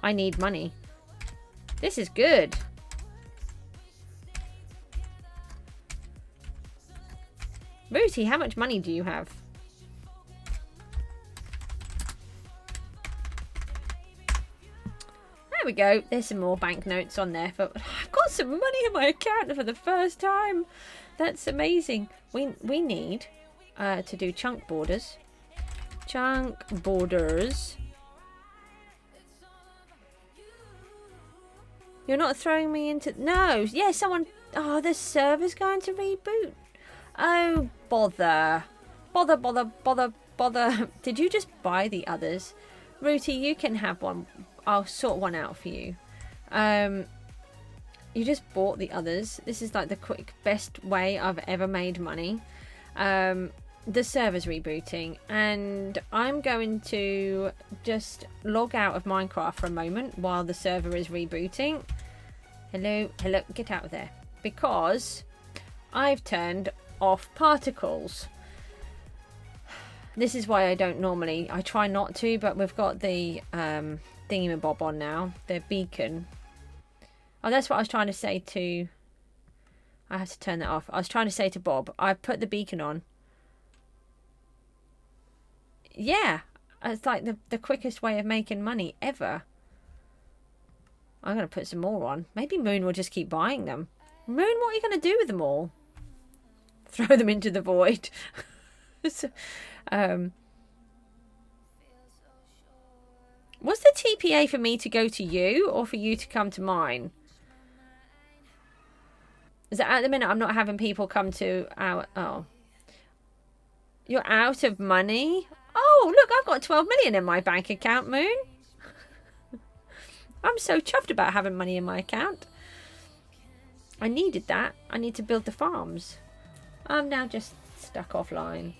I need money. This is good. Rooty, how much money do you have? There we go. There's some more banknotes on there. But I've got some money in my account for the first time. That's amazing. We need to do chunk borders. Chunk borders. You're not throwing me into... No. Yeah, someone... Oh, the server's going to reboot. Oh, bother. Bother. Did you just buy the others? Rooty, you can have one. I'll sort one out for you. You just bought the others. This is like the best way I've ever made money. The server's rebooting, and I'm going to just log out of Minecraft for a moment while the server is rebooting. Hello, get out of there. Because I've turned off particles. This is why I don't normally, I try not to, but we've got the thingamabob on now, the beacon. Oh, that's what I was trying to say to, I have to turn that off. I was trying to say to Bob, I've put the beacon on. Yeah, it's like the quickest way of making money ever. I'm going to put some more on. Maybe Moon will just keep buying them. Moon, what are you going to do with them all? Throw them into the void. So, was the TPA for me to go to you or for you to come to mine? Is that at the minute I'm not having people come to our... Oh. You're out of money? Oh, look, I've got 12 million in my bank account, Moon. I'm so chuffed about having money in my account. I needed that. I need to build the farms. I'm now just stuck offline.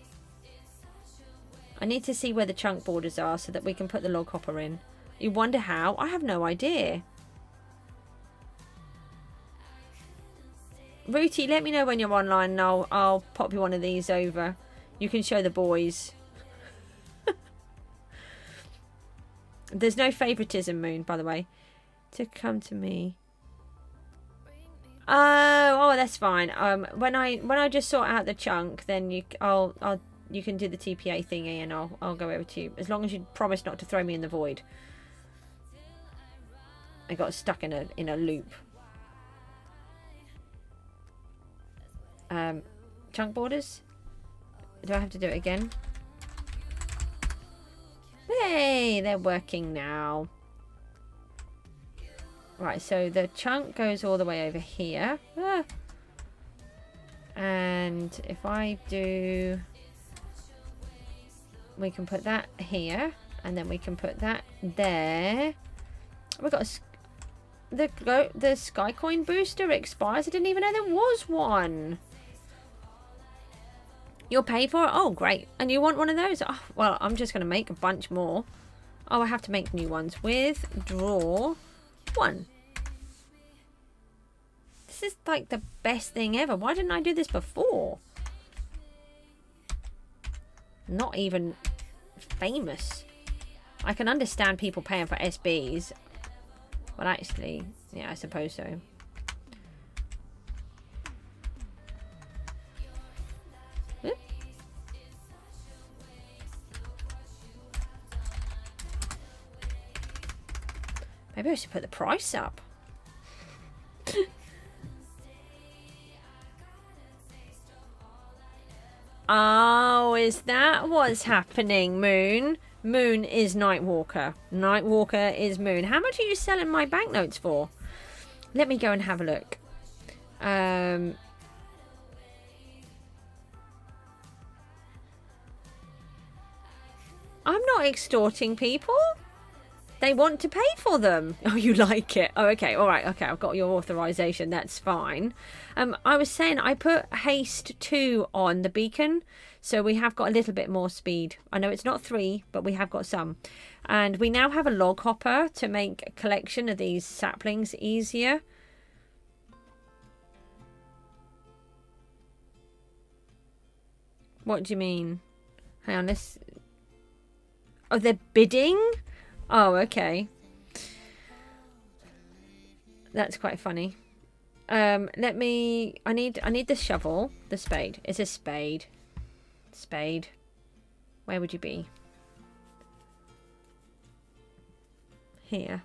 I need to see where the chunk borders are so that we can put the log hopper in. You wonder how? I have no idea. Rooty, let me know when you're online and I'll pop you one of these over. You can show the boys. There's no favoritism, Moon, by the way. To come to me. Oh, that's fine. When I just sort out the chunk, then you can do the TPA thingy, and I'll go over to you as long as you promise not to throw me in the void. I got stuck in a loop. Chunk borders. Do I have to do it again? Hey, they're working now. Right, so the chunk goes all the way over here. Ah. And if I do... We can put that here. And then we can put that there. We've got the Sky Coin booster expires. I didn't even know there was one. You're paid for it? Oh, great. And you want one of those? Oh, well, I'm just going to make a bunch more. Oh, I have to make new ones. Withdraw one. This is like the best thing ever. Why didn't I do this before? Not even famous. I can understand people paying for SBs. But actually, yeah, I suppose so. Maybe I should put the price up. Oh, is that what's happening, Moon? Moon is Nightwalker. Nightwalker is Moon. How much are you selling my banknotes for? Let me go and have a look. I'm not extorting people. they want to pay for them. Oh, you like it? Oh, okay. All right. Okay, I've got your authorization. That's fine. I was saying I put haste 2 on the beacon, so we have got a little bit more speed. I know it's not 3, but we have got some. And we now have a log hopper to make a collection of these saplings easier. What do you mean? Hang on, this... Oh, they're bidding? Oh, okay. That's quite funny. Let me... I need the shovel. The spade. It's a spade. Spade. Where would you be? Here.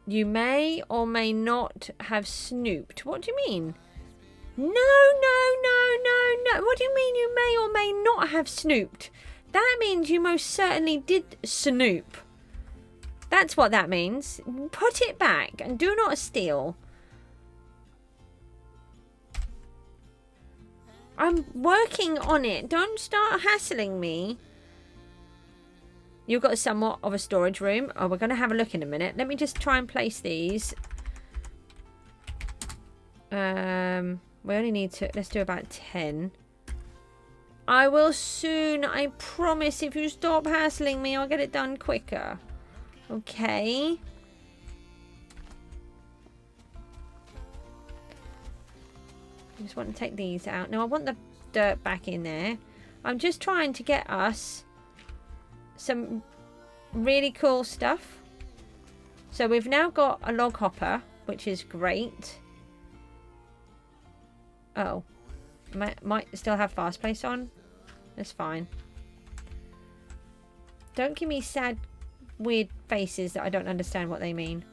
You may or may not have snooped. What do you mean? No. What do you mean you may or may not have snooped? That means you most certainly did snoop. That's what that means. Put it back and do not steal. I'm working on it. Don't start hassling me. You've got somewhat of a storage room. Oh, we're going to have a look in a minute. Let me just try and place these. We only need to... Let's do about 10. I will soon. I promise. If you stop hassling me, I'll get it done quicker. Okay. I just want to take these out. Now, I want the dirt back in there. I'm just trying to get us some really cool stuff. So we've now got a log hopper, which is great. Oh, might still have fast place on. That's fine. Don't give me sad, weird faces that I don't understand what they mean.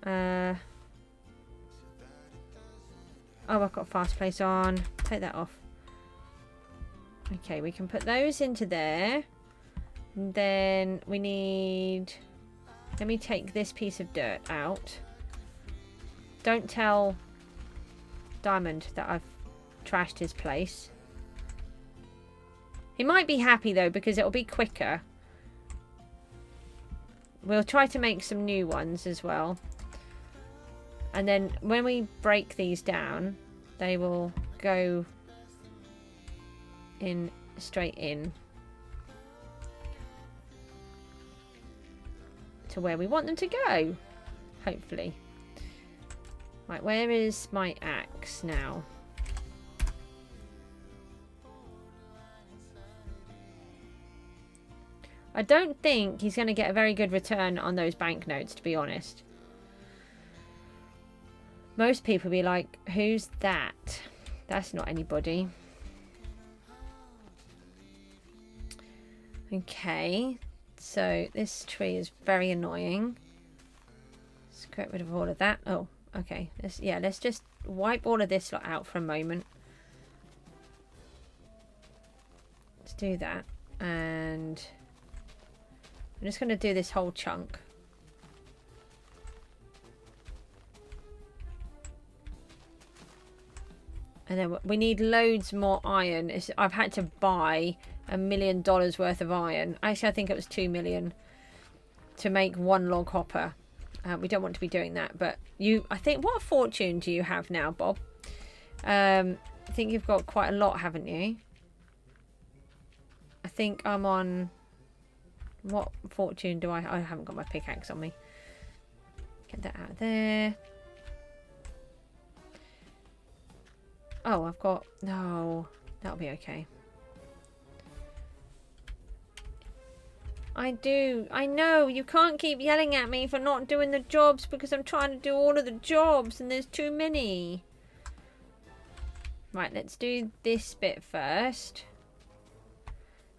Oh, I've got fast place on. Take that off. Okay, we can put those into there. And then we need... Let me take this piece of dirt out. Don't tell Diamond that I've trashed his place. He might be happy though, because it'll be quicker. We'll try to make some new ones as well. And then when we break these down, they will go in straight in to where we want them to go, hopefully. Right, where is my axe now? I don't think he's going to get a very good return on those banknotes, to be honest. Most people be like, who's that? That's not anybody. Okay, so this tree is very annoying. Let's get rid of all of that. Oh, okay. Let's just wipe all of this lot out for a moment. Let's do that. And I'm just going to do this whole chunk. And then we need loads more iron. I've had to buy $1 million worth of iron. Actually, I think it was 2 million to make one log hopper. We don't want to be doing that, but I think, what fortune do you have now, Bob? I think you've got quite a lot, haven't you? I think I'm on... What fortune do I haven't got my pickaxe on me. Get that out of there. Oh, I've got... No, that'll be okay. I do. I know. You can't keep yelling at me for not doing the jobs because I'm trying to do all of the jobs and there's too many. Right, let's do this bit first.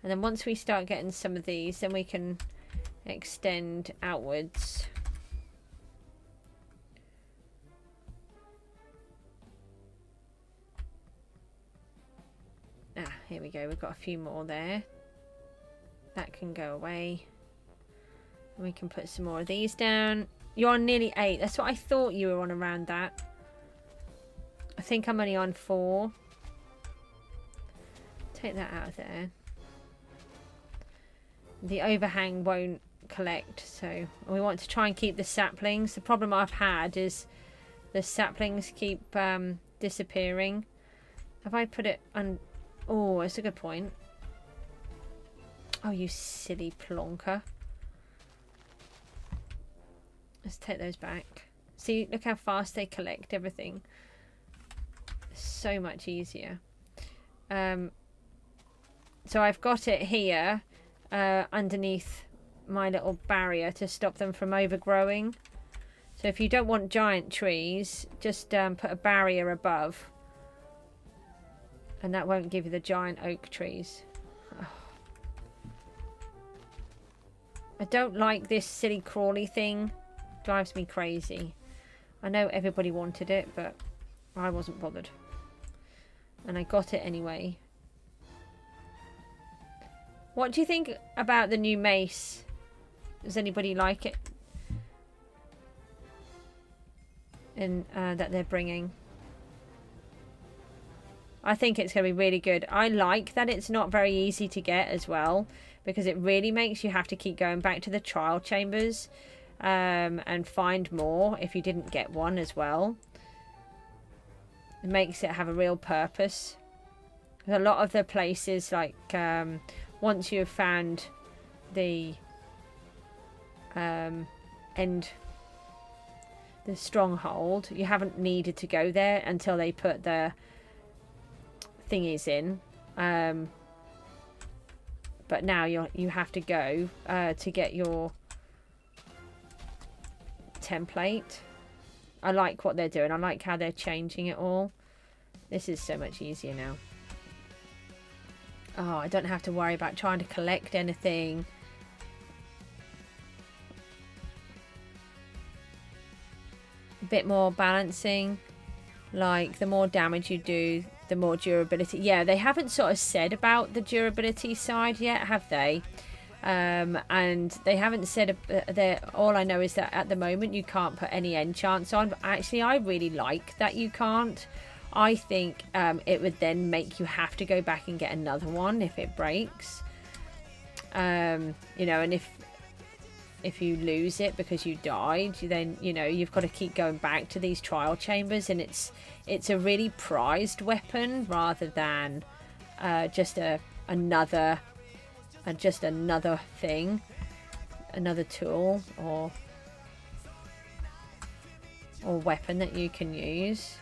And then once we start getting some of these, then we can extend outwards. Ah, here we go. We've got a few more there. That can go away. We can put some more of these down. You're on nearly 8. That's what I thought you were on, around that. I think I'm only on 4. Take that out of there. The overhang won't collect, so we want to try and keep the saplings. The problem I've had is the saplings keep disappearing. Have I put it on? Oh, it's a good point. Oh, you silly plonker. Let's take those back. See, look how fast they collect everything. So much easier. So I've got it here underneath my little barrier to stop them from overgrowing. So if you don't want giant trees, just put a barrier above, and that won't give you the giant oak trees. Oh. I don't like this silly crawly thing. Drives me crazy. I know everybody wanted it, but I wasn't bothered, and I got it anyway. What do you think about the new mace? Does anybody like it? And that they're bringing. I think it's going to be really good. I like that it's not very easy to get as well, because it really makes you have to keep going back to the trial chambers and find more if you didn't get one as well. It makes it have a real purpose. A lot of the places, like once you have found the the stronghold, you haven't needed to go there until they put the thingies in, but now you have to go to get your template. I like what they're doing. I like how they're changing it all. This is so much easier now. Oh, I don't have to worry about trying to collect anything. A bit more balancing. Like, the more damage you do, the more durability. Yeah, they haven't sort of said about the durability side yet, have they? And they haven't said all I know is that at the moment you can't put any enchants on. But actually, I really like that you can't. I think it would then make you have to go back and get another one if it breaks. You know, and if you lose it because you died, then, you know, you've got to keep going back to these trial chambers, and it's a really prized weapon rather than just another thing, another tool or weapon that you can use.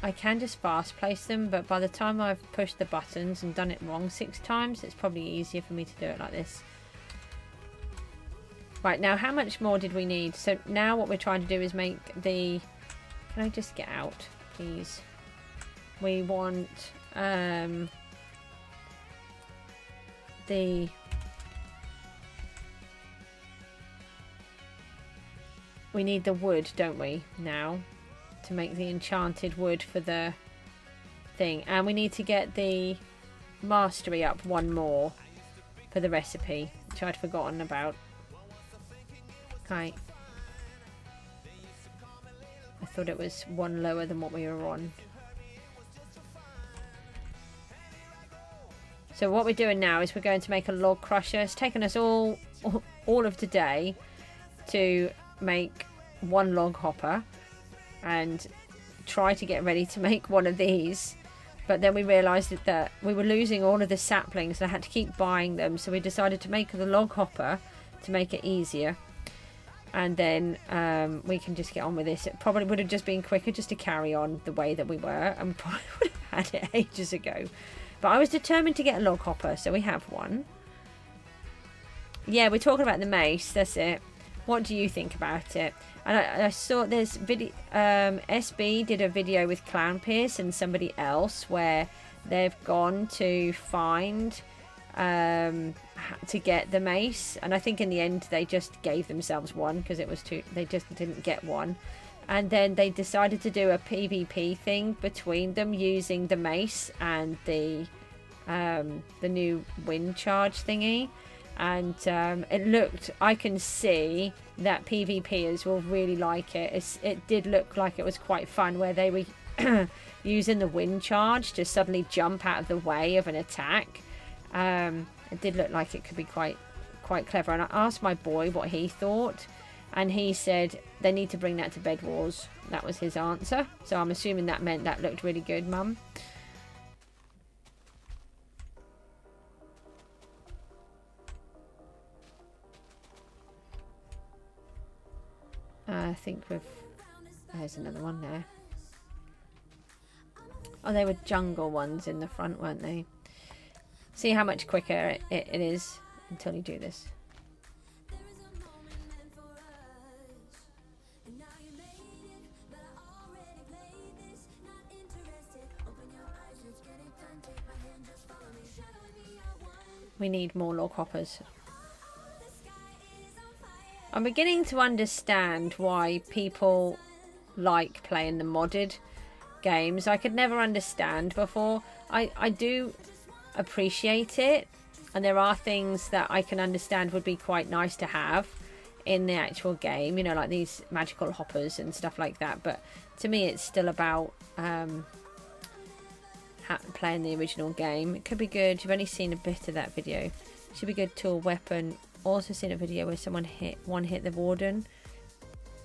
I can just fast place them, but by the time I've pushed the buttons and done it wrong 6 times, it's probably easier for me to do it like this. Right, now how much more did we need? So now what we're trying to do is make the... Can I just get out, please? We want we need the wood, don't we, now? To make the enchanted wood for the thing, and we need to get the mastery up 1 more for the recipe, which I'd forgotten about. Okay, I thought it was 1 lower than what we were on. So what we're doing now is we're going to make a log crusher. It's taken us all of today to make 1 log hopper and try to get ready to make one of these, but then we realized that we were losing all of the saplings and I had to keep buying them, so we decided to make the log hopper to make it easier, and then we can just get on with this. It probably would have just been quicker just to carry on the way that we were, and we probably would have had it ages ago, but I was determined to get a log hopper, so we have one. Yeah, we're talking about the mace, that's it. What do you think about it? And I saw there's video. SB did a video with Clown Pierce and somebody else where they've gone to find to get the mace, and I think in the end they just gave themselves one because it was too. They just didn't get one, and then they decided to do a PvP thing between them using the mace and the new wind charge thingy. And it looked, I can see that PvPers will really like it. It did look like it was quite fun, where they were using the wind charge to suddenly jump out of the way of an attack. It did look like it could be quite clever. And I asked my boy what he thought, and he said they need to bring that to Bed Wars. That was his answer. So I'm assuming that meant that looked really good, Mum. I think there's another one there. Oh, they were jungle ones in the front, weren't they? See how much quicker it is until you do this. We need more log hoppers. I'm beginning to understand why people like playing the modded games. I could never understand before. I do appreciate it, and there are things that I can understand would be quite nice to have in the actual game, you know, like these magical hoppers and stuff like that. But to me, it's still about playing the original game. It could be good. You've only seen a bit of that video. Should be good tool, weapon. Also seen a video where someone hit the warden.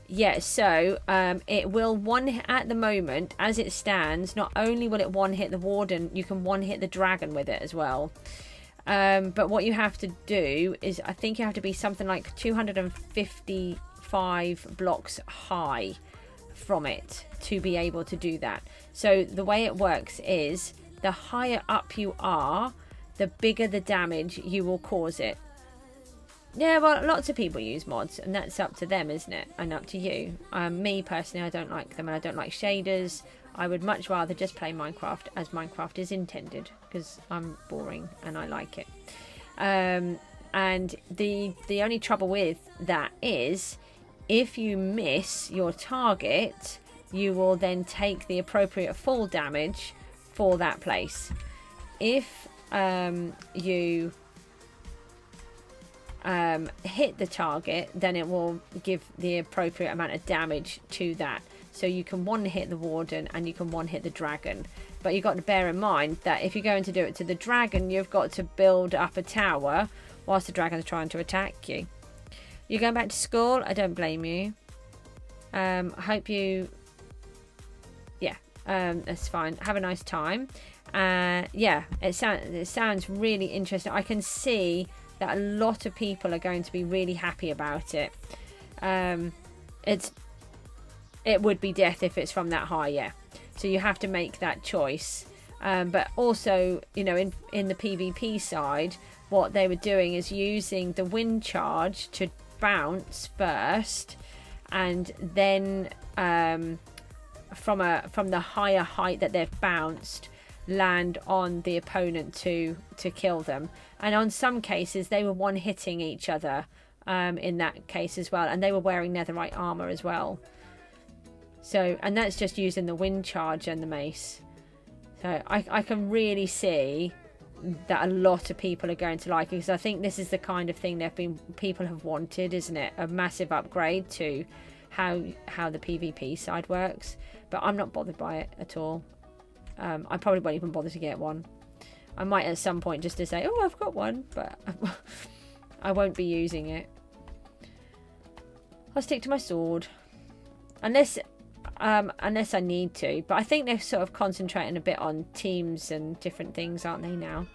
Yeah, so it will at the moment, as it stands, not only will it one hit the warden, you can one hit the dragon with it as well. But what you have to do is, I think you have to be something like 255 blocks high from it to be able to do that. So the way it works is, the higher up you are, the bigger the damage you will cause it. Yeah, well, lots of people use mods, and that's up to them, isn't it? And up to you. Me, personally, I don't like them, and I don't like shaders. I would much rather just play Minecraft as Minecraft is intended, because I'm boring and I like it. And the only trouble with that is, if you miss your target, you will then take the appropriate fall damage for that place. If you hit the target, then it will give the appropriate amount of damage to that. So you can one hit the warden and you can one hit the dragon, but you've got to bear in mind that if you're going to do it to the dragon, you've got to build up a tower whilst the dragon's trying to attack you. You're going back to school? I don't blame you. I hope you, yeah, that's fine. Have a nice time. Yeah, it sounds really interesting. I can see that a lot of people are going to be really happy about it. It would be death if it's from that high, yeah. So you have to make that choice. But also, you know, in the PvP side, what they were doing is using the wind charge to bounce first, and then from the higher height that they've bounced, land on the opponent to kill them. And on some cases they were one hitting each other in that case as well, and they were wearing netherite armor as well. So, and that's just using the wind charge and the mace. So I can really see that a lot of people are going to like it, because I think this is the kind of thing people have wanted, isn't it? A massive upgrade to how the PvP side works. But I'm not bothered by it at all. I probably won't even bother to get one. I might at some point just to say, oh, I've got one, but I won't be using it. I'll stick to my sword. Unless I need to. But I think they're sort of concentrating a bit on teams and different things, aren't they, now?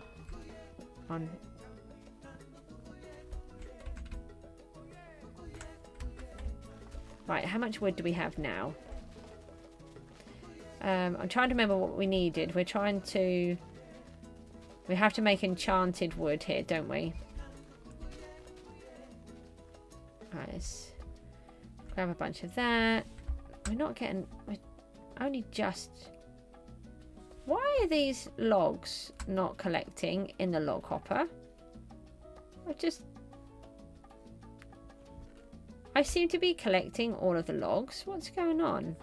Right, how much wood do we have now? I'm trying to remember what we needed. We have to make enchanted wood here, don't we? Right, let's grab a bunch of that. We're only just... Why are these logs not collecting in the log hopper? I seem to be collecting all of the logs. What's going on?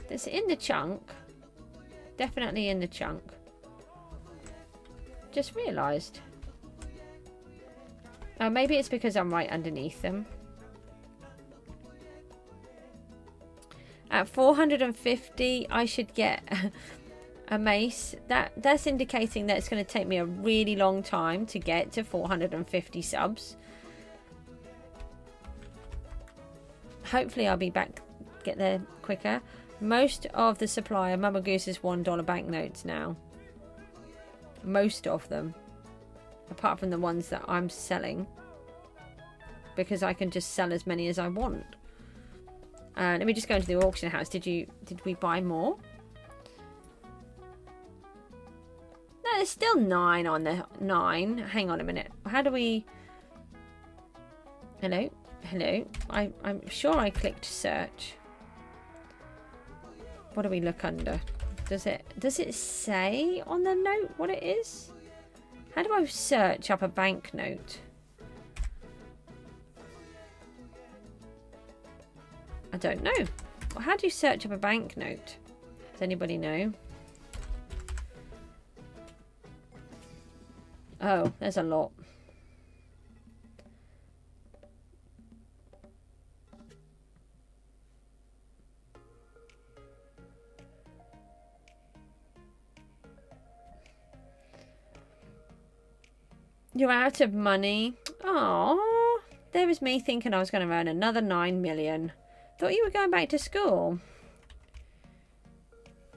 It's in the chunk. Definitely in the chunk. Just realised. Oh, maybe it's because I'm right underneath them. At 450, I should get a mace. That's indicating that it's going to take me a really long time to get to 450 subs. Hopefully I'll be back, get there quicker. Most of the supply of Mama Goose's $1 banknotes now. Most of them. Apart from the ones that I'm selling. Because I can just sell as many as I want. Let me just go into the auction house. Did we buy more? No, there's still 9 on the 9. Hang on a minute. How do we... Hello? Hello? I'm sure I clicked search. What do we look under? Does it say on the note what it is? How do I search up a banknote? I don't know. Well, how do you search up a banknote? Does anybody know? Oh, there's a lot. You're out of money. Oh, there was me thinking I was going to earn another 9 million. Thought you were going back to school.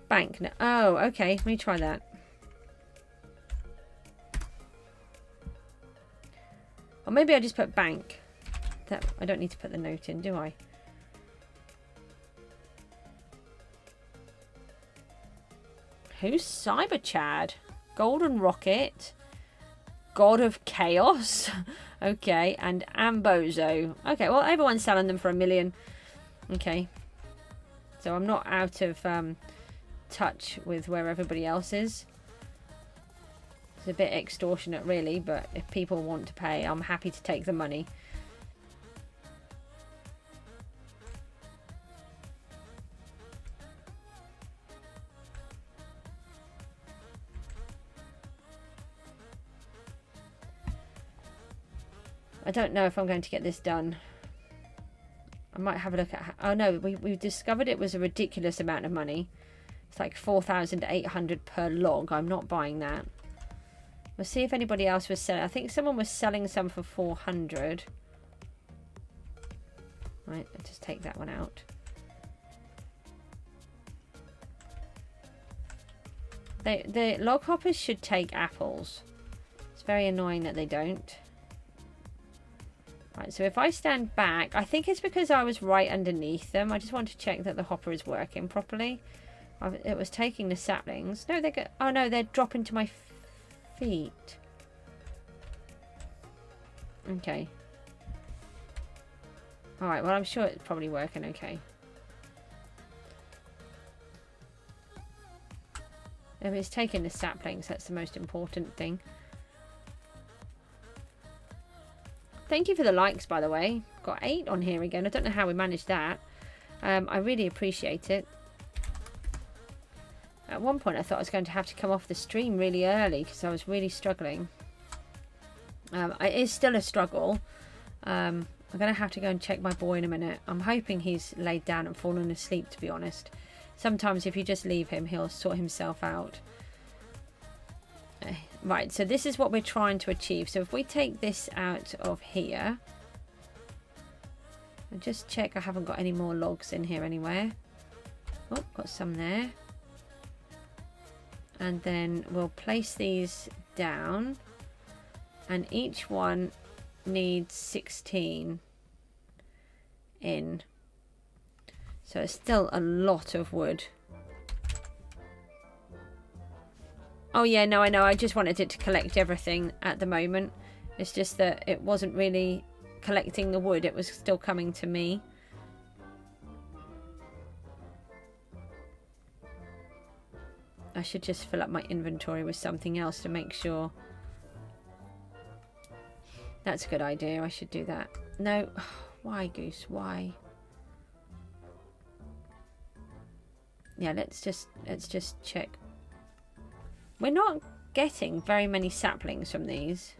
Bank. No. Oh, okay. Let me try that. Or maybe I just put bank. That I don't need to put the note in, do I? Who's Cyber Chad? Golden Rocket. God of Chaos. Okay, and Ambozo. Okay, well, everyone's selling them for $1 million. Okay. So I'm not out of touch with where everybody else is. It's a bit extortionate, really, but if people want to pay, I'm happy to take the money. I don't know if I'm going to get this done. I might have a look at... Oh no, we discovered it was a ridiculous amount of money. It's like 4,800 per log. I'm not buying that. We'll see if anybody else was selling. I think someone was selling some for 400. Right, I'll just take that one out. The log hoppers should take apples. It's very annoying that they don't. Right, so if I stand back, I think it's because I was right underneath them. I just want to check that the hopper is working properly. It was taking the saplings. No, they go. Oh no, they're dropping to my feet. Okay. All right. Well, I'm sure it's probably working okay. If it's taking the saplings, that's the most important thing. Thank you for the likes, by the way. Got 8 on here again. I don't know how we managed that. I really appreciate it. At one point, I thought I was going to have to come off the stream really early because I was really struggling. It is still a struggle. I'm going to have to go and check my boy in a minute. I'm hoping he's laid down and fallen asleep, to be honest. Sometimes if you just leave him, he'll sort himself out. Right, so this is what we're trying to achieve. So if we take this out of here, and just check I haven't got any more logs in here anywhere. Oh, got some there. And then we'll place these down, and each one needs 16 in. So it's still a lot of wood. Oh yeah, no, I know. I just wanted it to collect everything at the moment. It's just that it wasn't really collecting the wood. It was still coming to me. I should just fill up my inventory with something else to make sure. That's a good idea. I should do that. No. Why, Goose? Why? Yeah, let's just check. We're not getting very many saplings from these.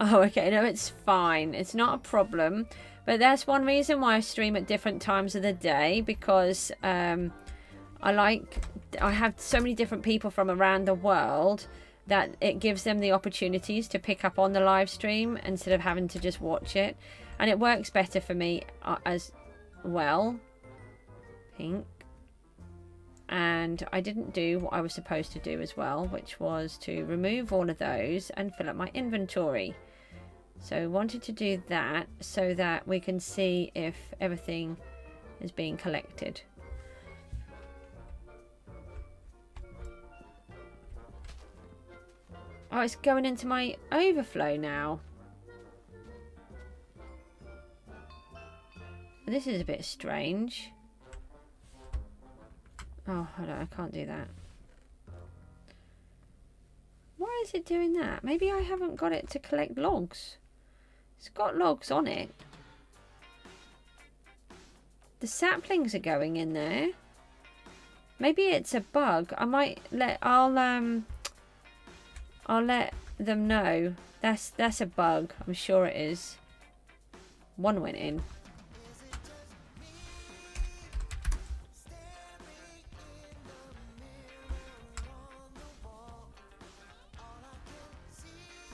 Oh, okay. No, it's fine. It's not a problem. But that's one reason why I stream at different times of the day, because I have so many different people from around the world that it gives them the opportunities to pick up on the live stream instead of having to just watch it. And it works better for me as well. Pink. And I didn't do what I was supposed to do as well, which was to remove all of those and fill up my inventory. So I wanted to do that so that we can see if everything is being collected. Oh, it's going into my overflow now. This is a bit strange. Oh, hold on, I can't do that. Why is it doing that? Maybe I haven't got it to collect logs. It's got logs on it. The saplings are going in there. Maybe it's a bug. I'll let them know. That's a bug. I'm sure it is. One went in.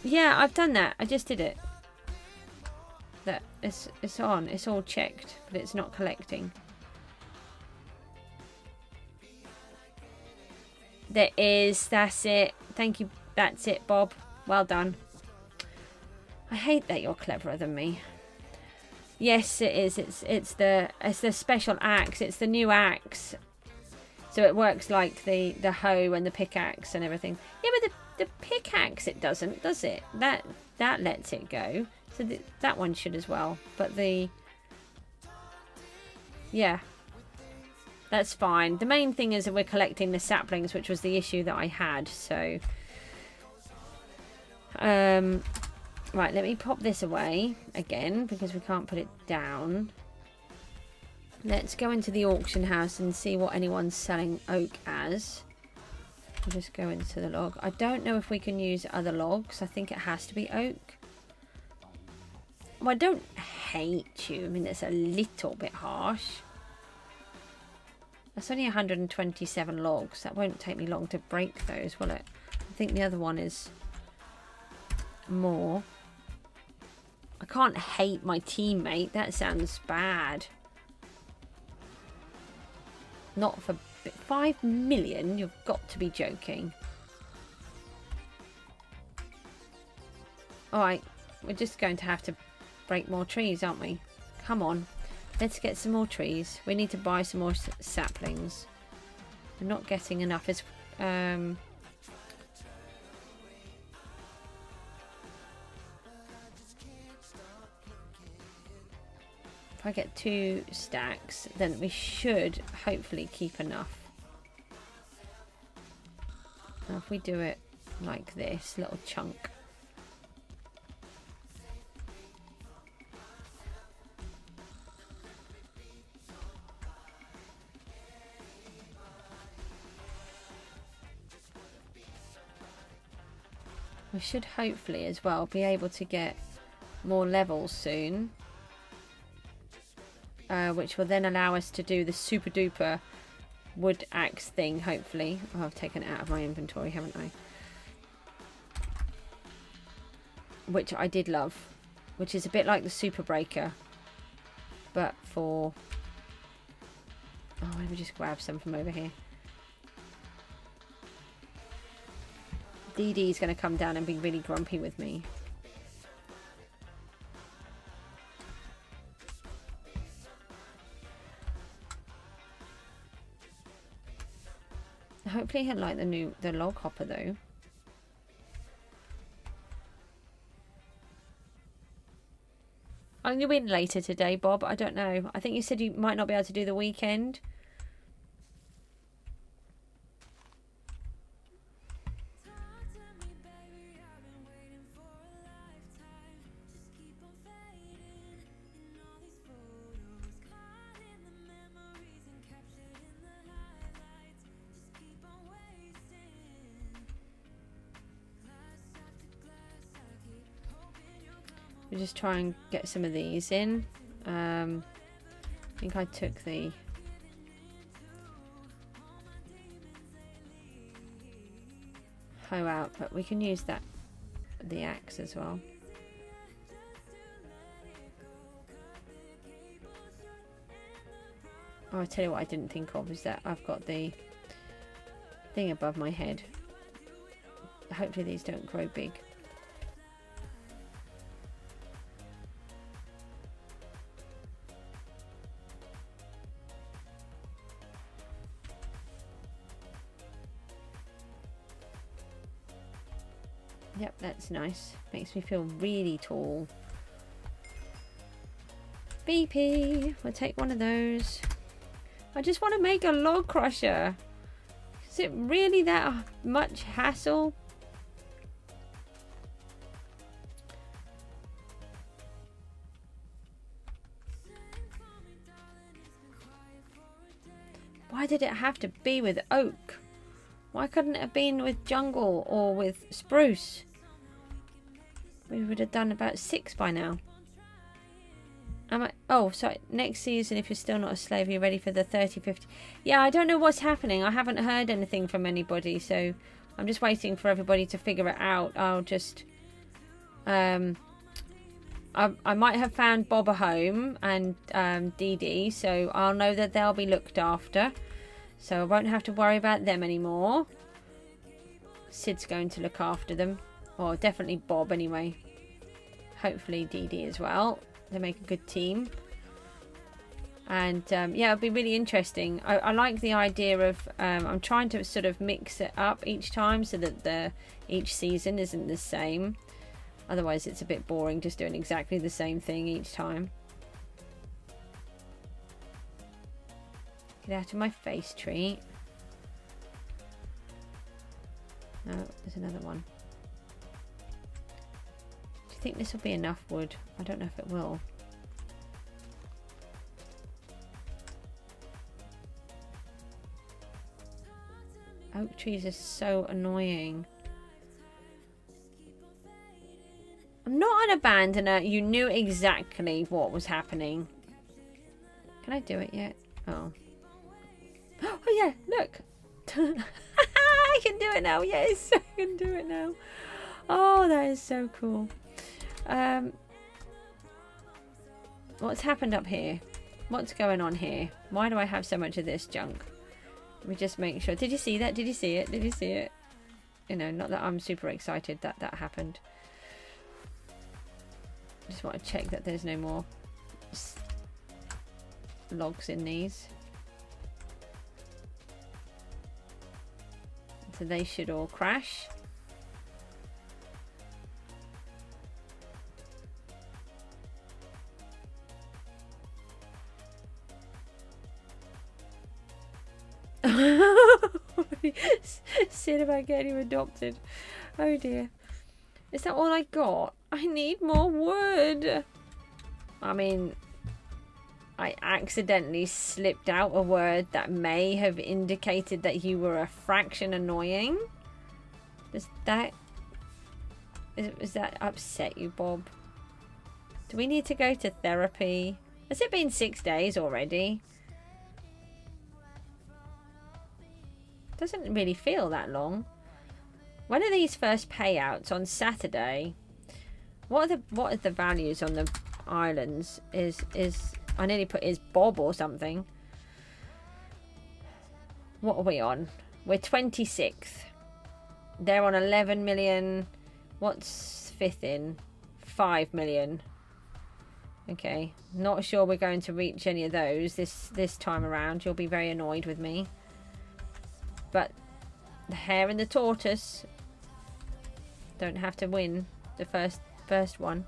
Yeah, I've done that. I just did it. That it's on. It's all checked, but it's not collecting. There is. That's it. Thank you. That's it, Bob. Well done. I hate that you're cleverer than me. Yes, it is. It's the special axe. It's the new axe. So it works like the hoe and the pickaxe and everything. Yeah, but the pickaxe, it doesn't, does it? That lets it go. So that one should as well. But yeah, that's fine. The main thing is that we're collecting the saplings, which was the issue that I had. So, right, let me pop this away again because we can't put it down. Let's go into the auction house and see what anyone's selling oak as. I'll just go into the log. I don't know if we can use other logs. I think it has to be oak. Well, I don't hate you. I mean, it's a little bit harsh. That's only 127 logs. That won't take me long to break those, will it? I think the other one is more. I can't hate my teammate. That sounds bad. Not for 5 million. You've got to be joking. Alright, we're just going to have to break more trees, aren't we? Come on, let's get some more trees. We need to buy some more saplings. We're not getting enough. It's if I get 2 stacks, then we should hopefully keep enough. Now if we do it like this, little chunk. We should hopefully as well be able to get more levels soon. Which will then allow us to do the super duper wood axe thing, hopefully. Oh, I've taken it out of my inventory, haven't I? Which I did love. Which is a bit like the super breaker. But for... Oh, let me just grab some from over here. DD's going to come down and be really grumpy with me. Hopefully he'll like the log hopper though. I'm going to in later today, Bob. I don't know. I think you said you might not be able to do the weekend. We'll just try and get some of these in. I think I took the hoe out, but we can use that, the axe as well. Oh, I tell you what I didn't think of is that I've got the thing above my head. Hopefully these don't grow big. Yep, that's nice. Makes me feel really tall. BP, we'll take one of those. I just want to make a log crusher. Is it really that much hassle? Why did it have to be with oak? Why couldn't it have been with jungle or with spruce? We would have done about 6 by now. Oh, sorry. Next season, if you're still not a slave, you're ready for the 30-50. Yeah, I don't know what's happening. I haven't heard anything from anybody, so I'm just waiting for everybody to figure it out. I'll just... I might have found Bob a home and Dee Dee, so I'll know that they'll be looked after. So I won't have to worry about them anymore. Sid's going to look after them. Or definitely Bob anyway. Hopefully Dee Dee as well. They make a good team. And yeah, it'll be really interesting. I like the idea of... I'm trying to sort of mix it up each time so that each season isn't the same. Otherwise it's a bit boring just doing exactly the same thing each time. Get out of my face, tree. No, there's another one. Do you think this will be enough wood? I don't know if it will. Oak trees are so annoying. I'm not an abandoner. You knew exactly what was happening. Can I do it yet? Oh. Oh yeah, look. I can do it now. Yes, I can do it now. Oh, that is so cool. What's happened up here? What's going on here? Why do I have so much of this junk? Let me just make sure. Did you see that? Did you see it? Did you see it? You know, not that I'm super excited that that happened. Just want to check that there's no more logs in these. So they should all crash. Sid about getting him adopted. Oh dear. Is that all I got? I need more wood. I mean, I accidentally slipped out a word that may have indicated that you were a fraction annoying. Does that upset you, Bob? Do we need to go to therapy? Has it been 6 days already? Doesn't really feel that long. When are these first payouts? On Saturday? What are the values on the islands? Is I nearly put is Bob or something. What are we on? We're 26th. They're on 11 million. What's 5th in? 5 million. Okay. Not sure we're going to reach any of those this time around. You'll be very annoyed with me. But The hare and the tortoise don't have to win the first one.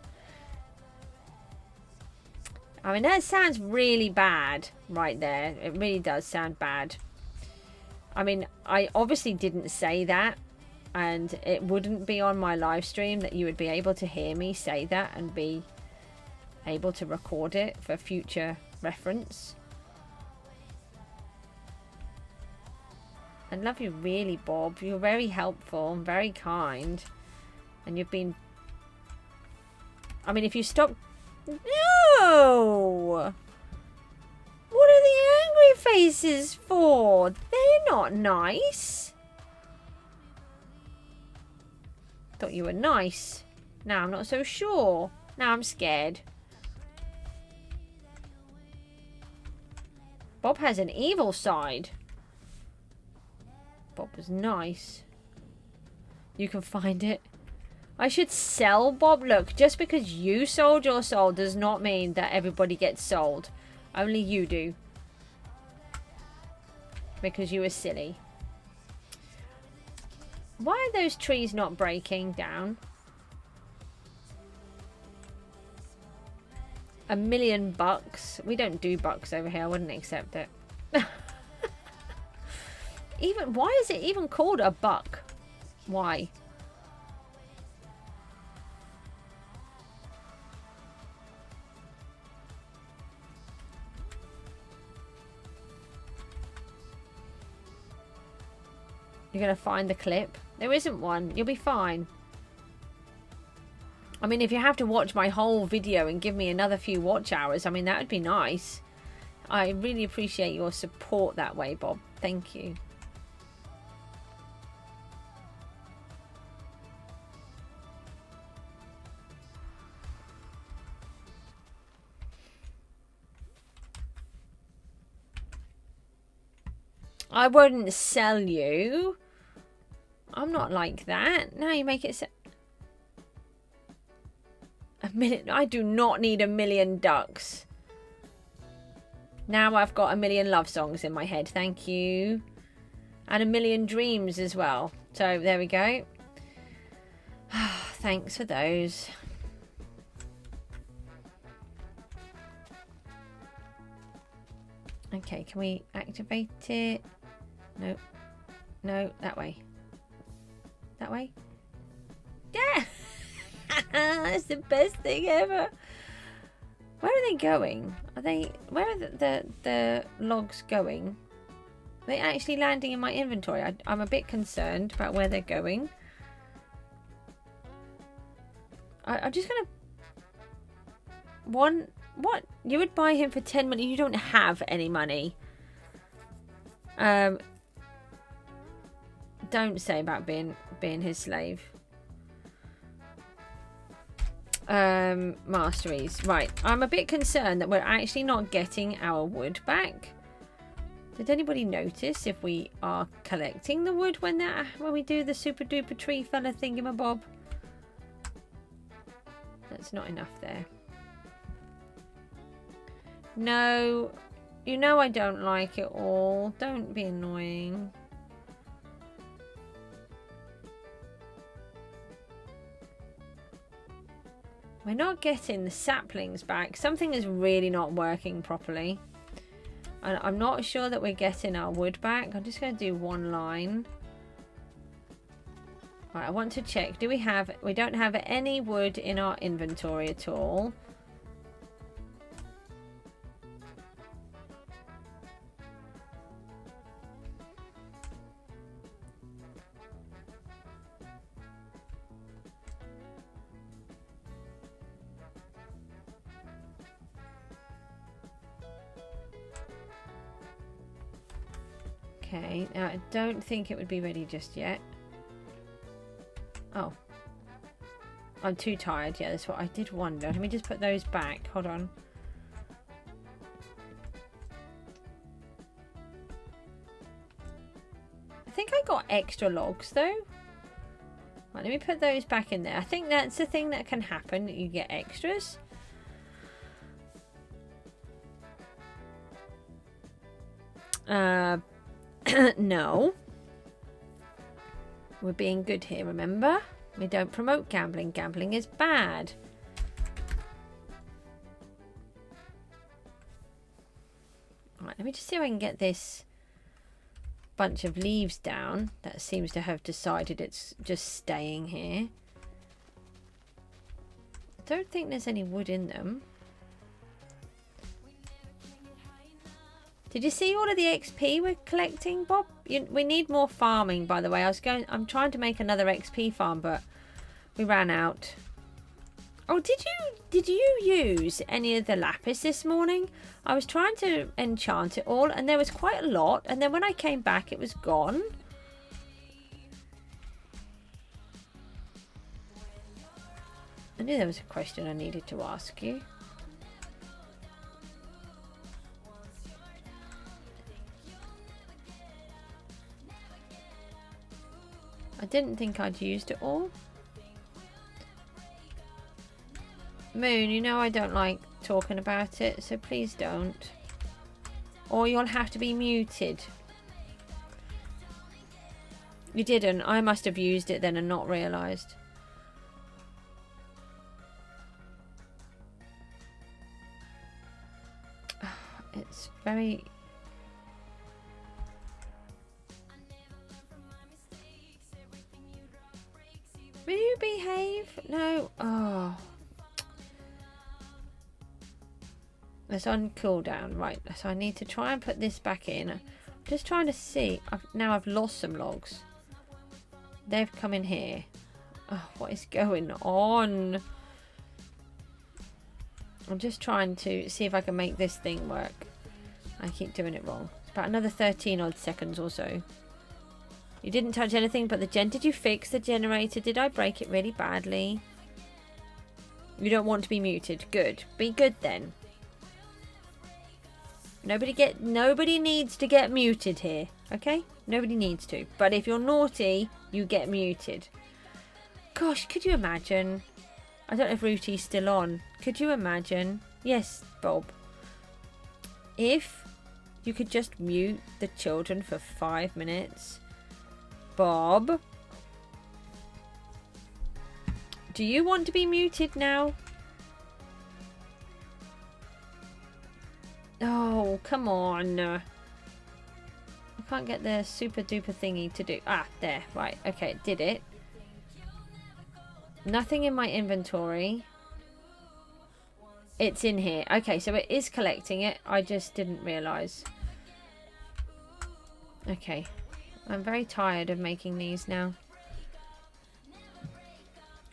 I mean, that sounds really bad right there. It really does sound bad. I mean, I obviously didn't say that, and it wouldn't be on my live stream that you would be able to hear me say that and be able to record it for future reference. I love you really, Bob. You're very helpful and very kind. And you've been... I mean, if you stop... No! What are the angry faces for? They're not nice. Thought you were nice. Now I'm not so sure. Now I'm scared. Bob has an evil side. Bob was nice. You can find it. I should sell Bob. Look, just because you sold your soul does not mean that everybody gets sold. Only you do. Because you were silly. Why are those trees not breaking down? $1 million bucks. We don't do bucks over here. I wouldn't accept it. Even, why is it even called a buck? Why? You're going to find the clip? There isn't one. You'll be fine. I mean, if you have to watch my whole video and give me another few watch hours, I mean, that would be nice. I really appreciate your support that way, Bob. Thank you. I wouldn't sell you. I'm not like that. Now you make it $1 million. I do not need 1 million ducks. Now I've got 1 million love songs in my head. Thank you. And 1 million dreams as well. So there we go. Thanks for those. Okay, can we activate it? No. No, that way. That way? Yeah! That's the best thing ever. Where are they going? Are they... Where are the logs going? Are they actually landing in my inventory? I'm a bit concerned about where they're going. I'm just gonna... What? You would buy him for 10 money? You don't have any money. Don't say about being his slave. Masteries. Right. I'm a bit concerned that we're actually not getting our wood back. Did anybody notice if we are collecting the wood when we do the super duper tree fella thingamabob? That's not enough there. No. You know I don't like it all. Don't be annoying. We're not getting the saplings back. Something is really not working properly. And I'm not sure that we're getting our wood back. I'm just going to do one line. Right, I want to check. Do we have... We don't have any wood in our inventory at all. Okay, now I don't think it would be ready just yet. Oh. I'm too tired. Yeah, that's what I did wonder. Let me just put those back. Hold on. I think I got extra logs though. Right, let me put those back in there. I think that's the thing that can happen. You get extras. No. We're being good here, remember? We don't promote gambling. Gambling is bad. Right, let me just see if I can get this bunch of leaves down. That seems to have decided it's just staying here. I don't think there's any wood in them. Did you see all of the XP we're collecting, Bob? We need more farming, by the way. I'm trying to make another XP farm, but we ran out. Oh, did you use any of the lapis this morning? I was trying to enchant it all, and there was quite a lot. And then when I came back, it was gone. I knew there was a question I needed to ask you. I didn't think I'd used it all. Moon, you know I don't like talking about it, so please don't. Or you'll have to be muted. You didn't. I must have used it then and not realised. It's very... Will you behave? No. Oh. It's on cooldown. Right. So I need to try and put this back in. I'm just trying to see. Now I've lost some logs. They've come in here. Oh, what is going on? I'm just trying to see if I can make this thing work. I keep doing it wrong. It's about another 13 odd seconds or so. You didn't touch anything but the Did you fix the generator? Did I break it really badly? You don't want to be muted. Good. Be good then. Nobody needs to get muted here. Okay? Nobody needs to. But if you're naughty, you get muted. Gosh, could you imagine? I don't know if Ruti's still on. Could you imagine? Yes, Bob. If you could just mute the children for 5 minutes... Bob, do you want to be muted now? Oh, come on. I can't get the super duper thingy to do. Ah, there. Right. Okay, did it. Nothing in my inventory. It's in here. Okay, so it is collecting it. I just didn't realise. Okay. I'm very tired of making these now.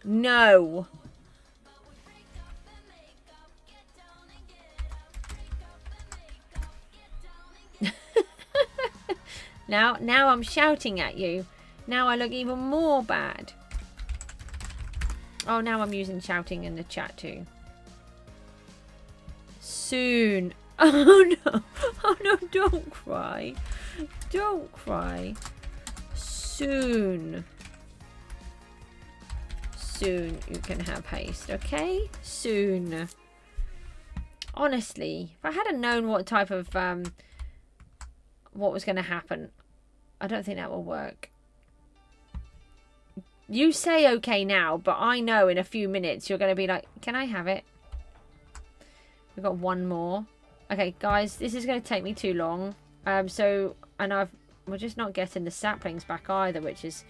No! Now I'm shouting at you. Now I look even more bad. Oh, now I'm using shouting in the chat too. Soon. Oh no. Oh no, don't cry. Don't cry. Soon. Soon you can have haste, okay? Soon. Honestly, if I had known what type of what was going to happen, I don't think that will work. You say okay now, but I know in a few minutes you're going to be like, can I have it? We've got one more. Okay, guys, this is going to take me too long. We're just not getting the saplings back either, which is,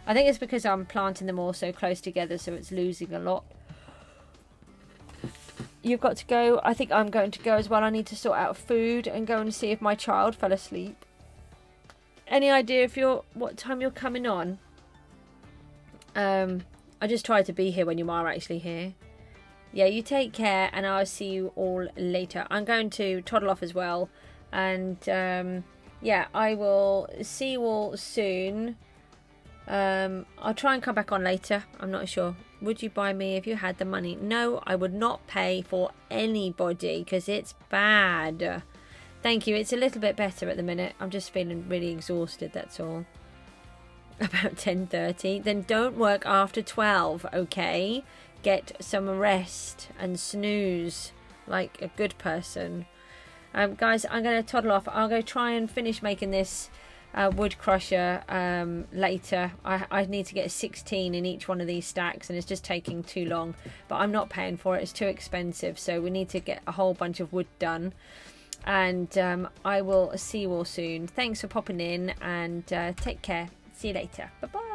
I think it's because I'm planting them all so close together, so it's losing a lot. You've got to go. I think I'm going to go as well. I need to sort out food and go and see if my child fell asleep. Any idea if what time you're coming on? I just tried to be here when you are actually here. Yeah, you take care, and I'll see you all later. I'm going to toddle off as well, and yeah, I will see you all soon. I'll try and come back on later. I'm not sure. Would you buy me if you had the money? No, I would not pay for anybody because it's bad. Thank you. It's a little bit better at the minute. I'm just feeling really exhausted, that's all. About 10:30. Then don't work after 12, okay? Get some rest and snooze like a good person. Guys, I'm going to toddle off. I'll go try and finish making this wood crusher later. I need to get a 16 in each one of these stacks, and it's just taking too long, but I'm not paying for it. It's too expensive, so we need to get a whole bunch of wood done. And I will see you all soon. Thanks for popping in, and take care. See you later. Bye bye.